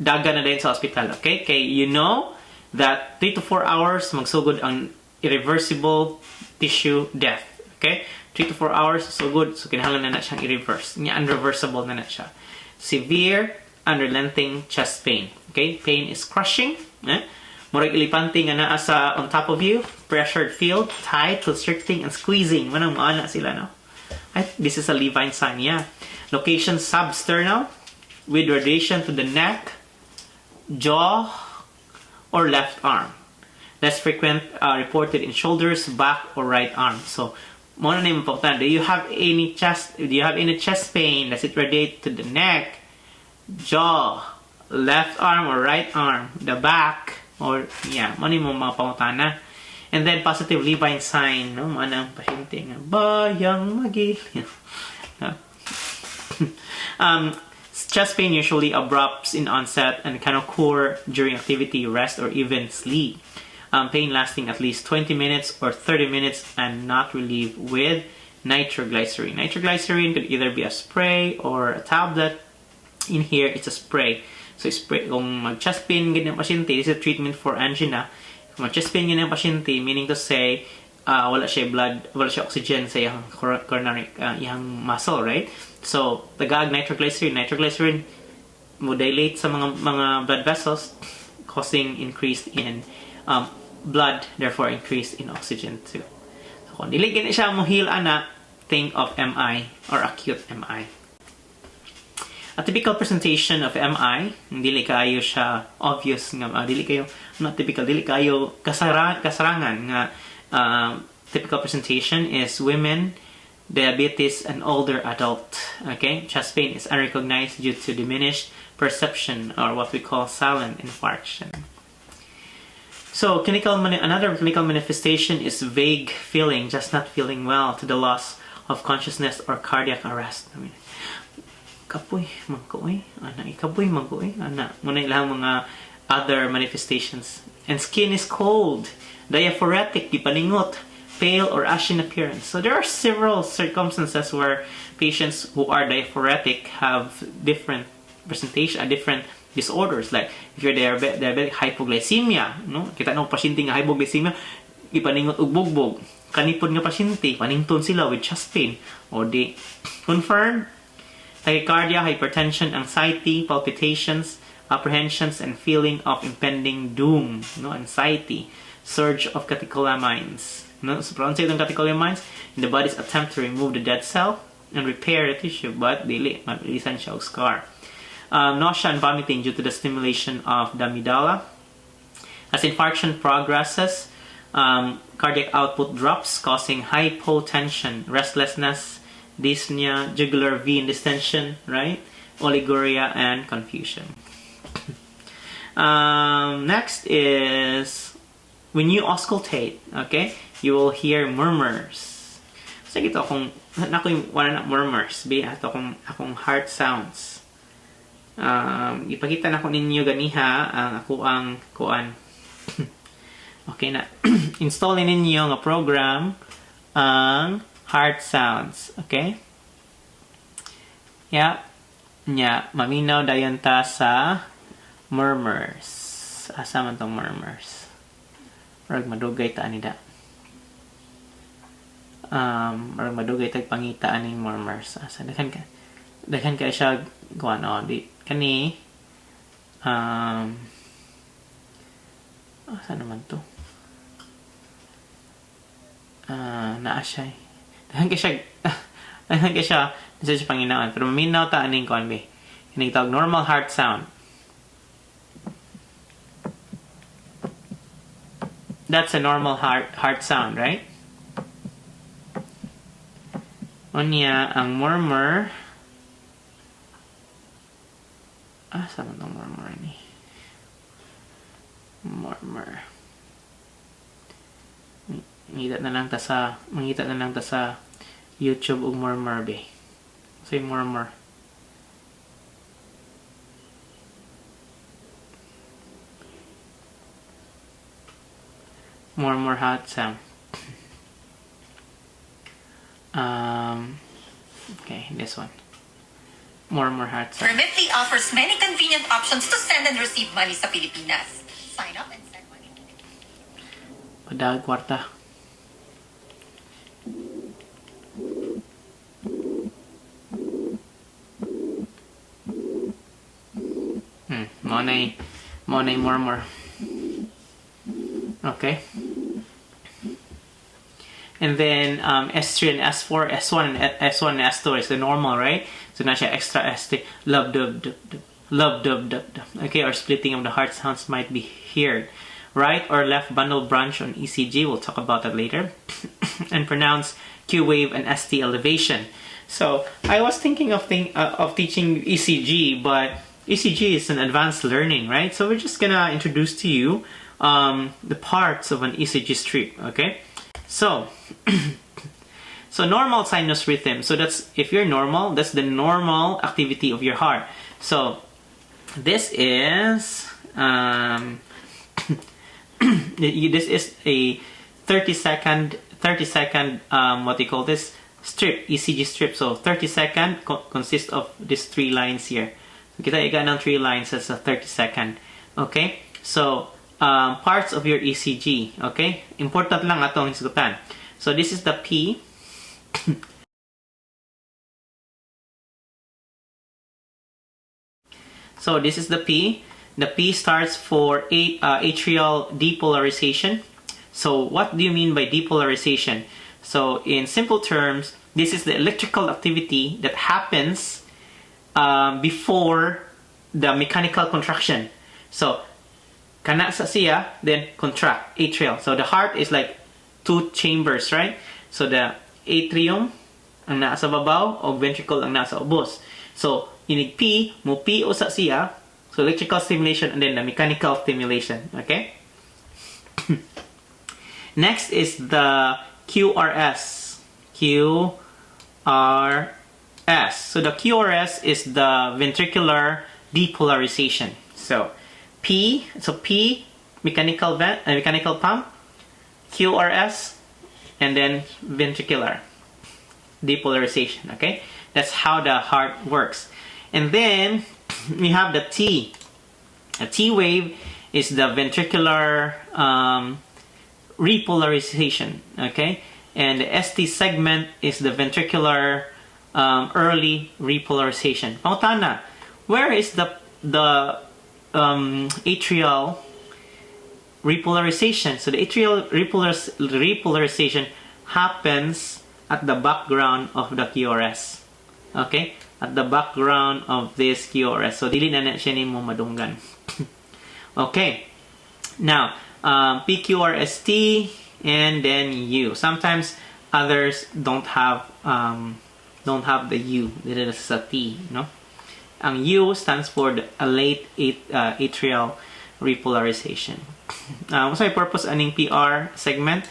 daga na din sa hospital. Okay? Okay, you know that 3 to 4 hours magsugod ang irreversible tissue death. Okay? 3 to 4 hours, sugod. So, kinahanglan na siyang i-reverse. Unreversible na siya. Severe, unrelenting chest pain. Okay? Pain is crushing. Murag ilipante nga naa sa on top of you, pressured field, tight, constricting, and squeezing. Manang maana sila, no? This is a Levine sign, yeah. Location substernal, with radiation to the neck, jaw, or left arm. Less frequent reported in shoulders, back, or right arm. So, muna na yung important. Do you have any chest pain? Does it radiate to the neck, jaw, left arm, or right arm, the back? Or, yeah, ano yung mga pangutana. And then, positive Levine sign, no? Mga ang pasyente nga, bayang magil. Chest pain usually abrupts in onset and can occur during activity, rest, or even sleep. Pain lasting at least 20 minutes or 30 minutes and not relieved with nitroglycerin. Nitroglycerin could either be a spray or a tablet. In here, it's a spray. So, spray, kung mag-chest pain ganyan pasyente, this is a treatment for angina. Kung mag-chest pain ganyan pasyente, meaning to say, wala siya blood, wala siya oxygen sa iyang coronary, iyang muscle, right? So, tagag nitroglycerin. Nitroglycerin mo dilate sa mga blood vessels, causing increase in blood, therefore increase in oxygen too. So, kung dili ganyan siya mo heal ana, think of MI or acute MI. A typical presentation of MI, dili kayo siya obvious nga, dili kayo not typical, dili kayo kasarangan nga typical presentation is women, diabetes, and older adult. Okay, chest pain is unrecognized due to diminished perception or what we call silent infarction. So, another clinical manifestation is vague feeling, just not feeling well, to the loss of consciousness or cardiac arrest. Kapoy, magkoy, ana, ikapoy, magkoy, ana. Muna ilang mga other manifestations. And skin is cold, diaphoretic, gipaningot, pale or ashen appearance. So there are several circumstances where patients who are diaphoretic have different presentation, different disorders. Like if you're diabetic hypoglycemia, no? Kita no pasyente nga hypoglycemia, gipaningot ug bugbog. Kanipod nga pasyente, panington sila with chest pain. O di confirmed tachycardia, hypertension, anxiety, palpitations, apprehensions, and feeling of impending doom, no, anxiety, surge of catecholamines. No, so pronounce itong catecholamines in the body's attempt to remove the dead cell and repair the tissue, but dili, mag-releasan siya og scar. Nausea and vomiting due to the stimulation of the amygdala. As infarction progresses, cardiac output drops, causing hypotension, restlessness, dyspnea, jugular vein distension, right? Oliguria, and confusion. Next is when you auscultate, okay, you will hear murmurs. So ito akong wala na murmurs, ato akong heart sounds. Ipakita na ko ninyo ganiha ang ako ang kuan Okay na. Installin ninyo nga program ang heart sounds. Okay? Yeah. Nya, maminaw dayon ta sa murmurs. Asa man tong murmurs? Murag madugay ta anida. Murag madugay tag pangita aning murmurs. Asa daghan ka siya kuan di kani asa naman to? Naa siya. Daghan ka siya nasa siya panginaan. Pero maminaw ta aning kuan be. Kining tawag normal heart sound. That's a normal heart sound, right? Unya ang murmur. Asa man tong murmur ni? Murmur. Mangita na lang ta sa YouTube og murmur be. Say murmur. Murmur heart sound. Okay, this one. Murmur heart sound. Remitly offers many convenient options to send and receive money sa Pilipinas. Sign up and send money. Padag kwarta. Mo na murmur. Okay. And then S3 and S4, S1 and S2 is the normal, right? So na siya extra ST, love dub dub dub, love dub dub dub. Okay, or splitting of the heart sounds might be heard. Right or left bundle branch on ECG, we'll talk about that later. And pronounce Q wave and ST elevation. So I was thinking of teaching ECG, but ECG is an advanced learning, right? So we're just gonna introduce to you the parts of an ECG strip, okay? So, so normal sinus rhythm. So that's, if you're normal, that's the normal activity of your heart. So this is this is a 30 second what do you call this, strip, ECG strip. So 30 second consists of these 3 lines here. So kita iga ng 3 lines as a 30 second. Okay, so parts of your ECG. Okay, important lang atong hisgutan. So this is the P. So this is the P. The P starts for atrial depolarization. So what do you mean by depolarization? So in simple terms, this is the electrical activity that happens before the mechanical contraction. So kana sa siya, then contract, atrial. So the heart is like 2 chambers, right? So the atrium ang nasa babaw o ventricle ang nasa ubos. So inig P, mo P o sa siya. So electrical stimulation and then the mechanical stimulation, okay? Next is the QRS. QRS. So the QRS is the ventricular depolarization. So P, mechanical pump, QRS, and then ventricular depolarization, okay? That's how the heart works. And then we have the T. A T wave is the ventricular repolarization, okay? And the ST segment is the ventricular early repolarization. Pautana, where is the atrial repolarization? So the atrial repolarization happens at the background of the QRS. Okay? At the background of this QRS. So dili na siya nimo madunggan. Okay. Now, PQRST and then U. Sometimes others don't have the U. Dili sa T, no? Ang U stands for the late atrial repolarization. What's my purpose aning PR segment?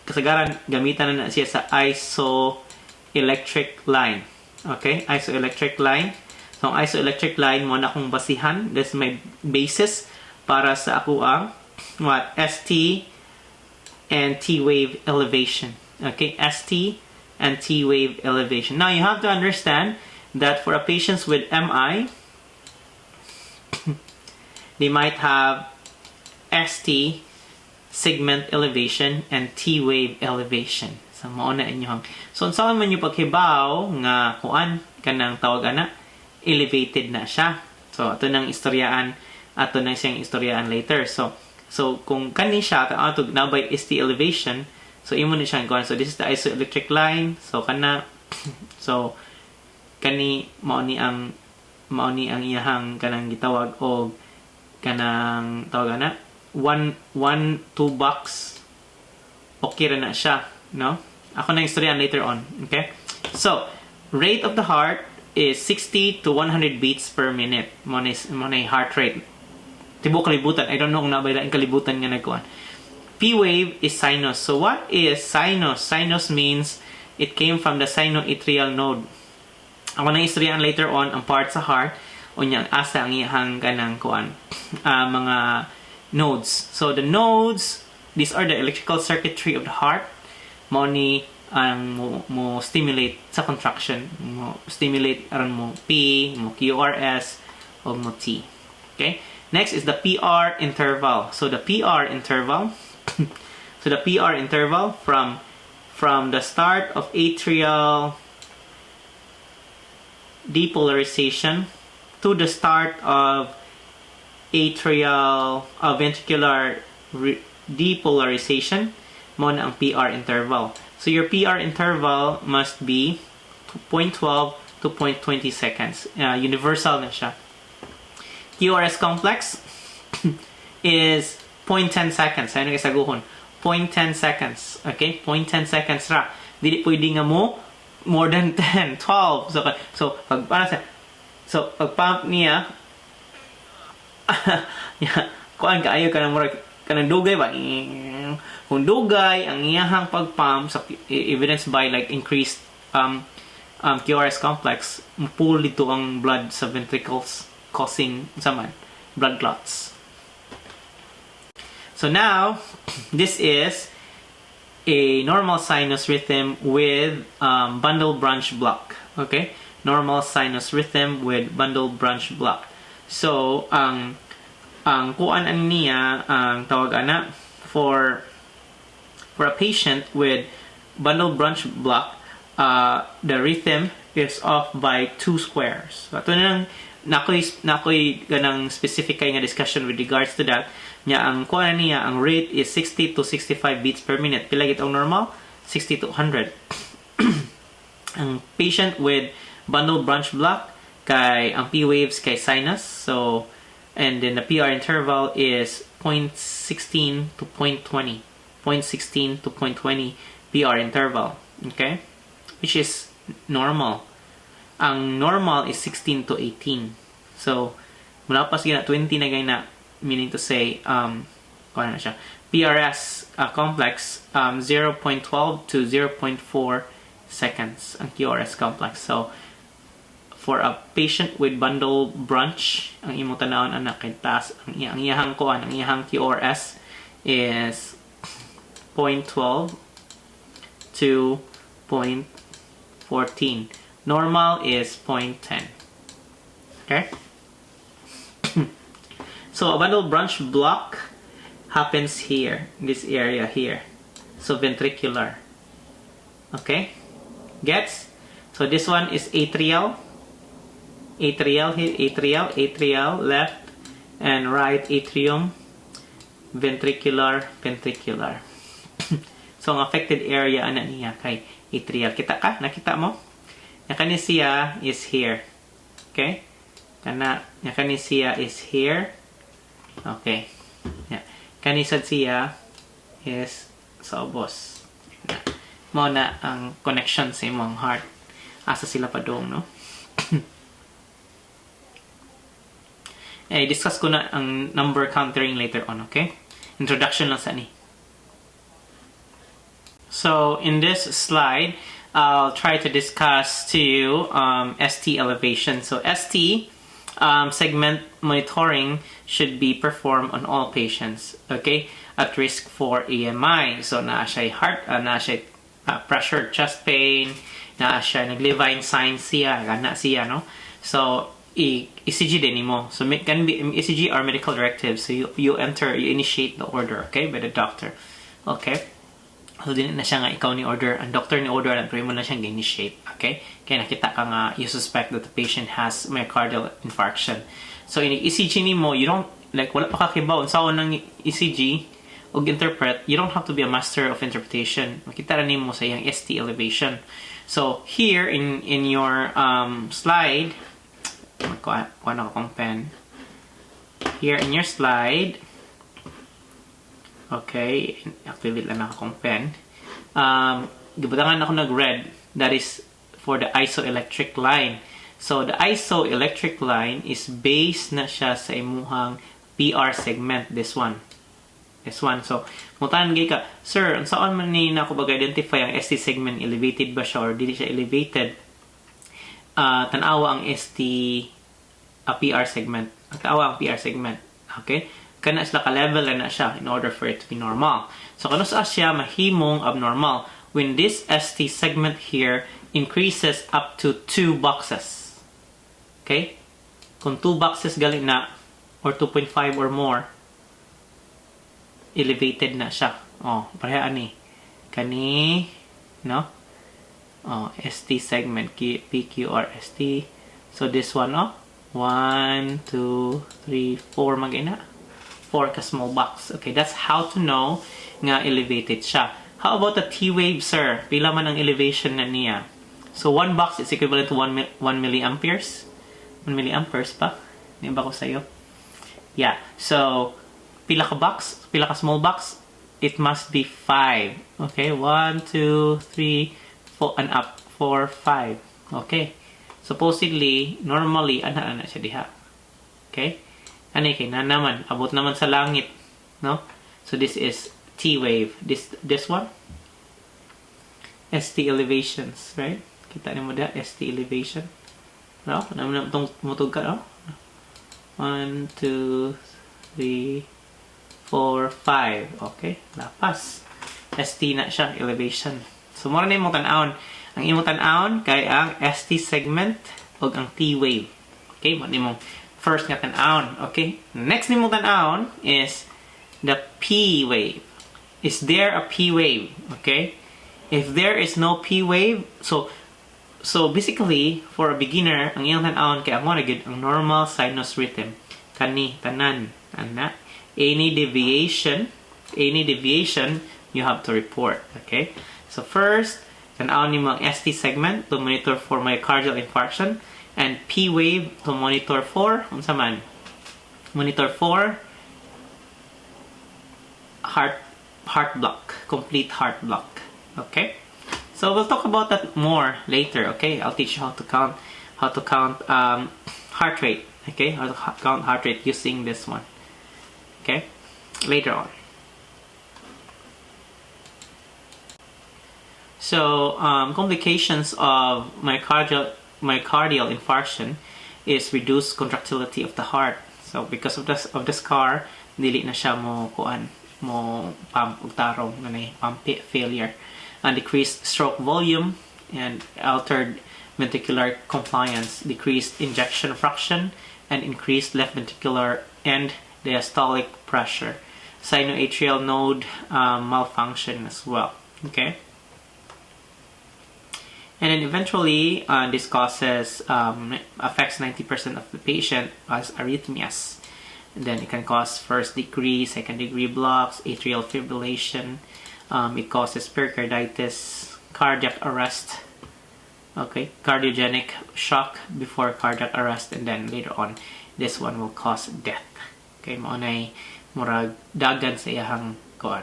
Kasagaran gamitan na siya sa isoelectric line. Okay, isoelectric line. So ang isoelectric line mo na akong basihan. That's my basis para sa ako ang what? ST and T wave elevation. Okay, ST and T wave elevation. Now you have to understand that for a patients with MI, they might have ST segment elevation and T wave elevation. So mao na inyong. So saan man yung paghibaw nga kuan kanang tawag ana elevated na siya. So ato nang istoryaan, ato na siyang istoryaan later. So kung kani siya ato nabay ST elevation, so imo ni siyang kuan. So this is the isoelectric line. So kana so kani mao ni ang iyahang kanang gitawag og kanang tawag ana 1-2 box. Okay ra na siya, no? Ako na istoryan later on, okay? So, rate of the heart is 60 to 100 beats per minute. Mo na heart rate. Tibo kalibutan. I don't know kung nabay lang kalibutan nga nagkuhan. P wave is sinus. So, what is sinus? Sinus means it came from the sinoatrial node. Ako na istoryan later on ang part sa heart o niyang asa ang iyahang kanang kuan mga nodes. So, the nodes, these are the electrical circuitry of the heart. Mo ni ang mo stimulate sa contraction, mo stimulate aron mo P, mo QRS o mo T. Okay? Next is the PR interval. So the PR interval from the start of atrial depolarization to the start of atrial ventricular depolarization, mo na ang PR interval. So your PR interval must be 0.12 to 0.20 seconds. Universal na siya. QRS complex is 0.10 seconds. Ayun nga saguhon. 0.10 seconds. Okay? 0.10 seconds ra. Dili pwede nga mo more than 10, 12. So pag pump niya kuan kaayo ka ng murag kanang dugay ba? Kung dugay ang iyahang pagpump sa evidence by like increased QRS complex, pull dito ang blood sa ventricles causing blood clots. So now this is a normal sinus rhythm with bundle branch block. Okay, normal sinus rhythm with bundle branch block. So ang kuan niya ang tawag ana for a patient with bundle branch block, the rhythm is off by 2 squares. So ito na nakoy ganang specific nga discussion with regards to that. Nya ang kuan niya ang rate is 60 to 65 beats per minute. Pila gid ang normal? 60 to 100. Ang patient with bundle branch block kay ang P waves kay sinus. So and then the PR interval is 0.16 to 0.20. 0.16 to 0.20 PR interval. Okay? Which is normal. Ang normal is 16 to 18. So, mula pa sige na 20 na gay na, meaning to say, kung ano na siya, PRS complex, 0.12 to 0.4 seconds ang QRS complex. So, for a patient with bundle branch, ang imong tanawon anak kay taas ang iyahang kuan, ang iyahang QRS is 0.12 to 0.14. Normal is 0.10. Okay? So a bundle branch block happens here, this area here. So ventricular. Okay? Gets? So this one is atrial. Atrial here, atrial, left and right atrium, ventricular. So ang affected area ana niya kay atrial. Kita ka? Nakita mo? Yung kanisiya is here. Okay? Yung kanisiya is here. Okay. Yeah. Kanisad siya is sa ubos. Mo na ang connection sa imong heart. Asa sila pa doon, no? Discuss ko na ang number countering later on, okay? Introduction lang sa ni. So, in this slide, I'll try to discuss to you ST elevation. So, ST segment monitoring should be performed on all patients, okay, at risk for AMI. So naa siya pressure, chest pain, naa siya nag-Levine signs siya, gana siya, no? So ECG din mo. So it can be ECG or medical directives. So you initiate the order, okay, by the doctor, okay. So, din na siya nga ikaw ni order. Ang doctor ni order, pero mo na siyang initiate. Okay? Kaya nakita ka nga, you suspect that the patient has myocardial infarction. So, in ECG ni mo, you don't, like, wala pa kakibaw. Sa ng ECG, o interpret, you don't have to be a master of interpretation. Makita rin mo sa iyang ST elevation. So, here, in your slide, kuha na akong pen. Here, in your slide, okay, activate lang akong pen. Gibutangan ako nag-red. That is for the isoelectric line. So, the isoelectric line is based na siya sa imuhang PR segment. This one. So, mutahan gay ka, sir, saan man ni na ako identify ang ST segment? Elevated ba siya or dili siya elevated? Tanawa ang ST PR segment. Tanawa ang PR segment. Okay? Kana sila ka-level na siya in order for it to be normal. So, kano sa siya mahimong abnormal when this ST segment here increases up to 2 boxes. Okay? Kung 2 boxes galing na or 2.5 or more, elevated na siya. Oh, pareha ani. Kani, no? Oh, ST segment, PQR ST. So, this one, oh. 1, 2, 3, 4 mag-ina. 4 ka small box. Okay, that's how to know nga elevated siya. How about the T wave, sir? Pila man ang elevation na niya? So, 1 box is equivalent to 1 milliamperes. 1 milliamperes pa? Hindi ba ko sa'yo? Yeah. So, pila ka box? Pila ka small box? It must be 5. Okay, 1, 2, 3, 4, and up. 4, 5. Okay. Supposedly, normally, ana siya diha. Okay? Ano kay na naman, abot naman sa langit, no? So this is T wave. This one, ST elevations, right? Kita niyo mo da ST elevation, no? Naman tong mutug ka, no? 1, 2, 3, 4, 5. Okay, lapas. ST na siya elevation. So mo na imong tan-awon. Ang imong tan-awon kay ang ST segment ug ang T wave. Okay, mo nimong first nga tan-awon. Okay? Next ni mo tan-awon is the P wave. Is there a P wave? Okay? If there is no P wave, so basically, for a beginner, ang iyong tan-awon kay amo na gyud ang normal sinus rhythm. Kani, tanan, ana. Any deviation, you have to report. Okay? So first, tan-awon ni mo ang ST segment to monitor for myocardial infarction. And P wave to monitor for, unsa man? Monitor for heart block, complete heart block. Okay? So we'll talk about that more later. Okay? I'll teach you how to count heart rate. Okay? How to count heart rate using this one. Okay? Later on. So complications of myocardial infarction is reduced contractility of the heart. So because of the scar, dili na siya mo pump ug tarong nanay pump failure, and decreased stroke volume and altered ventricular compliance, decreased ejection fraction, and increased left ventricular and diastolic pressure, sinoatrial node malfunction as well. Okay. And then eventually, this affects 90% of the patient as arrhythmias. And then it can cause first degree, second degree blocks, atrial fibrillation. It causes pericarditis, cardiac arrest. Okay, cardiogenic shock before cardiac arrest, and then later on, this one will cause death. Okay, maunay murag dagan sa iyahang kuan.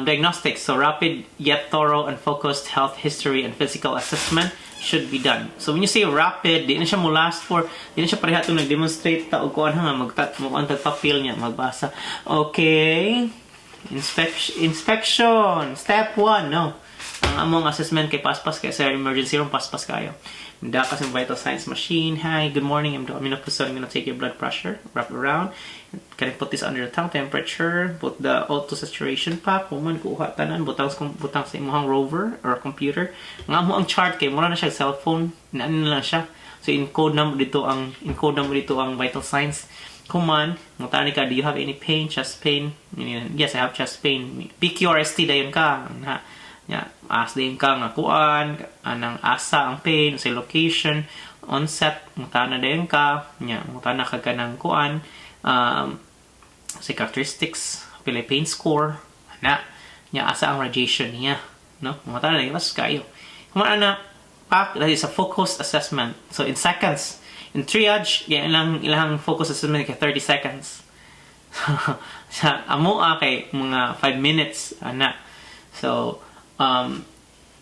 Diagnostics. So rapid yet thorough and focused health history and physical assessment should be done. So when you say rapid, di na siya mo last for, di na siya pareha itong nag-demonstrate ta o kuan nga mukhang tagpapil niya, magbasa. Okay. Inspection. Step 1, no. Ang among assessment kay paspas kay sa emergency room paspas kayo. Mda kasi vital signs machine. Hi, good morning. I'm Domino Puson. I'm gonna take your blood pressure, wrap it around. Can I put this under the tongue temperature? Put the auto saturation pack. Human kuha tanan butang sa imong rover or computer. Nga mo ang chart kay mura na siya cellphone. Naan na lang siya. So encode na mo dito ang vital signs. Kuman, mutani ka, do you have any pain, chest pain? Yes, I have chest pain. PQRST dayon ka. Yeah, as din ka nga kuan, anang asa ang pain, sa location, onset, mutana dayon ka. Yeah, mutana ka kanang kuan, sa characteristics, pila pain score, asa ang radiation niya, no? Mutana dayon mas kayo. Kumana that is a focused assessment. So in seconds, in triage, ilang focus assessment kay 30 seconds. Sa amo kay mga 5 minutes So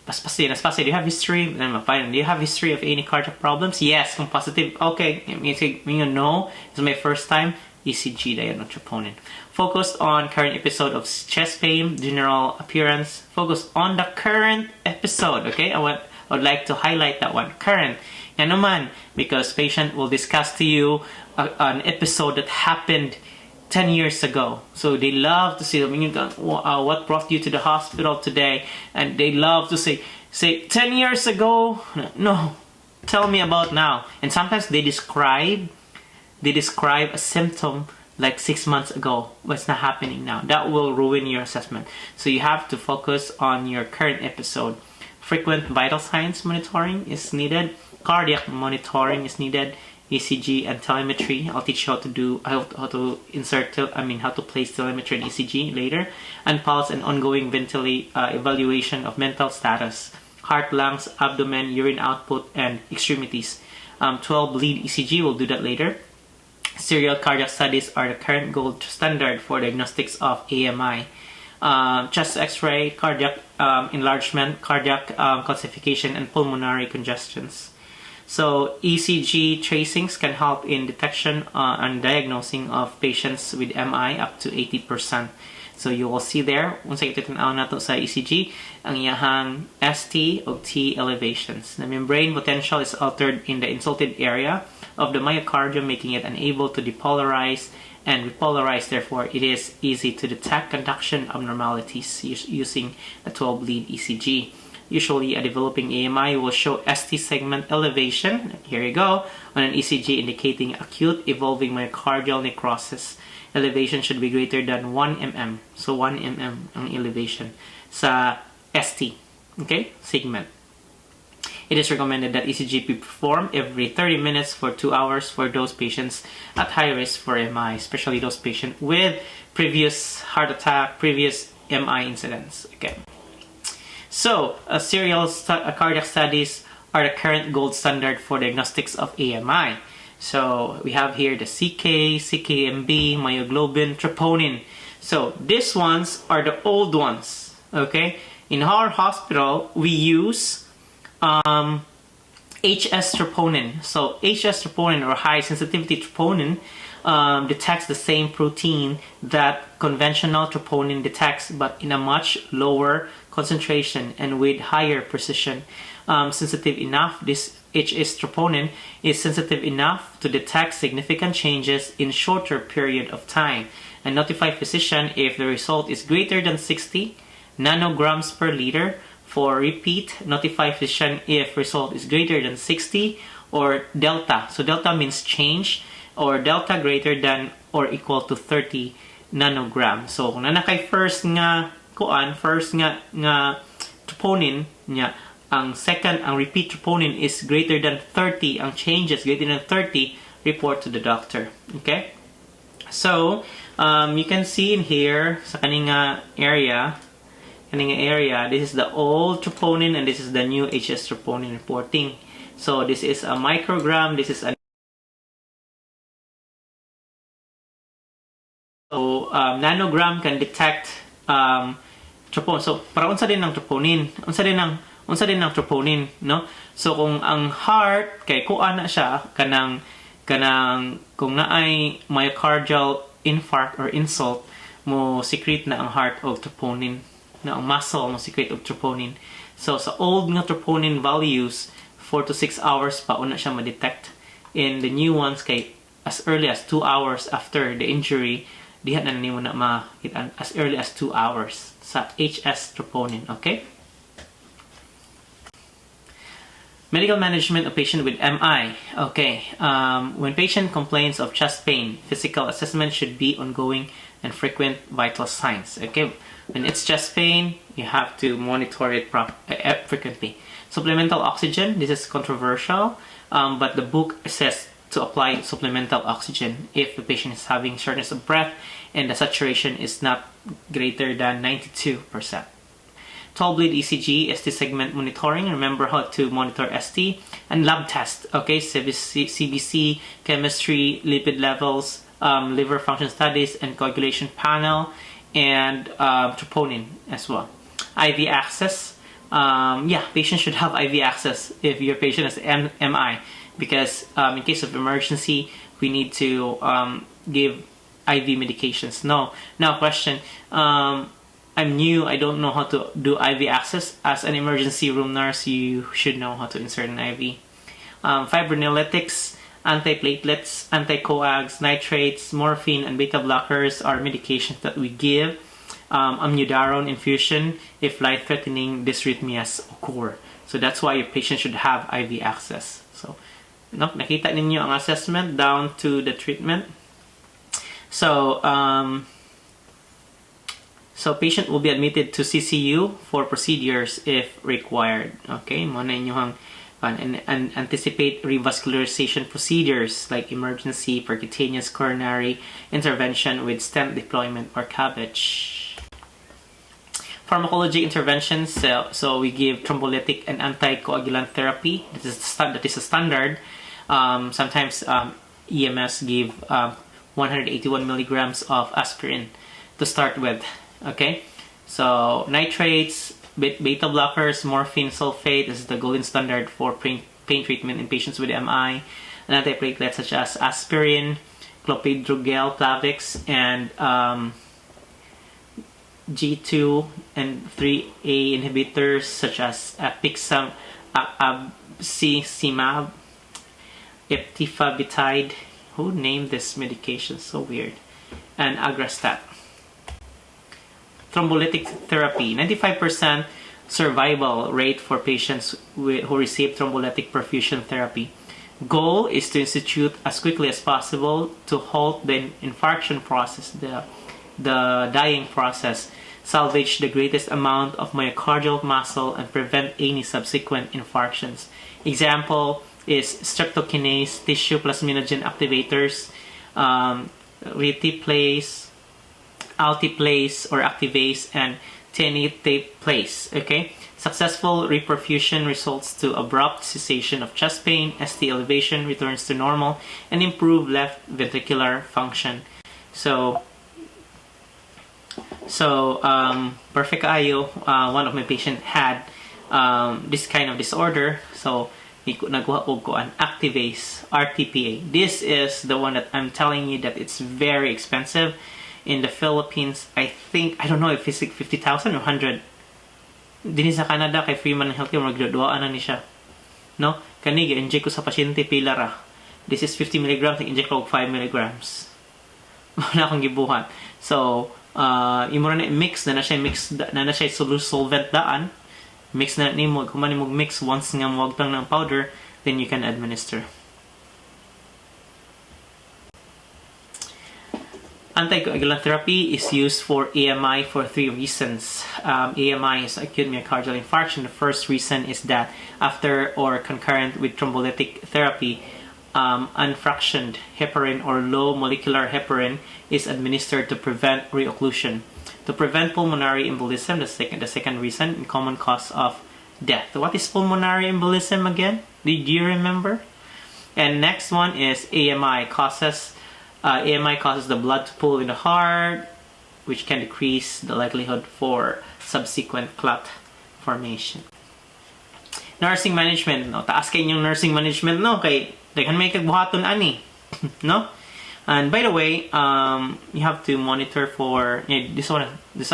paspasin. Do you have history? Do you have history of any cardiac problems? Yes, kung positive. Okay, no. This is my first time. ECG dayon ng troponin. Focused on current episode of chest pain, general appearance. Focus on the current episode. Okay, I would like to highlight that one. Current. Yan naman, because patient will discuss to you an episode that happened 10 years ago. So they love to say, what brought you to the hospital today? And they love to say 10 years ago? No, tell me about now. And sometimes they describe a symptom like 6 months ago. What's not happening now? That will ruin your assessment. So you have to focus on your current episode. Frequent vital signs monitoring is needed. Cardiac monitoring is needed. ECG and telemetry. I'll teach you how to place telemetry and ECG later. And pulse and ongoing evaluation of mental status. Heart, lungs, abdomen, urine output, and extremities. 12 lead ECG, we'll do that later. Serial cardiac studies are the current gold standard for diagnostics of AMI. Chest X-ray, cardiac enlargement, cardiac calcification, and pulmonary congestions. So ECG tracings can help in detection and diagnosing of patients with MI up to 80%. So you will see there, unsa ititanaw nato sa ECG, ang iyahang ST o T elevations. The membrane potential is altered in the insulted area of the myocardium, making it unable to depolarize and repolarize. Therefore, it is easy to detect conduction abnormalities using a 12-lead ECG. Usually, a developing AMI will show ST segment elevation, here you go, on an ECG indicating acute evolving myocardial necrosis. Elevation should be greater than 1 mm. So 1 mm ang elevation sa ST, okay, segment. It is recommended that ECG be performed every 30 minutes for 2 hours for those patients at high risk for MI, especially those patients with previous heart attack, previous MI incidents. Okay. So, serial cardiac studies are the current gold standard for diagnostics of AMI. So, we have here the CK, CKMB, myoglobin, troponin. So, these ones are the old ones. Okay? In our hospital, we use HS troponin. So, HS troponin or high sensitivity troponin detects the same protein that conventional troponin detects, but in a much lower concentration and with higher precision. Sensitive enough, this HS troponin is sensitive enough to detect significant changes in shorter period of time and notify physician if the result is greater than 60 nanograms per liter. For repeat, notify physician if result is greater than 60 or delta. So delta means change, or delta greater than or equal to 30 nanogram. So kung nanakay first nga troponin niya, ang repeat troponin is greater than 30, ang changes greater than 30, report to the doctor. Okay? So, you can see in here sa kaninga area, this is the old troponin and this is the new HS troponin reporting. So, this is a microgram, this is a nanogram can detect troponin. So, para unsa din ng troponin? Unsa din ng troponin, no? So, kung ang heart kay kuan na siya kanang kung naay myocardial infarct or insult, mo secrete na ang heart of troponin, na ang muscle mo secrete of troponin. So sa old nga troponin values, 4 to 6 hours pa una siya ma-detect. In the new ones, kay as early as 2 hours after the injury, diha na nimo na makita as early as 2 hours sa HS troponin, okay? Medical management of patient with MI. Okay, when patient complains of chest pain, physical assessment should be ongoing and frequent vital signs. Okay, when it's chest pain, you have to monitor it frequently. Supplemental oxygen, this is controversial, but the book says to apply supplemental oxygen if the patient is having shortness of breath and the saturation is not greater than 92%. 12-lead ECG, ST segment monitoring. Remember how to monitor ST. And lab test, okay? CBC, chemistry, lipid levels, liver function studies, and coagulation panel, and troponin as well. IV access. Patients should have IV access if your patient has MI, because in case of emergency, we need to give IV medications. Now question. I'm new, I don't know how to do IV access. As an emergency room nurse, you should know how to insert an IV. Fibrinolytics, antiplatelets, anticoags, nitrates, morphine, and beta blockers are medications that we give. Amiodarone infusion if life-threatening dysrhythmias occur. So that's why your patient should have IV access. So, nakita ninyo ang assessment down to the treatment. So patient will be admitted to CCU for procedures if required. Okay, muna inyong and anticipate revascularization procedures like emergency percutaneous coronary intervention with stent deployment or CABG. Pharmacology interventions. So we give thrombolytic and anticoagulant therapy. That is a standard. Sometimes EMS give 181 milligrams of aspirin to start with. Okay, so nitrates, beta blockers, morphine sulfate is the golden standard for pain treatment in patients with MI. And antiplatelets such as aspirin, clopidogrel, Plavix, and G2 and 3A inhibitors such as apixalimab, eptifibatide. Who named this medication? So weird. And agrastat. Thrombolytic therapy, 95% survival rate for patients who receive thrombolytic perfusion therapy. Goal is to institute as quickly as possible to halt the infarction process, the dying process, salvage the greatest amount of myocardial muscle, and prevent any subsequent infarctions. Example is streptokinase, tissue plasminogen activators, retiplase, altiplase or activase, and tenetaplase. Okay, successful reperfusion results to abrupt cessation of chest pain, ST elevation returns to normal, and improved left ventricular function. So perfect ayo. One of my patients had this kind of disorder, so nagkuha ko an activase RTPA. This is the one that I'm telling you that it's very expensive. In the Philippines, I don't know if it's 50,000 or 100. Dini sa Canada, kay Freeman Healthcare, magduduaan na ni siya. No? Kani, i-inject ko sa pasyente, pila ra. This is 50 milligrams, i-inject ko 5 milligrams. Wala akong gibuhat. So, imo na mix na siya solvent daan. Mix na ni mo, kung man mo mix, once nga mo wagtang ng powder, then you can administer. Anticoagulant therapy is used for AMI for 3 reasons. AMI is acute myocardial infarction. The first reason is that after or concurrent with thrombolytic therapy, unfractioned heparin or low molecular heparin is administered to prevent reocclusion. To prevent pulmonary embolism, the second reason, common cause of death. What is pulmonary embolism again? Did you remember? And next one is AMI causes the blood to pool in the heart, which can decrease the likelihood for subsequent clot formation. Nursing management, no? Taas kay inyong nursing management, no? Kay daghan may kagbuhaton ani, no? And by the way, you have to monitor for these are the these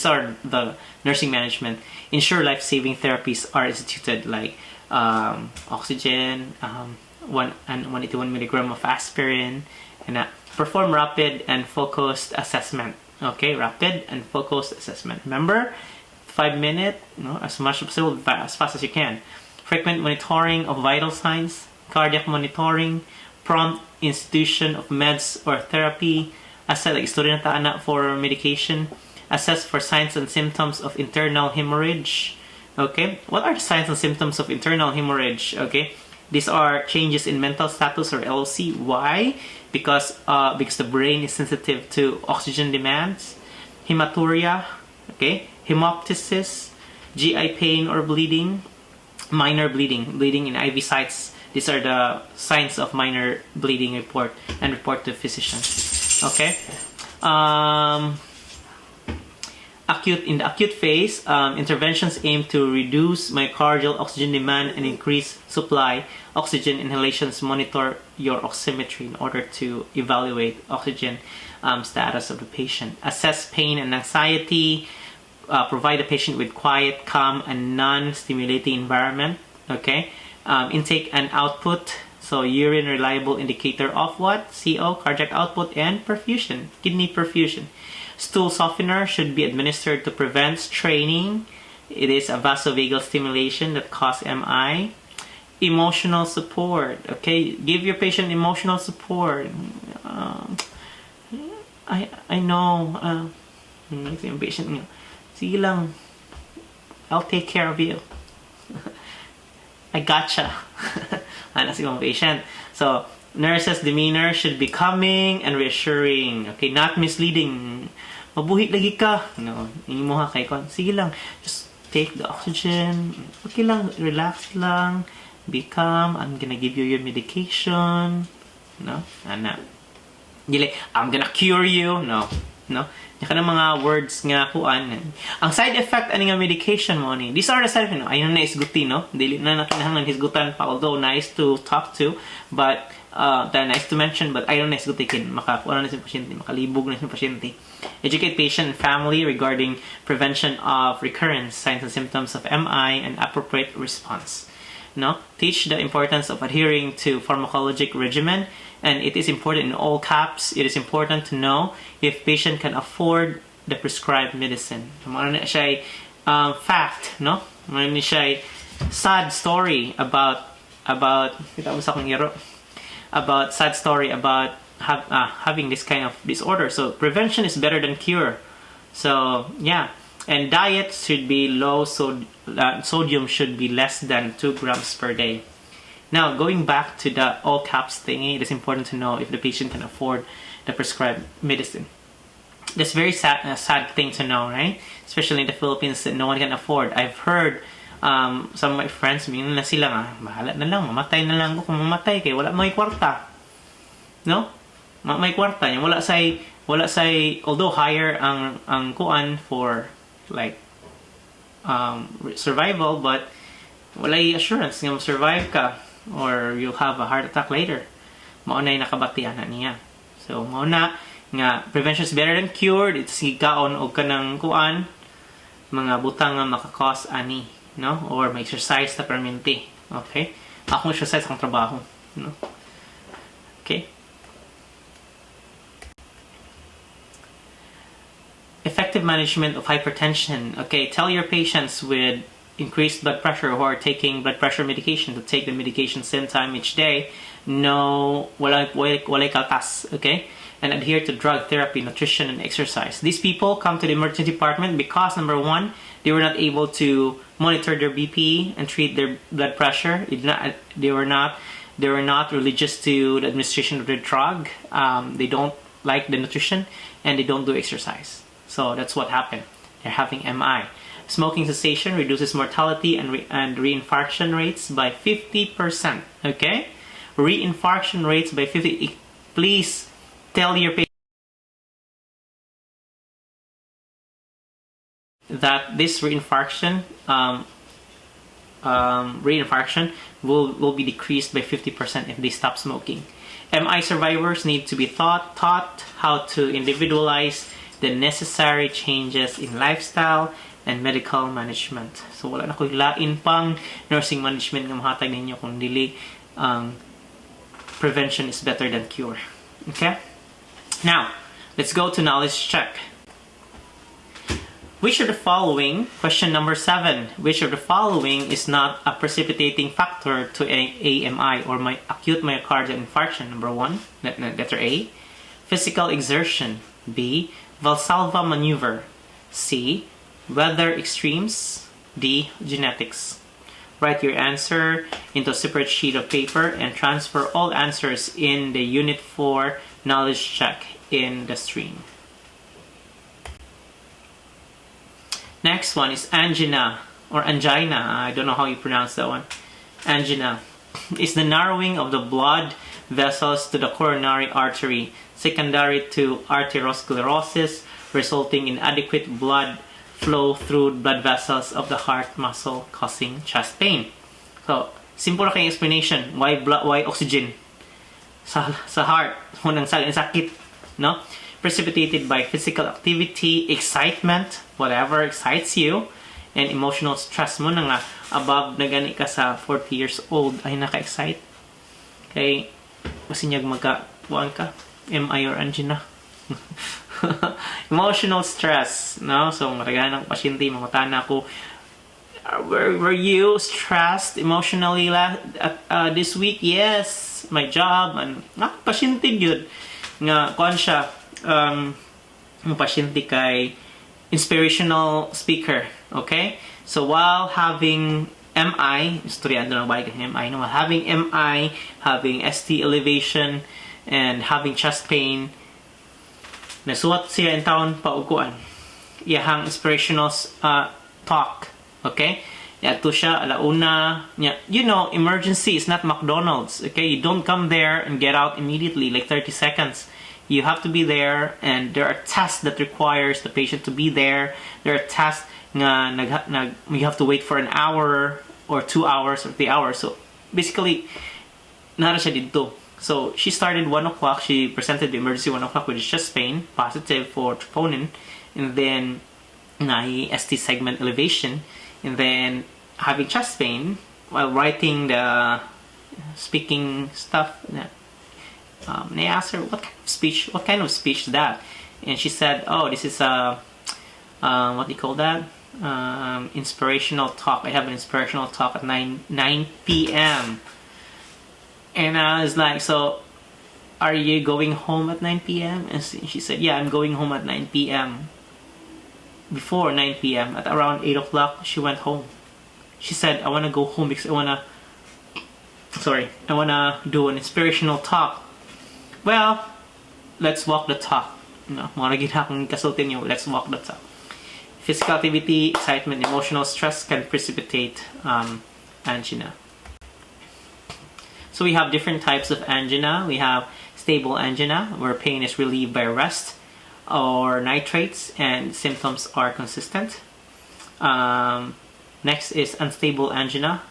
are the nursing management. Ensure life-saving therapies are instituted like oxygen, 181 milligram of aspirin, and perform rapid and focused assessment. Okay, rapid and focused assessment. Remember, 5 minutes, as much as possible, as fast as you can. Frequent monitoring of vital signs, cardiac monitoring, prompt institution of meds or therapy, assess like student na for medication, assess for signs and symptoms of internal hemorrhage. Okay, what are the signs and symptoms of internal hemorrhage? Okay, these are changes in mental status or LC. Why? Because the brain is sensitive to oxygen demands, hematuria, okay, hemoptysis, GI pain or bleeding, minor bleeding in IV sites. These are the signs of minor bleeding report to physician. Okay. In the acute phase, interventions aim to reduce myocardial oxygen demand and increase supply. Oxygen inhalations monitor your oximetry in order to evaluate oxygen status of the patient. Assess pain and anxiety. Provide the patient with quiet, calm, and non-stimulating environment. Okay. Intake and output. So urine reliable indicator of what? CO, cardiac output, and perfusion, kidney perfusion. Stool softener should be administered to prevent straining. It is a vasovagal stimulation that causes MI. Emotional support. Okay, give your patient emotional support. I know. Yung patient, sige lang. I'll take care of you. I gotcha. Ano si patient. So, nurse's demeanor should be calming and reassuring. Okay, not misleading. Mabuhi lagi ka. No, hindi mo ha kay kon. Sige lang. Just take the oxygen. Okay lang, relax lang. Be calm. I'm gonna give you your medication. No? Ana. Dili, I'm gonna cure you. No. Yan ka mga words nga kuan. Ang side effect ani nga medication mo ni. These are the side effects. Ayun na isguti, no? Dili na nakinahanglan hisgutan pa, although nice to talk to, but nice to mention, but ayun na isguti kin makakuha na si pasyente, makalibog na si pasyente. Educate patient and family regarding prevention of recurrence, signs and symptoms of MI, and appropriate response. No? Teach the importance of adhering to pharmacologic regimen. And it is important in all caps. It is important to know if patient can afford the prescribed medicine. Ano na siya fact, no? Ano na siya sad story about kita mo sa akong iro about sad story about having this kind of disorder. So prevention is better than cure. So yeah, and diet should be low. So sodium should be less than 2 grams per day. Now, going back to the all caps thingy, it is important to know if the patient can afford the prescribed medicine. That's very sad thing to know, right? Especially in the Philippines that no one can afford. I've heard some of my friends, minsan na sila nga, bahala na lang, mamatay na lang ako kung mamatay kay wala may kwarta. No? May kwarta. Wala say, although higher ang kuan for like survival, but wala assurance nga survive ka. Or you'll have a heart attack later. Mauna yung nakabatian na niya. So, mauna nga, prevention is better than cured. It's gigaon o kanang kuan, mga butang nga makakos ani, no? Or may exercise na permanente. Okay? Akong exercise akong trabaho. No? Okay? Effective management of hypertension. Okay, tell your patients with increased blood pressure who are taking blood pressure medication to take the medication same time each day. No, walay kaltas, okay? And adhere to drug therapy, nutrition, and exercise. These people come to the emergency department because, number one, they were not able to monitor their BP and treat their blood pressure. They were not religious to the administration of the drug. They don't like the nutrition, and they don't do exercise. So that's what happened. They're having MI. Smoking cessation reduces mortality and reinfarction rates by 50%. Okay? Reinfarction rates by 50%. Please tell your patient that this reinfarction reinfarction will be decreased by 50% if they stop smoking. MI survivors need to be taught how to individualize the necessary changes in lifestyle and medical management. So wala na ko'y lain pang nursing management nga mahatag ninyo kung dili prevention is better than cure. Okay? Now, let's go to knowledge check. Which of the following, question number 7, which of the following is not a precipitating factor to AMI or acute myocardial infarction? Number 1, letter A, physical exertion. B, Valsalva maneuver. C, weather extremes. D, genetics. Write your answer into a separate sheet of paper and transfer all answers in the Unit 4 knowledge check in the stream. Next one is angina or angina. I don't know how you pronounce that one. Angina is the narrowing of the blood vessels to the coronary artery, secondary to arteriosclerosis, resulting in adequate blood flow through blood vessels of the heart muscle, causing chest pain. So, simple na kayong explanation. Why oxygen sa heart? Hunang sakit, no? Precipitated by physical activity, excitement, whatever excites you, and emotional stress mo na nga above na gani ka sa 40 years old ay naka-excite. Okay, masinyag magka-buwan ka, MI or angina. Emotional stress, no? So, maragahan ng pasyente, mamutana ko, were you stressed emotionally this week? Yes, my job, and pasyente yun. Nga, kuhan siya, ang pasyente kay inspirational speaker, okay? So while having MI, istorya na ba yung MI, no? Having MI, having ST elevation, and having chest pain, nasuwat siya in taon pauguan. Iyahang inspirational talk, okay? Yato siya, alauna, you know, emergency is not McDonald's, okay? You don't come there and get out immediately, like 30 seconds. You have to be there, and there are tests that requires the patient to be there. There are tests nga you have to wait for an hour or 2 hours or 3 hours. So basically, nara siya dito. So she started 1 o'clock. She presented the emergency 1 o'clock with chest pain, positive for troponin, and then ST segment elevation, and then having chest pain while writing the speaking stuff. They asked her what kind of speech is that, and she said, "Oh, this is a what do you call that? Inspirational talk. I have an inspirational talk at 9 p.m." And I was like, "So, are you going home at 9 p.m.?" And she said, "Yeah, I'm going home at 9 p.m." Before 9 p.m., at around 8 o'clock, she went home. She said, "I want to go home because I wanna do an inspirational talk." Well, let's walk the talk. No, mga akong kasultin nyo, let's walk the talk. Physical activity, excitement, emotional stress can precipitate angina. So we have different types of angina. We have stable angina, where pain is relieved by rest or nitrates and symptoms are consistent. Next is unstable angina,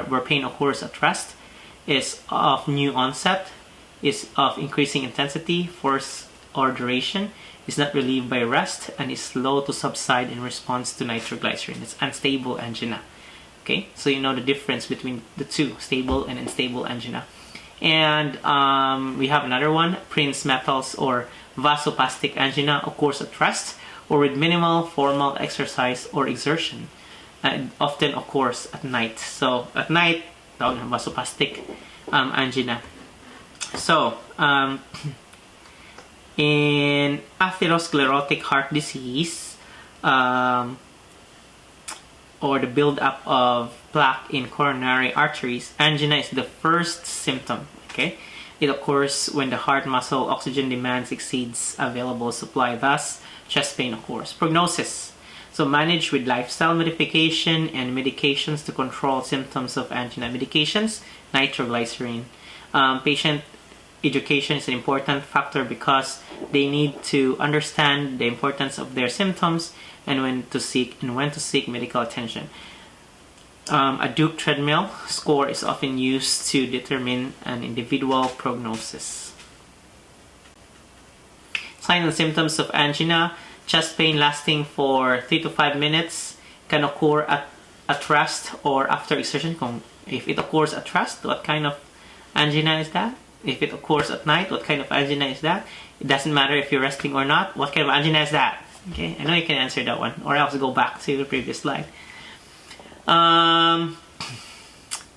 where pain occurs at rest, is of new onset, is of increasing intensity, force, or duration, is not relieved by rest, and is slow to subside in response to nitroglycerin. It's unstable angina. Okay, so you know the difference between the two, stable and unstable angina. And we have another one, Prince metals or vasoplastic angina occurs at rest or with minimal formal exercise or exertion. And often occurs at night. So at night, vasoplastic angina. So, in atherosclerotic heart disease, or the buildup of plaque in coronary arteries, angina is the first symptom. Okay, it occurs when the heart muscle oxygen demands exceeds available supply. Thus, chest pain occurs. Prognosis: so manage with lifestyle modification and medications to control symptoms of angina. Medications: nitroglycerin. Patient education is an important factor because they need to understand the importance of their symptoms and when to seek medical attention. A Duke treadmill score is often used to determine an individual prognosis. Signs and symptoms of angina: chest pain lasting for 3 to 5 minutes, can occur at rest or after exertion. If it occurs at rest, what kind of angina is that? If it occurs at night, what kind of angina is that? It doesn't matter if you're resting or not. What kind of angina is that? Okay, I know you can answer that one, or else go back to the previous slide.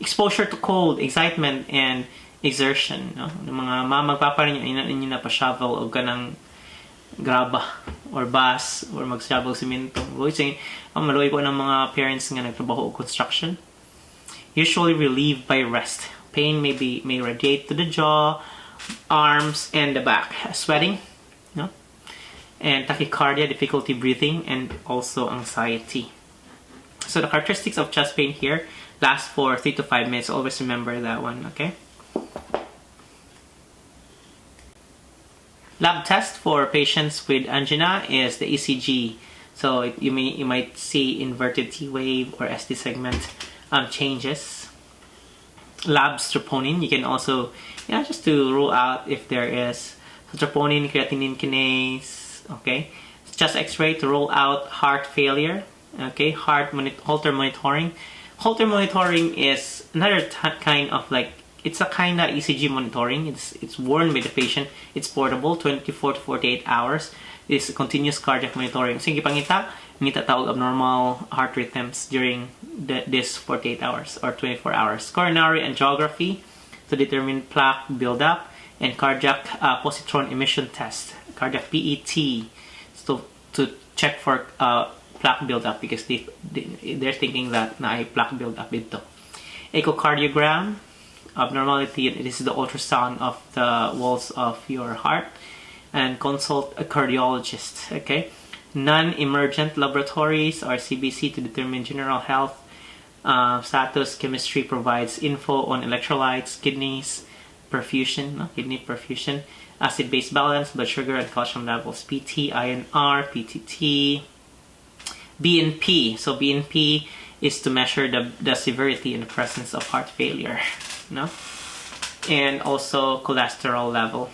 Exposure to cold, excitement, and exertion. No? Mga magpaparin yung na pa-shovel o ganang graba or bus or mag-shovel simento. Maluwi ko ng mga parents nga nagtrabaho o construction. Usually relieved by rest. Pain may radiate to the jaw, arms, and the back. Sweating, no? And tachycardia, difficulty breathing, and also anxiety. So the characteristics of chest pain here last for 3 to 5 minutes. Always remember that one, okay? Lab test for patients with angina is the ECG. So you might see inverted T wave or ST segment changes. Lab troponin, you can also, just to rule out if there is troponin, creatinine kinase, okay? Chest X-ray to rule out heart failure, okay? Holter monitoring. Holter monitoring is another kind of it's a kind of ECG monitoring. It's worn by the patient. It's portable, 24 to 48 hours. It's continuous cardiac monitoring. So, ngita tawag abnormal heart rhythms during this 48 hours or 24 hours. Coronary angiography to determine plaque buildup, and cardiac positron emission test, cardiac PET, to check for plaque buildup because they're thinking that na plaque buildup ito. Echocardiogram, abnormality, this is the ultrasound of the walls of your heart, and consult a cardiologist, okay? Non-emergent laboratories or CBC to determine general health status. Chemistry provides info on electrolytes, kidney perfusion, acid-base balance, blood sugar and calcium levels, PT, INR, PTT, BNP. So BNP is to measure the severity and the presence of heart failure, no? And also cholesterol level.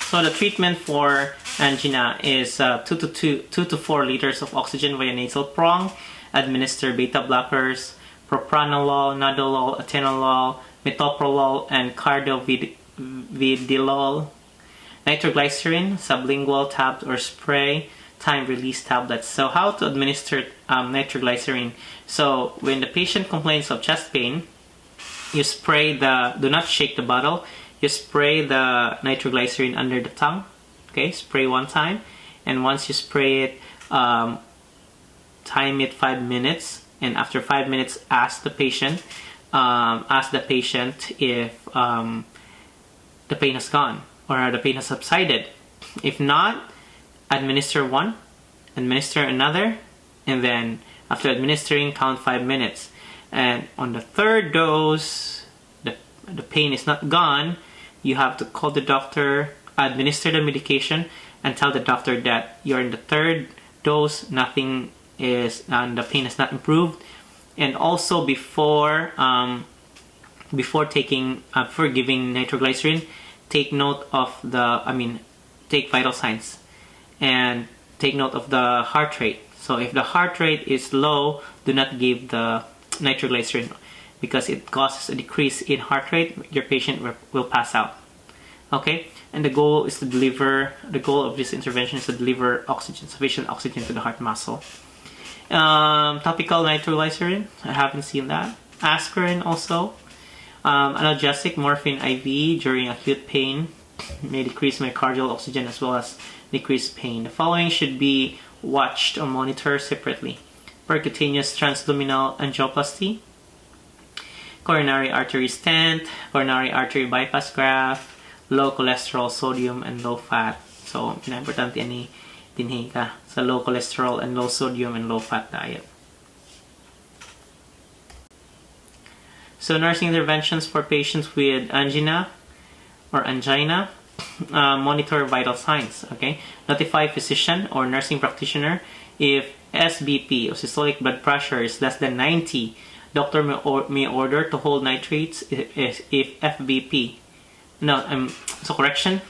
So the treatment for angina is 2 to 4 liters of oxygen via nasal prong. Administer beta blockers, propranolol, nadolol, atenolol, metoprolol, and cardavidelol. Nitroglycerin, sublingual tabs or spray, time-release tablets. So how to administer nitroglycerin? So when the patient complains of chest pain, you spray do not shake the bottle. You spray the nitroglycerin under the tongue. Okay, spray one time, and once you spray it, time it 5 minutes, and after 5 minutes, ask the patient if the pain has gone or the pain has subsided. If not, administer one, administer another, and then after administering, count 5 minutes. And on the third dose, the pain is not gone, you have to call the doctor, administer the medication, and tell the doctor that you're in the third dose, nothing is, and the pain has not improved. And also before giving nitroglycerin, take note of take vital signs and take note of the heart rate. So if the heart rate is low, do not give the nitroglycerin because it causes a decrease in heart rate. Your patient will pass out. Okay, and the goal of this intervention is to deliver sufficient oxygen to the heart muscle. Topical nitroglycerin, I haven't seen that. Aspirin also. Analgesic, morphine IV during acute pain may decrease myocardial oxygen as well as decrease pain. The following should be watched or monitored separately: percutaneous transluminal angioplasty, coronary artery stent, coronary artery bypass graft, low cholesterol, sodium, and low fat. So, pinaka-importante ani dinhi ka sa low cholesterol and low sodium and low fat diet. So, nursing interventions for patients with angina or angina. monitor vital signs. Okay, notify physician or nursing practitioner if SBP or systolic blood pressure is less than 90. Doctor may order to hold nitrates if FBP. No, so correction.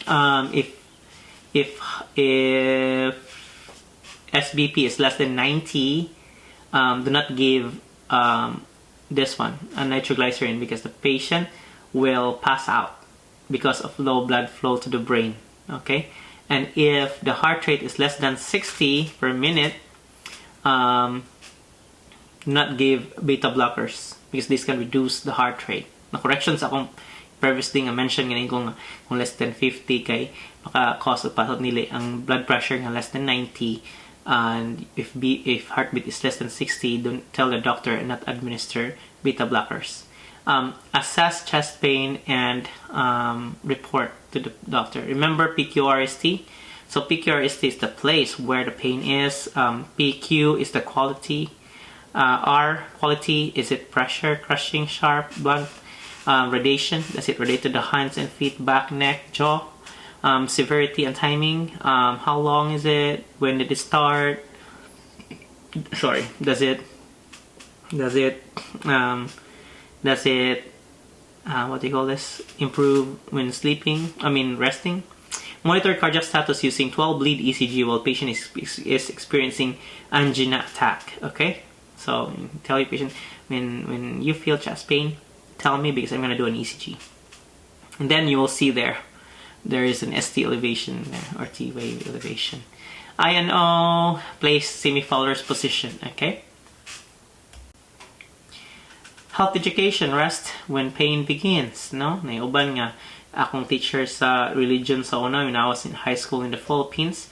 If SBP is less than 90, do not give this one, a nitroglycerin, because the patient will pass out because of low blood flow to the brain. Okay, and if the heart rate is less than 60 per minute, do not give beta blockers because this can reduce the heart rate. Na correction sa akong previously nga mention ganin kung less than 50 kay maka-cause of pasot nila ang blood pressure nga less than 90, and if heartbeat is less than 60, don't tell the doctor and not administer beta blockers. Assess chest pain and report to the doctor. Remember PQRST. So PQRST is the place where the pain is. PQ is the quality. R, quality, is it pressure, crushing, sharp, blunt, radiation, does it relate to the hands and feet, back, neck, jaw, severity and timing, how long is it, when did it start, sorry, does it what do you call this, improve when resting. Monitor cardiac status using 12 lead ECG while patient is experiencing angina attack. Okay, so tell your patient when you feel chest pain, tell me because I'm going to do an ECG. And then you will see there is an ST elevation there, or T wave elevation. INO, place semi-Fowler's position. Okay. Health education, rest when pain begins. No, naiuban nga akong teacher sa religion sa una when I was in high school in the Philippines.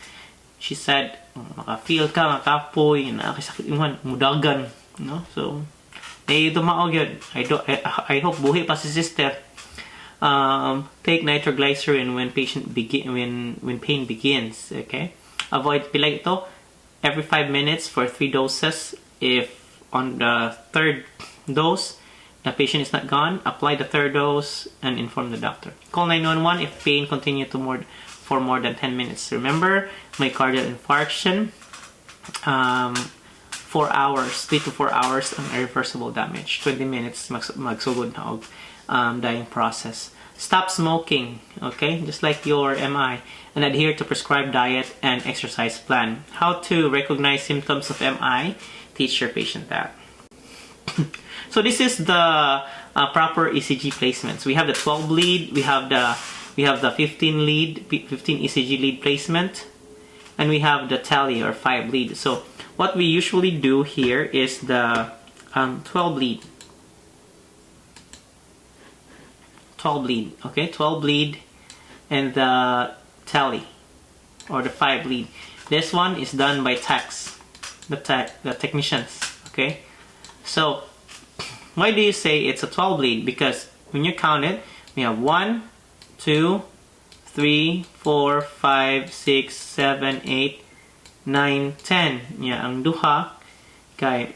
She said, maka-feel ka, makapoy, nakakasakit yung mudagan. No, so dumaog yun. I hope buhi pa si sister. Take nitroglycerin when pain begins. Okay, avoid pilay ito every 5 minutes for 3 doses. If on the 3rd dose the patient is not gone, apply the 3rd dose and inform the doctor. Call 911 if pain continue for more than 10 minutes. Remember, myocardial infarction, 4 hours, 3 to 4 hours ang irreversible damage. 20 minutes magsugod na og dying process. Stop smoking, okay, just like your MI, and adhere to prescribed diet and exercise plan. How to recognize symptoms of MI? Teach your patient that. So this is the proper ECG placements. We have the 12 lead, we have the 15 ECG lead placement, and we have the tally or 5 lead. So what we usually do here is the 12 lead. 12 lead, okay, 12 lead, and the tally or the 5 lead. This one is done by techs, the technicians. Okay, so why do you say it's a 12 lead? Because when you count it, we have 1, 2, 3, 4, 5, 6, 7, 8, 9, 10. Yeah, ang duha kay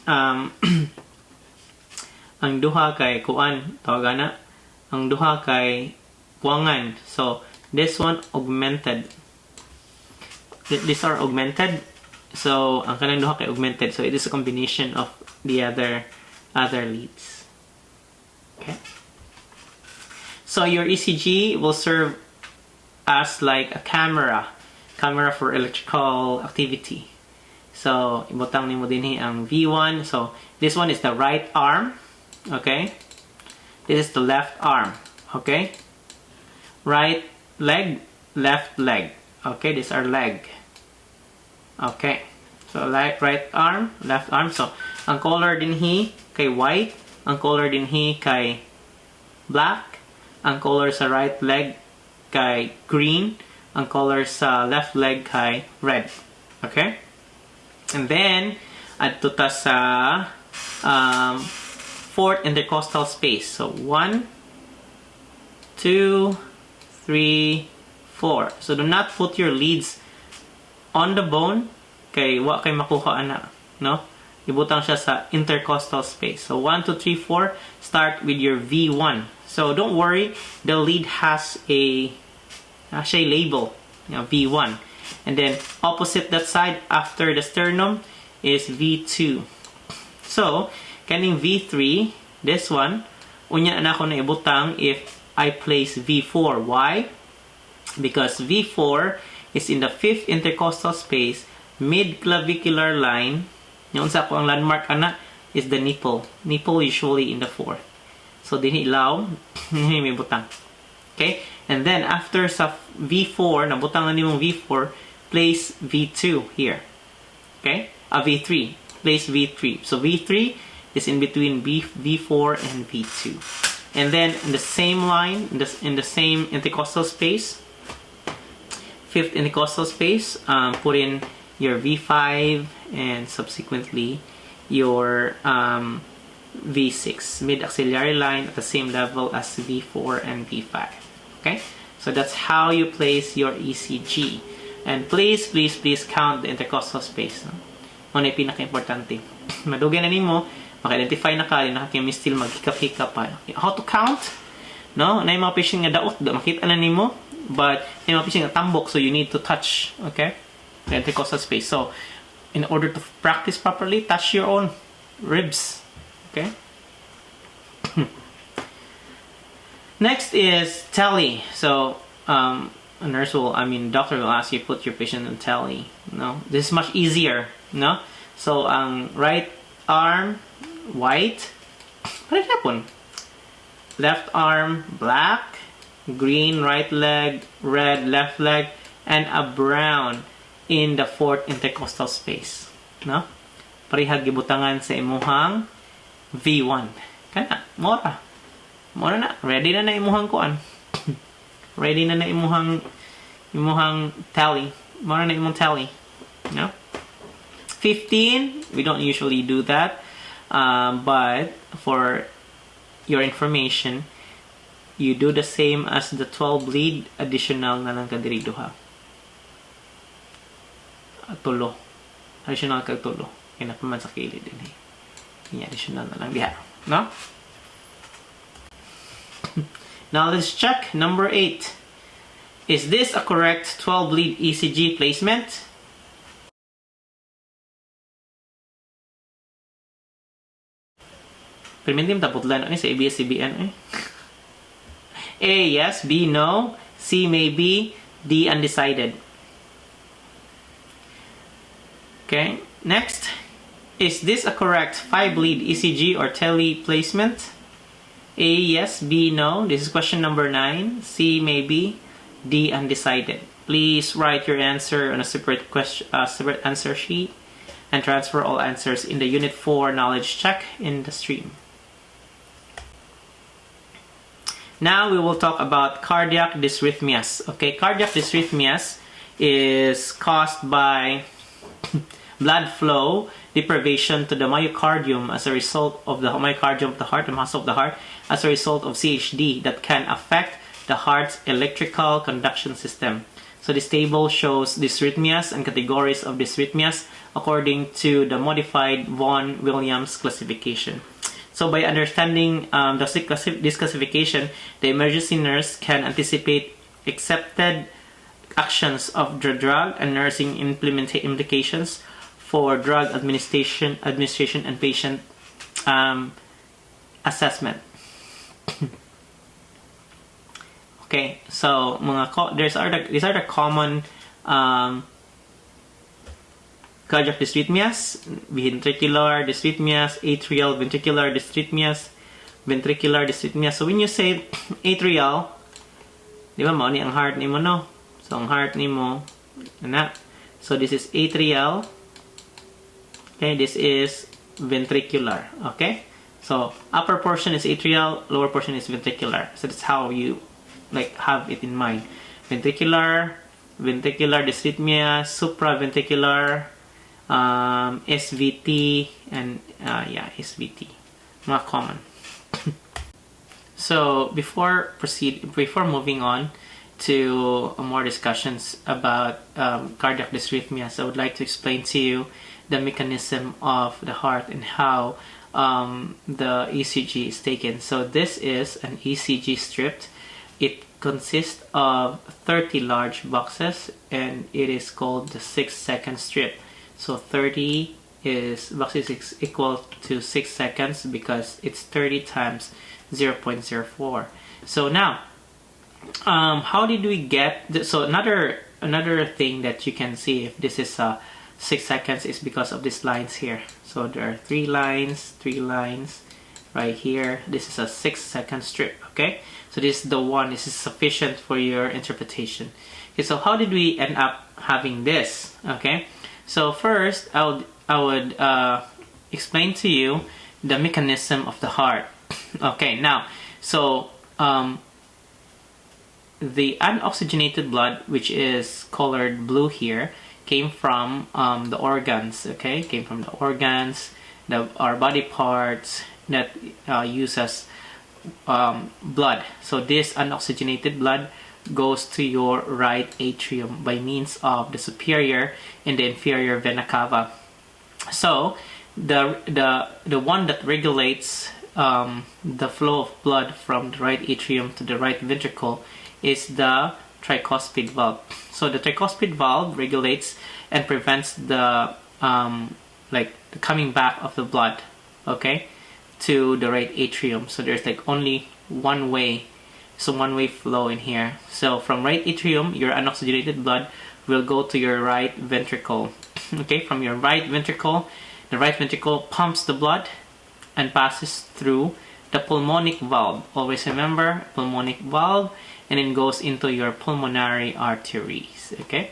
ang duha kay kuan tawagana, ang duha kay kuangan. So this one augmented. These are augmented. So ang kanang duha kay augmented. So it is a combination of the other leads. Okay. So your ECG will serve as like a camera for electrical activity. So ibutang nimo dinhi ang V1. So this one is the right arm. Okay. This is the left arm. Okay. Right leg, left leg. Okay, these are leg. Okay. So right arm, left arm. So ang color dinhi kay white, ang color dinhi kay black, ang color sa right leg kay green, ang color sa left leg kay red. Okay? And then adto ta sa fourth intercostal space. So 1, 2, 3, 4. So do not put your leads on the bone kay wa kay makuha ana, no? ibutang siya sa intercostal space. So 1, 2, 3, 4, start with your V1. So don't worry, the lead has a label, V1. And then opposite that side after the sternum is V2. So, kaning V3, this one, unya na ako na ibutang if I place V4. Why? Because V4 is in the 5th intercostal space, mid-clavicular line. Yung sa ko ang landmark ana is the nipple. Nipple usually in the 4th. So, din ilaw, may butang. Okay? And then, after sa V4, nabutang na nimong V4, place V2 here. Okay? V3. Place V3. So, V3 is in between V4 and V2. And then, in the same line, in the same intercostal space, 5th intercostal space, put in your V5 and subsequently your V6. Mid-axillary line at the same level as V4 and V5. Okay? So that's how you place your ECG. And please count the intercostal space. No? Ano yung pinaka-importante. Madugay na nimo, maka-identify na ka, nakakim still mag-hikap-hikap pa. How to count? No? Na yung mga patient nga daot, makita na nimo, but yung mga patient nga tambok, so you need to touch, okay? The intercostal space. So, in order to practice properly, touch your own ribs. Okay? Next is tele. So, doctor will ask you put your patient on tele. No, this is much easier. No, so right arm white. What did happen? Left arm black, green right leg, red left leg, and a brown in the 4th intercostal space. No, parihag gibutangan sa imuhang V1. Kana, mora na. Ready na imuhang kuan. Ready na imuhang tally. Mora na imong tally. No? 15, we don't usually do that. But for your information, you do the same as the 12 bleed, additional na lang kadiri duha. Tulo. Additional kag tulo. Kaya napaman sa kilid din. Additional na lang diha. No? Now let's check number 8. Is this a correct 12 lead ECG placement? Permintim taputlan sa ABS-CBN. A, yes. B, no. C, maybe. D, undecided. Okay. Next. Is this a correct 5 lead ECG or tele placement? A, yes. B, no. This is question number 9. C, maybe. D, undecided. Please write your answer on a separate answer sheet and transfer all answers in the Unit 4 knowledge check in the stream. Now we will talk about cardiac dysrhythmias. Okay, cardiac dysrhythmias is caused by blood flow deprivation to the myocardium as a result of the myocardium of the heart, the muscle of the heart, as a result of CHD that can affect the heart's electrical conduction system. So this table shows dysrhythmias and categories of dysrhythmias according to the modified Vaughan Williams classification. So by understanding this classification, the emergency nurse can anticipate accepted actions of the drug and nursing implications for drug administration and patient assessment. Okay, so these are the common cardiac dysrhythmias: ventricular dysrhythmias, atrial ventricular dysrhythmias, ventricular dysrhythmias. So when you say atrial, di ba mo ni ang heart nimo, no? So ang heart nimo ana. So this is atrial. Okay, this is ventricular. Okay, so upper portion is atrial, lower portion is ventricular. So that's how you have it in mind. Ventricular dysrhythmia, supraventricular, SVT, and SVT, mga common. So before moving on to more discussions about cardiac dysrhythmias, I would like to explain to you the mechanism of the heart and how the ECG is taken. So this is an ECG strip. It consists of 30 large boxes, and it is called the 6-second strip. So 30 boxes is equal to 6 seconds because it's 30 times 0.04. So now, how did we get so another thing that you can see if this is 6 seconds is because of these lines here. So there are three lines right here. This is a 6-second strip. Okay, so this is the one. This is sufficient for your interpretation. Okay, so how did we end up having this? Okay, so first I would explain to you the mechanism of the heart. Okay, now so the unoxygenated blood, which is colored blue here, came from the organs. Okay, came from the organs, our body parts that use as blood. So this unoxygenated blood goes to your right atrium by means of the superior and the inferior vena cava. So the one that regulates the flow of blood from the right atrium to the right ventricle is the tricuspid valve. So the tricuspid valve regulates and prevents the the coming back of the blood, okay, to the right atrium. So there's like only one way, so one-way flow in here. So from right atrium, your unoxygenated blood will go to your right ventricle. Okay, from your right ventricle, the right ventricle pumps the blood and passes through the pulmonic valve. Always remember, pulmonic valve, and then goes into your pulmonary arteries. Okay,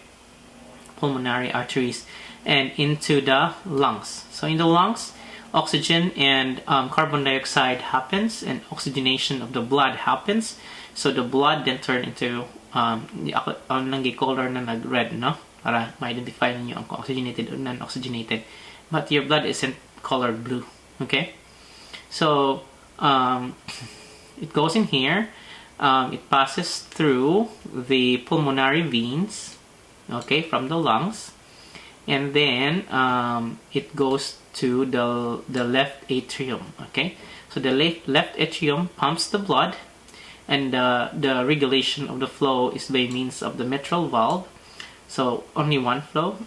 pulmonary arteries and into the lungs. So in the lungs, oxygen and carbon dioxide happens, and oxygenation of the blood happens. So the blood then turn into color na nag-red, no? Para ma-identify ninyo ang oxygenated or non-oxygenated. But your blood isn't colored blue. Okay? So it goes in here. It passes through the pulmonary veins, okay, from the lungs, and then it goes to the left atrium. Okay, so the left atrium pumps the blood, and the regulation of the flow is by means of the mitral valve. So only one flow,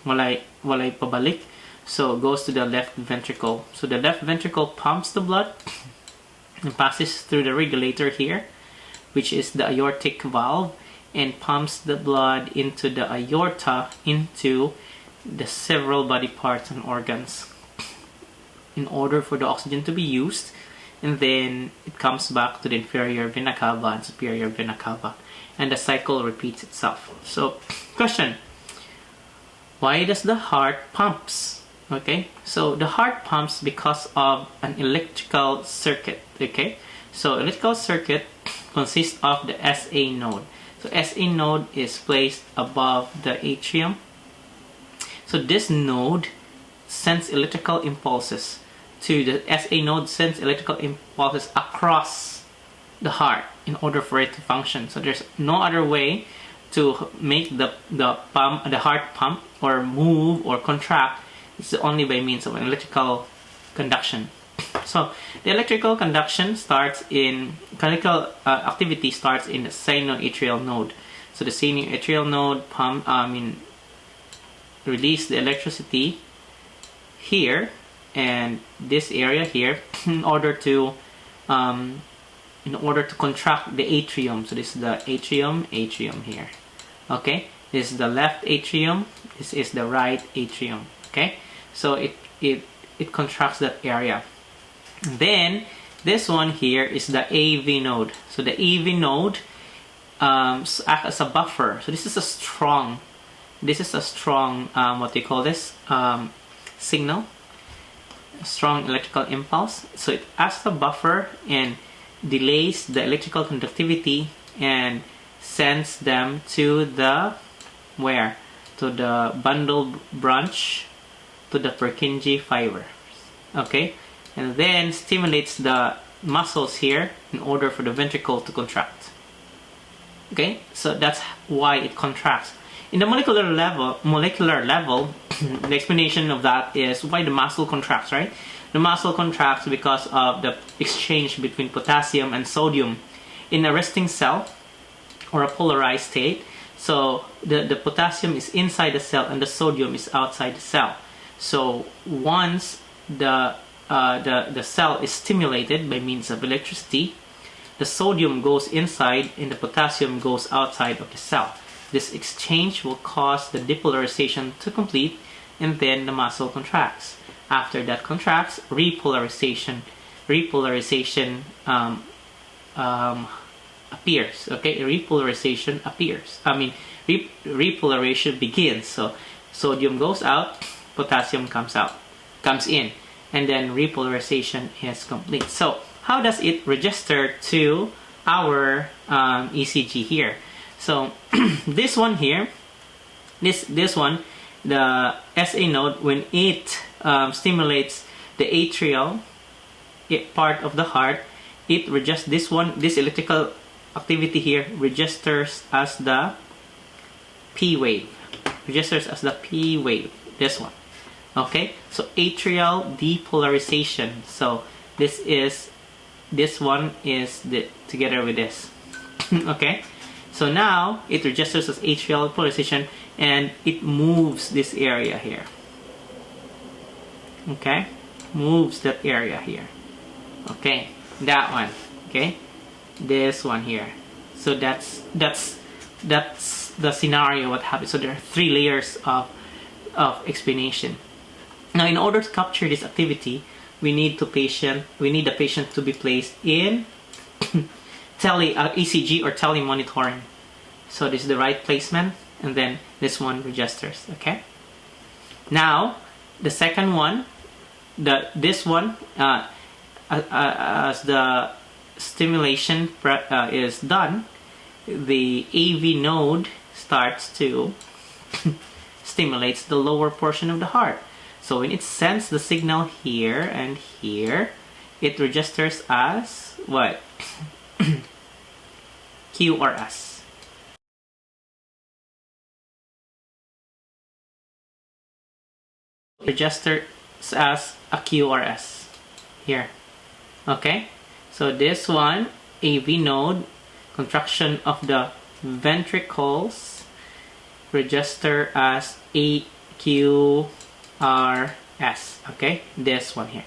walay pabalik. So it goes to the left ventricle. So the left ventricle pumps the blood and passes through the regulator here, which is the aortic valve, and pumps the blood into the aorta, into the several body parts and organs in order for the oxygen to be used, and then it comes back to the inferior vena cava and superior vena cava, and the cycle repeats itself. So question, why does the heart pumps? Okay, so the heart pumps because of an electrical circuit. Okay, so electrical circuit consists of the SA node. So SA node is placed above the atrium. So this node sends electrical impulses to the SA node, sends electrical impulses across the heart in order for it to function. So there's no other way to make the heart pump or move or contract. It's only by means of an electrical conduction. So the electrical conduction starts in activity starts in the sinoatrial node. So the sinoatrial node release the electricity here and this area here in order to contract the atrium. So this is the atrium here. Okay, this is the left atrium. This is the right atrium. Okay, so it contracts that area. Then this one here is the AV node. So the AV node acts as a buffer. So this is a strong what do you call this, signal, a strong electrical impulse. So it acts as a buffer and delays the electrical conductivity and sends them to the to the bundle branch, to the Purkinje fiber. Okay, and then stimulates the muscles here in order for the ventricle to contract. Okay, so that's why it contracts. In the molecular level, the explanation of that is why the muscle contracts, right? The muscle contracts because of the exchange between potassium and sodium in a resting cell or a polarized state. So the potassium is inside the cell and the sodium is outside the cell. So once the cell is stimulated by means of electricity, the sodium goes inside and the potassium goes outside of the cell. This exchange will cause the depolarization to complete, and then the muscle contracts. After that contracts, repolarization appears. Okay, repolarization appears. Repolarization begins. So sodium goes out, potassium comes in, and then repolarization is complete. So how does it register to our ECG here? So this one here, this one, the SA node, when it stimulates the atrial part of the heart, it registers this electrical activity here registers as the P wave. This one. Okay, so atrial depolarization. So this one is together with this. Okay, so now it registers as atrial polarization and it moves this area here. Okay, moves that area here. Okay, that one. Okay, this one here. So that's the scenario what happens. So there are 3 layers of explanation. Now, in order to capture this activity, we need the patient to be placed in ECG or telemonitoring. So this is the right placement, and then this one registers. Okay. Now, the second one, this one, as the stimulation is done, the AV node starts to stimulates the lower portion of the heart. So when it sends the signal here and here, it registers as what? QRS. Registers as a QRS here. Okay, so this one, AV node, contraction of the ventricles, register as AQRS. Okay, this one here,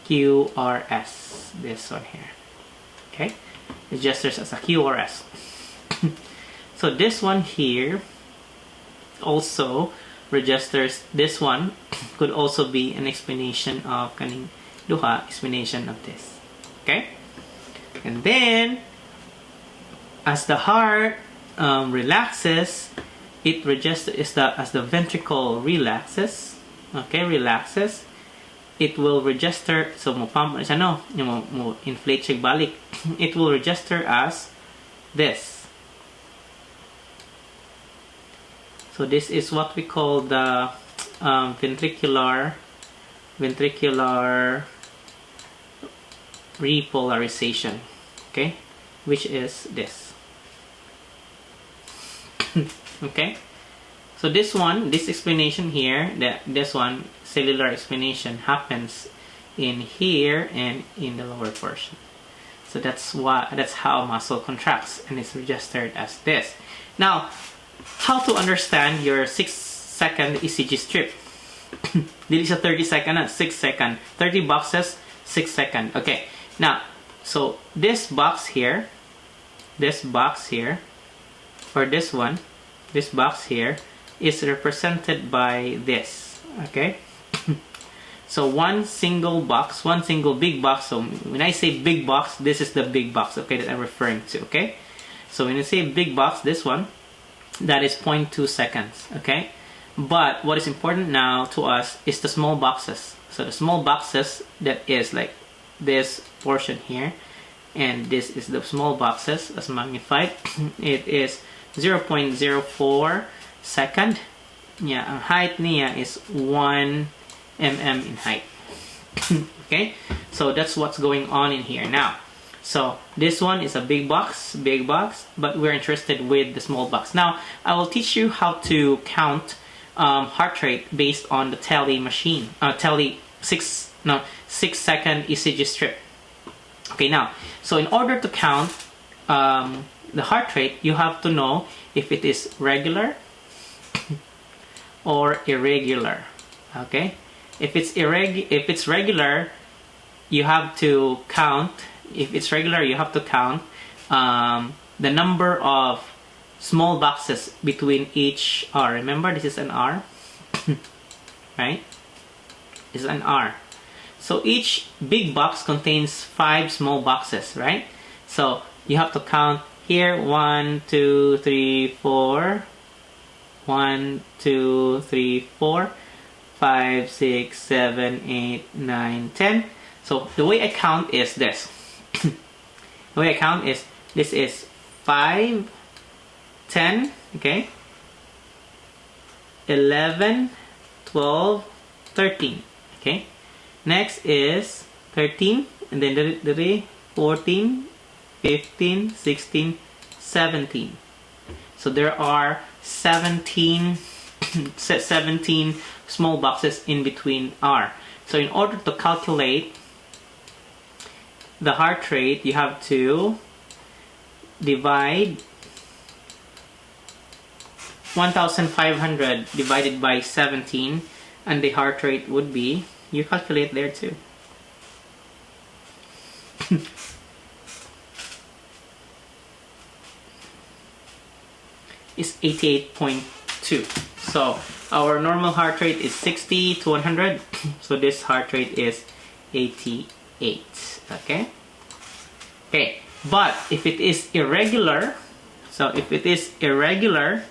QRS, this one here. Okay, registers as a QRS. So this one here also registers. This one could also be an explanation of kaning duha, explanation of this. Okay, and then as the heart relaxes, it registers as the ventricle relaxes. Okay, relaxes, it will register. So mo inflate siya balik. It will register as this. So this is what we call the ventricular repolarization. Okay, which is this. Okay, so this explanation here, this one, cellular explanation, happens in here and in the lower portion. So that's how muscle contracts, and it's registered as this. Now, how to understand your 6-second ECG strip? This is a 30-second, 6-second, 30 boxes, 6-second. Okay, now, so this box here, or this one, this box here is represented by this. Okay, so one single big box. So when I say big box, this is the big box, okay, that I'm referring to. Okay, so when you say big box, this one, that is 0.2 seconds. Okay, but what is important now to us is the small boxes. So the small boxes, that is like this portion here, and this is the small boxes as magnified. It is 0.04 second. Yeah, ang height niya is 1 mm in height. Okay, so that's what's going on in here now. So this one is a big box, but we're interested with the small box. Now I will teach you how to count heart rate based on the tele machine, 6-second ECG strip. Okay, now, so in order to count the heart rate, you have to know if it is regular or irregular. Okay, if it's regular, you have to count. If it's regular, you have to count the number of small boxes between each R. Remember, this is an R, right? This is an R. So each big box contains 5 small boxes, right? So you have to count here 1, 2, 3, 4. 1, 2, 3, 4, 5, 6, 7, 8, 9, 10. So the way I count is this. The way I count is, this is 5, 10, okay? 11, 12, 13, okay? Next is 13, and then 14, 15, 16, 17. So there are 17 small boxes in between R. So in order to calculate the heart rate, you have to divide 1,500 divided by 17, and the heart rate would be, you calculate there too. Is 88.2. So our normal heart rate is 60 to 100. So this heart rate is 88. Okay. Okay. But if it is irregular, so if it is irregular,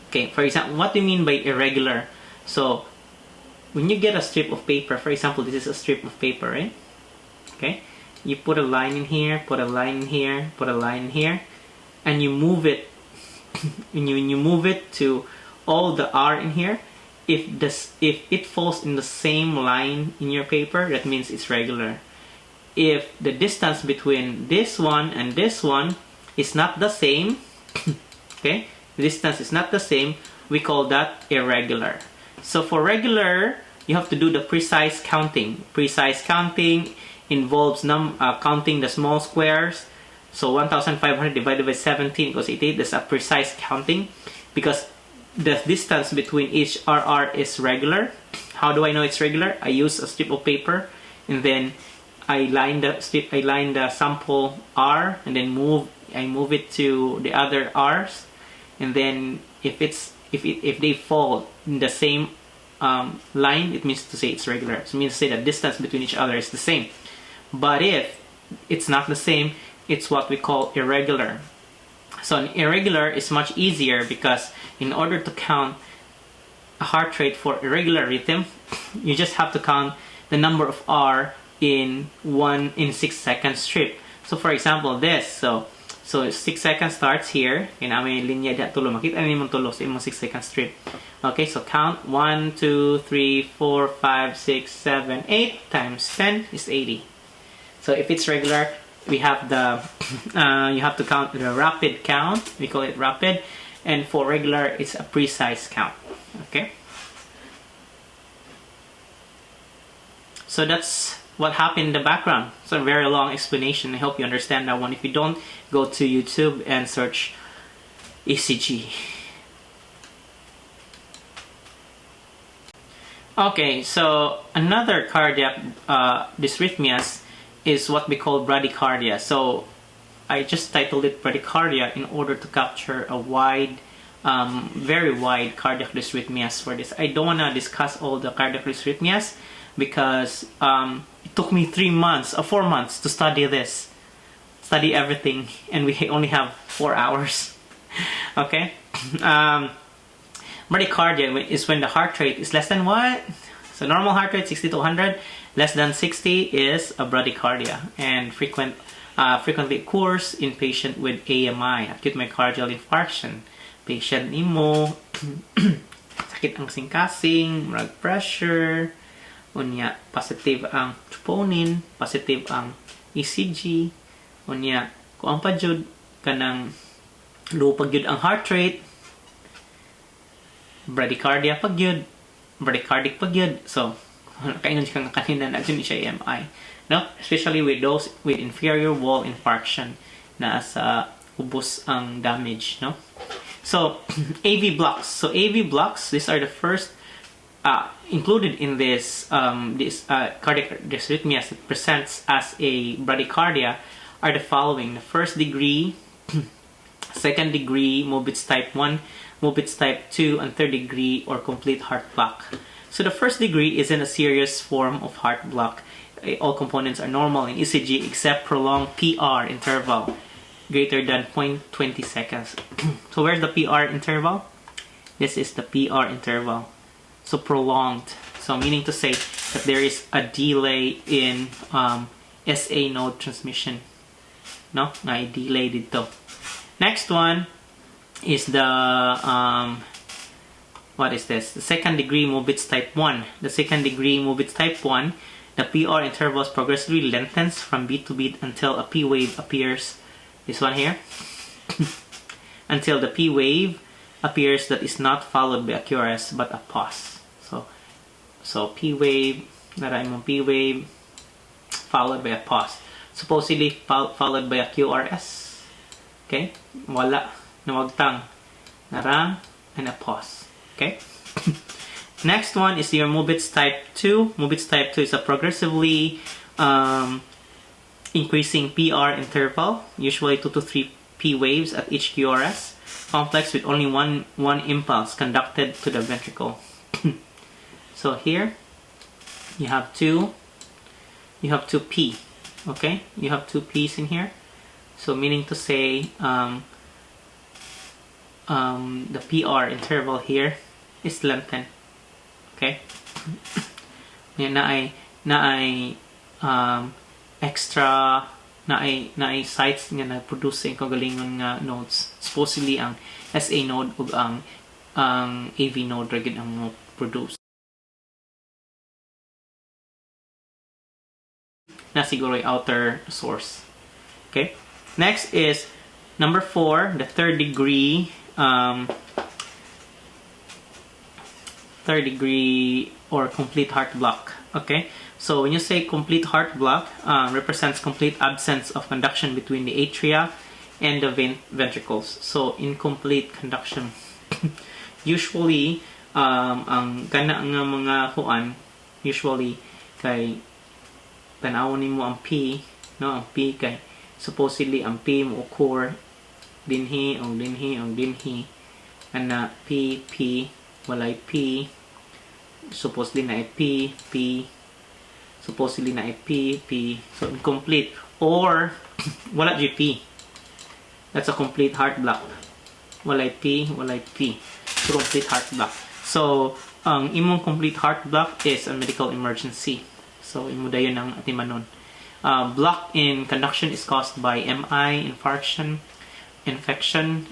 okay, for example, what do you mean by irregular? So when you get a strip of paper, for example, this is a strip of paper, right? Okay. You put a line in here, put a line in here, put a line in here, and you move it. When you move it to all the R in here, if it falls in the same line in your paper, that means it's regular. If the distance between this one and this one is not the same, okay, the distance is not the same, we call that irregular. So for regular, you have to do the precise counting. Precise counting involves counting the small squares. So 1,500 divided by 17 equals 88. That's a precise counting because the distance between each RR is regular. How do I know it's regular? I use a strip of paper, and then I line the sample R, and then I move it to the other R's, and then if they fall in the same line, it means to say it's regular. So it means to say the distance between each other is the same. But if it's not the same, it's what we call irregular. So an irregular is much easier because in order to count a heart rate for irregular rhythm, you just have to count the number of R in 6-second strip. So for example, this, so 6 seconds starts here, and may linya diha tulo, makita niyo mong tulo sa imong 6-second strip. Okay, so count 1, 2, 3, 4, 5, 6, 7, 8 times 10 is 80. So if it's regular, we have the you have to count the rapid count. We call it rapid, and for regular, it's a precise count. Okay. So that's what happened in the background. It's a very long explanation. I hope you understand that one. If you don't, go to YouTube and search ECG. Okay, so another cardiac dysrhythmias is what we call bradycardia. So I just titled it bradycardia in order to capture a wide, very wide cardiac dysrhythmias for this. I don't want to discuss all the cardiac dysrhythmias because it took me 4 months to study everything, and we only have 4 hours. Okay. Bradycardia is when the heart rate is less than what? So normal heart rate 60 to 100, less than 60 is a bradycardia, and frequently occurs in patient with AMI, acute myocardial infarction. Patient nimo sakit ang singkasing, blood pressure, Unya, positive ang troponin, positive ang ECG. Unya, kung ang padyod kanang low pagyud ang heart rate, bradycardia pagyud, bradycardic pagyud. So, kainon siya nga kanina na dyan siya EMI. No? Especially with those with inferior wall infarction na sa ubos ang damage, no? So, AV blocks. So, AV blocks, these are the first included in this cardiac dysrhythmias that presents as a bradycardia are the following: the first degree, second degree, Mobitz type 1, Mobitz type 2, and third degree or complete heart block. So the first degree is in a serious form of heart block. All components are normal in ECG except prolonged PR interval greater than 0.20 seconds. So where's the PR interval? This is the PR interval. So prolonged. So meaning to say that there is a delay in SA node transmission. No? Na delay dito. Next one is the what is this? The second degree Mobitz type 1. The second degree Mobitz type 1, the PR intervals progressively lengthens from beat to beat until a P wave appears. This one here. Until the P wave appears that is not followed by a QRS but a pause. So P wave, naray mo P wave followed by a pause. Supposedly followed by a QRS. Okay? Wala. Nawagtang. Narang and a pause. Okay? Next one is your Mobitz type 2. Mobitz type 2 is a progressively increasing PR interval, usually 2 to 3 P waves at each QRS, complex with only one impulse conducted to the ventricle. So here you have two P. Okay, you have two P's in here. So meaning to say the PR interval here is lengthened. Okay. Yan na ay extra na ay sites nga na-produce ang kagalingon nga nodes. Supposedly ang SA node ug ang AV node ra gid ang produce. Na siguro ay outer source. Okay? Next is number 4, the third degree or complete heart block. Okay? So when you say complete heart block, represents complete absence of conduction between the atria and the ventricles. So incomplete conduction. Usually, ang kana nga mga kuan, usually kay tanawon nimo ang P, no? Ang P kay supposedly ang P mo occur dinhi ana P walay P, supposedly na P supposedly na P, so incomplete or wala GP. That's a complete heart block. Walay P, so complete heart block. So ang imong complete heart block is a medical emergency. So imo dayon ang atimanon. Block in conduction is caused by MI, infarction, infection,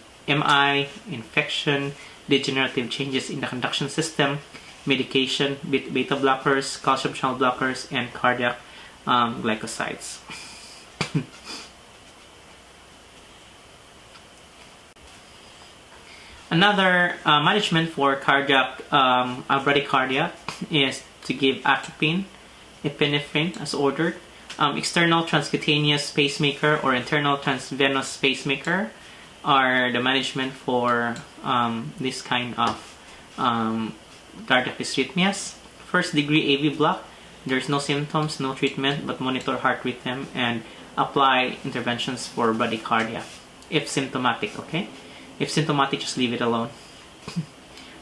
degenerative changes in the conduction system, medication, beta blockers, calcium channel blockers, and cardiac glycosides. Another management for cardiac bradycardia is to give atropine, epinephrine as ordered, external transcutaneous pacemaker or internal transvenous pacemaker are the management for this kind of cardiac dysrhythmias. First degree AV block, there's no symptoms, no treatment, but monitor heart rhythm and apply interventions for bradycardia if symptomatic. Okay, if symptomatic, just leave it alone.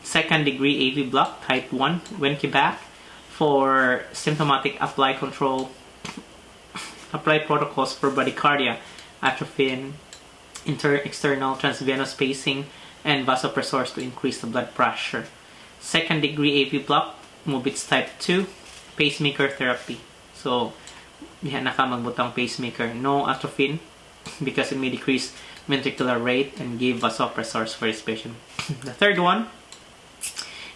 Second degree AV block type 1, when back. For symptomatic, apply protocols for bradycardia, atropine, external transvenous pacing, and vasopressors to increase the blood pressure. Second degree AV block, Mobitz type 2, pacemaker therapy. So, diha na ka magbutang pacemaker. No atropine because it may decrease ventricular rate and give vasopressors for this patient. The third one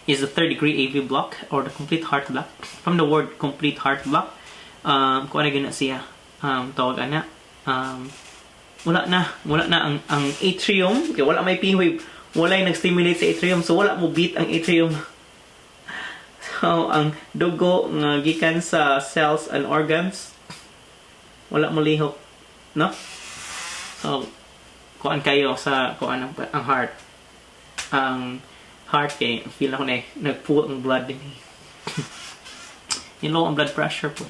is the third degree AV block or the complete heart block. From the word complete heart block, kung ano gina siya, tawag ana, wala na ang atrium, kaya wala may P-wave, wala yung nag-stimulate sa atrium, so wala mo beat ang atrium. So, ang dugo nga gikan sa cells and organs, wala mo lihok, no? So, kuan kayo sa kuan ang heart. Ang heart kay feel ako na nagpull ang blood din. Yung low ang blood pressure po.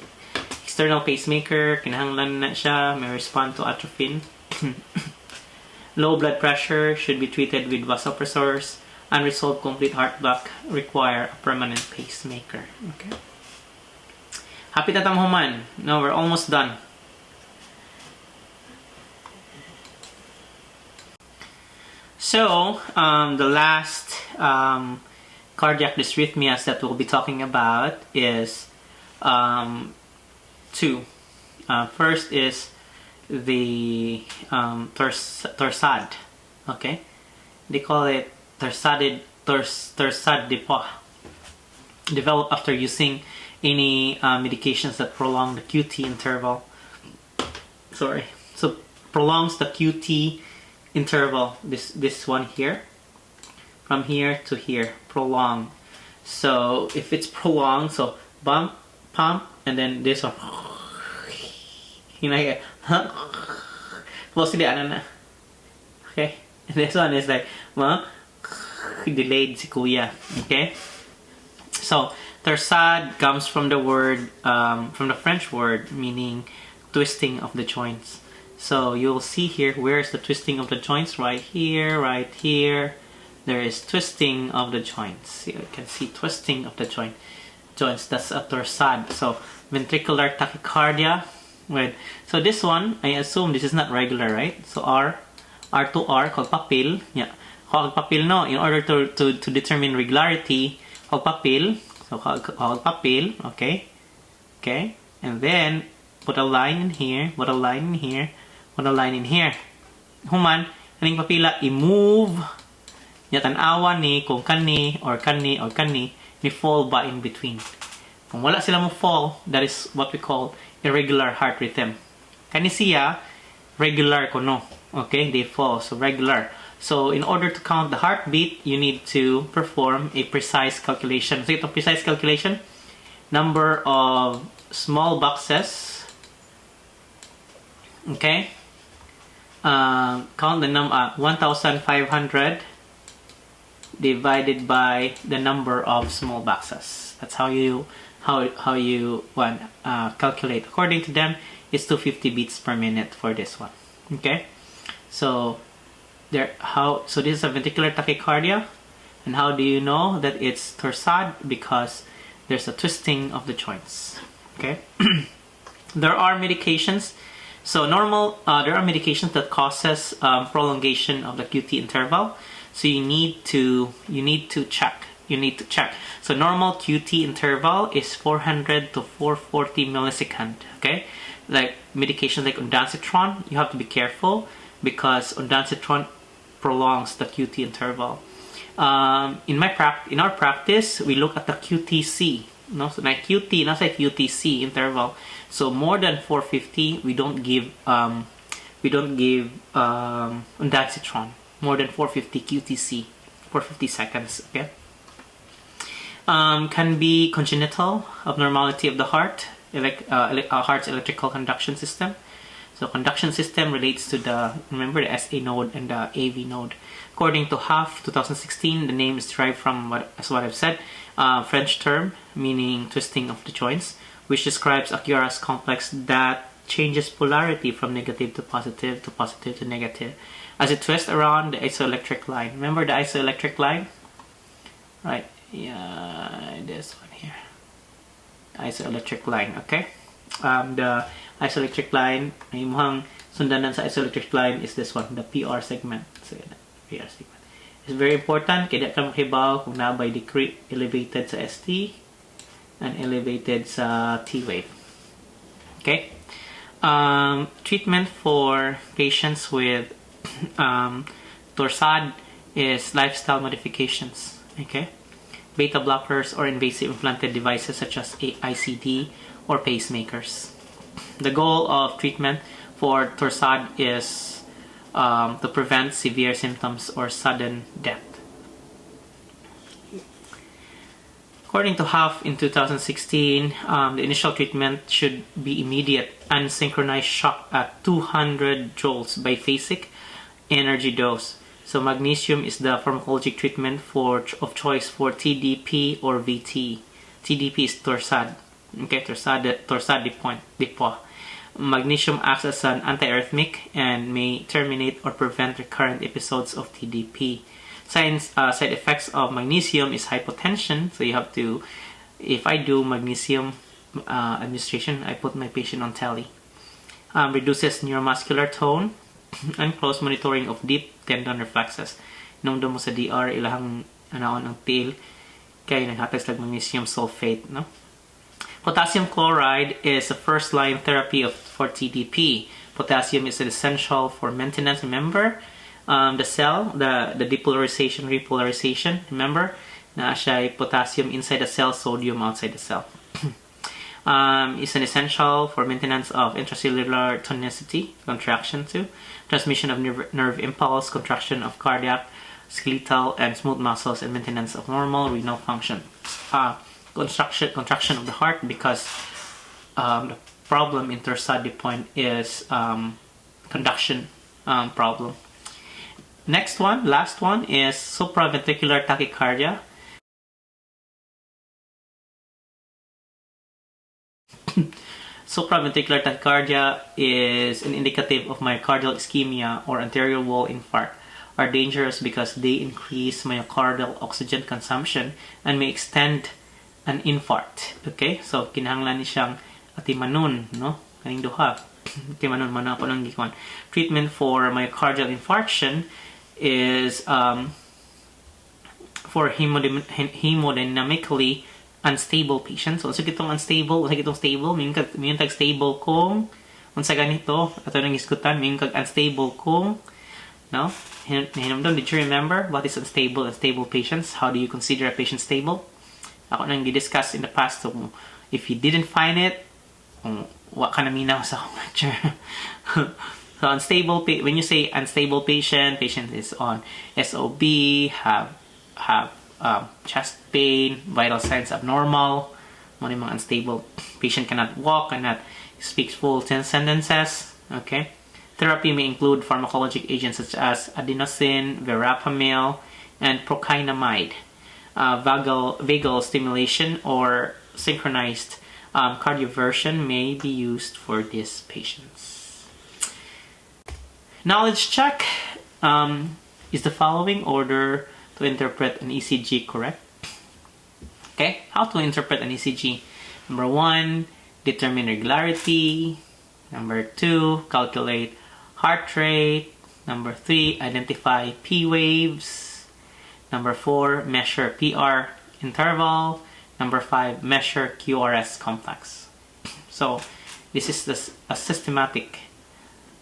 External pacemaker, kinahanglan na siya, may respond to atropine. Low blood pressure should be treated with vasopressors. Unresolved complete heart block require a permanent pacemaker. Okay. Happy na tamhuman. No, we're almost done. So, the last cardiac dysrhythmias that we'll be talking about is two. First is the torsade. Okay, they call it torsade depo. Developed after using any medications that prolong the QT interval. Sorry, so prolongs the QT interval. This one here, from here to here, prolong. So if it's prolonged, so bump, pump, and then this one. Okay, and this one is like delayed si kuya. Okay, so torsade comes from the word from the French word meaning twisting of the joints. So you'll see here, where's the twisting of the joints? Right here, right here. There is twisting of the joints. You can see twisting of the joints. That's a torsade. So ventricular tachycardia. So this one, I assume this is not regular, right? So R to R called papil. Yeah, called papil. No, in order to determine regularity, called papil. So called papil. Okay, and then put a line in here. Put a line in here. Put a line in here. Human, kaning papila i-move. Yatan-awa ni kung kani ni fall ba in between. Kung wala sila mo fall, that is what we call irregular heart rhythm. Kani siya regular ko no. Okay, they fall, so regular. So in order to count the heartbeat, you need to perform a precise calculation. So itong precise calculation, number of small boxes. Okay, count the number 1,500 divided by the number of small boxes. That's how you calculate. According to them, it's 250 beats per minute for this one. Okay, so this is a ventricular tachycardia, and how do you know that it's torsade? Because there's a twisting of the joints. Okay, there are medications. So there are medications that causes prolongation of the QT interval. So you need to check. So normal QT interval is 400 to 440 millisecond. Okay, like medications like ondansetron, you have to be careful because ondansetron prolongs the QT interval. In our practice, we look at the QTC. No, so na QT, nasa QTC interval. So more than 450, we don't give ondansetron. More than 450 QTC, 450 seconds. Okay. Can be congenital abnormality of the heart, heart's electrical conduction system. So conduction system relates to the SA node and the AV node. According to HAF 2016, the name is derived from what I've said, French term meaning twisting of the joints, which describes a Cura's complex that changes polarity from negative to positive to negative as it twists around the isoelectric line. Remember the isoelectric line? Right. Yeah, this one here. Isoelectric line, okay? The isoelectric line, yung sundanan sa isoelectric line is this one, the PR segment. So, PR segment. It's very important, kaya ka makibaw kung nabay decrease elevated sa ST and elevated sa T wave. Okay? Treatment for patients with torsade is lifestyle modifications. Okay? beta blockers, or invasive implanted devices such as ICD or pacemakers. The goal of treatment for Torsades is to prevent severe symptoms or sudden death. According to Huff in 2016, the initial treatment should be immediate unsynchronized shock at 200 joules biphasic energy dose. So magnesium is the pharmacologic treatment of choice for TDP or VT. TDP is Torsades. Okay, Torsades de Poix. Magnesium acts as an antiarrhythmic and may terminate or prevent recurrent episodes of TDP. Side effects of magnesium is hypotension. So you have to, if I do magnesium administration, I put my patient on tele. Reduces neuromuscular tone and close monitoring of deep tendon reflexes. Inomdo mo sa DR, ilahang anaon ang tail, kaya naghatag sa magnesium sulfate. No? Potassium chloride is a first-line therapy for TDP. Potassium is essential for maintenance. Remember, the cell, the depolarization, repolarization. Remember, na siya potassium inside the cell, sodium outside the cell. Is an essential for maintenance of intracellular tonicity, contraction too, transmission of nerve impulse, contraction of cardiac, skeletal, and smooth muscles, and maintenance of normal renal function. Contraction of the heart, because the problem in Torsades de Poix is conduction problem. Last one is supraventricular tachycardia. Supraventricular tachycardia is an indicative of myocardial ischemia or anterior wall infarct. Are dangerous because they increase myocardial oxygen consumption and may extend an infarct. Okay, so kinahanglan ni siyang atimanon, no? Kaning duha. Atimanon man ako nang gikon. Treatment for myocardial infarction is for hemodynamically unstable patients. So, kitong unstable, stable, mingon tag stable kung unsa ganito, ato nang iskutan, mingon kag unstable kung, no? Hinumdum, did you remember what is unstable and stable patients? How do you consider a patient stable? Ako nang discuss in the past. So, if you didn't find it, wa ka na minaw sa lecture. So, unstable, when you say unstable patient is on SOB, have chest pain, vital signs abnormal. Mga unstable patient cannot walk, cannot speak full sentences. Okay. Therapy may include pharmacologic agents such as adenosine, verapamil, and procainamide. Vagal stimulation or synchronized cardioversion may be used for these patients. Knowledge check. Is the following order to interpret an ECG correct? Okay, how to interpret an ECG? Number 1, determine regularity. Number 2, calculate heart rate. Number 3, identify P waves. Number 4, measure PR interval. Number 5, measure QRS complex. So, this is a systematic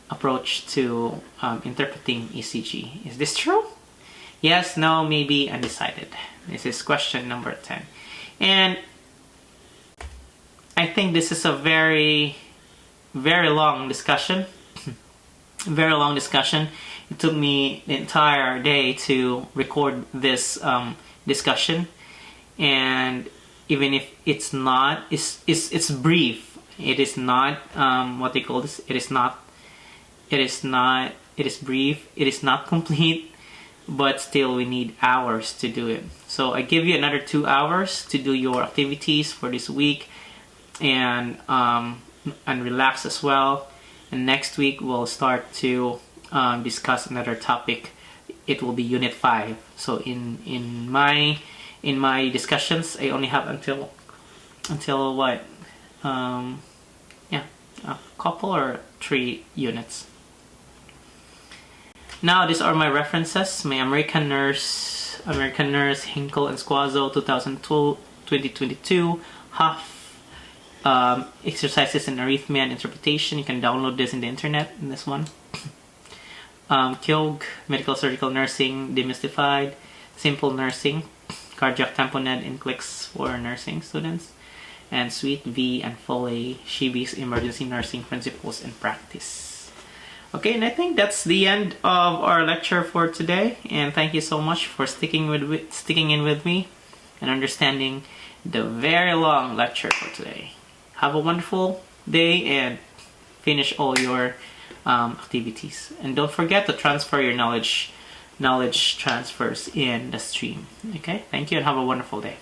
approach to interpreting ECG. Is this true? Yes, no, maybe, undecided. This is question number 10. And I think this is a very, very long discussion. Very long discussion. It took me the entire day to record this discussion. And even if it's not, it's brief. It is not, what they call this, it is brief, it is not complete. But still we need hours to do it. So I give you another 2 hours to do your activities for this week and relax as well. And next week we'll start to discuss another topic. It will be Unit 5. So in my discussions, I only have until what? A couple or 3 units. Now, these are my references. My American Nurse, Hinkle and Squazzo, 2022, Huff, Exercises in Arrhythmia and Interpretation. You can download this in the internet, in this one. Kyog, Medical Surgical Nursing, Demystified, Simple Nursing, cardiac tamponade in clicks for nursing students, and Suite V and Full A, Shibi's emergency nursing principles and practice. Okay, and I think that's the end of our lecture for today, and thank you so much for sticking in with me and understanding the very long lecture for today. Have a wonderful day and finish all your activities, and don't forget to transfer your knowledge transfers in the stream. Okay, thank you and have a wonderful day.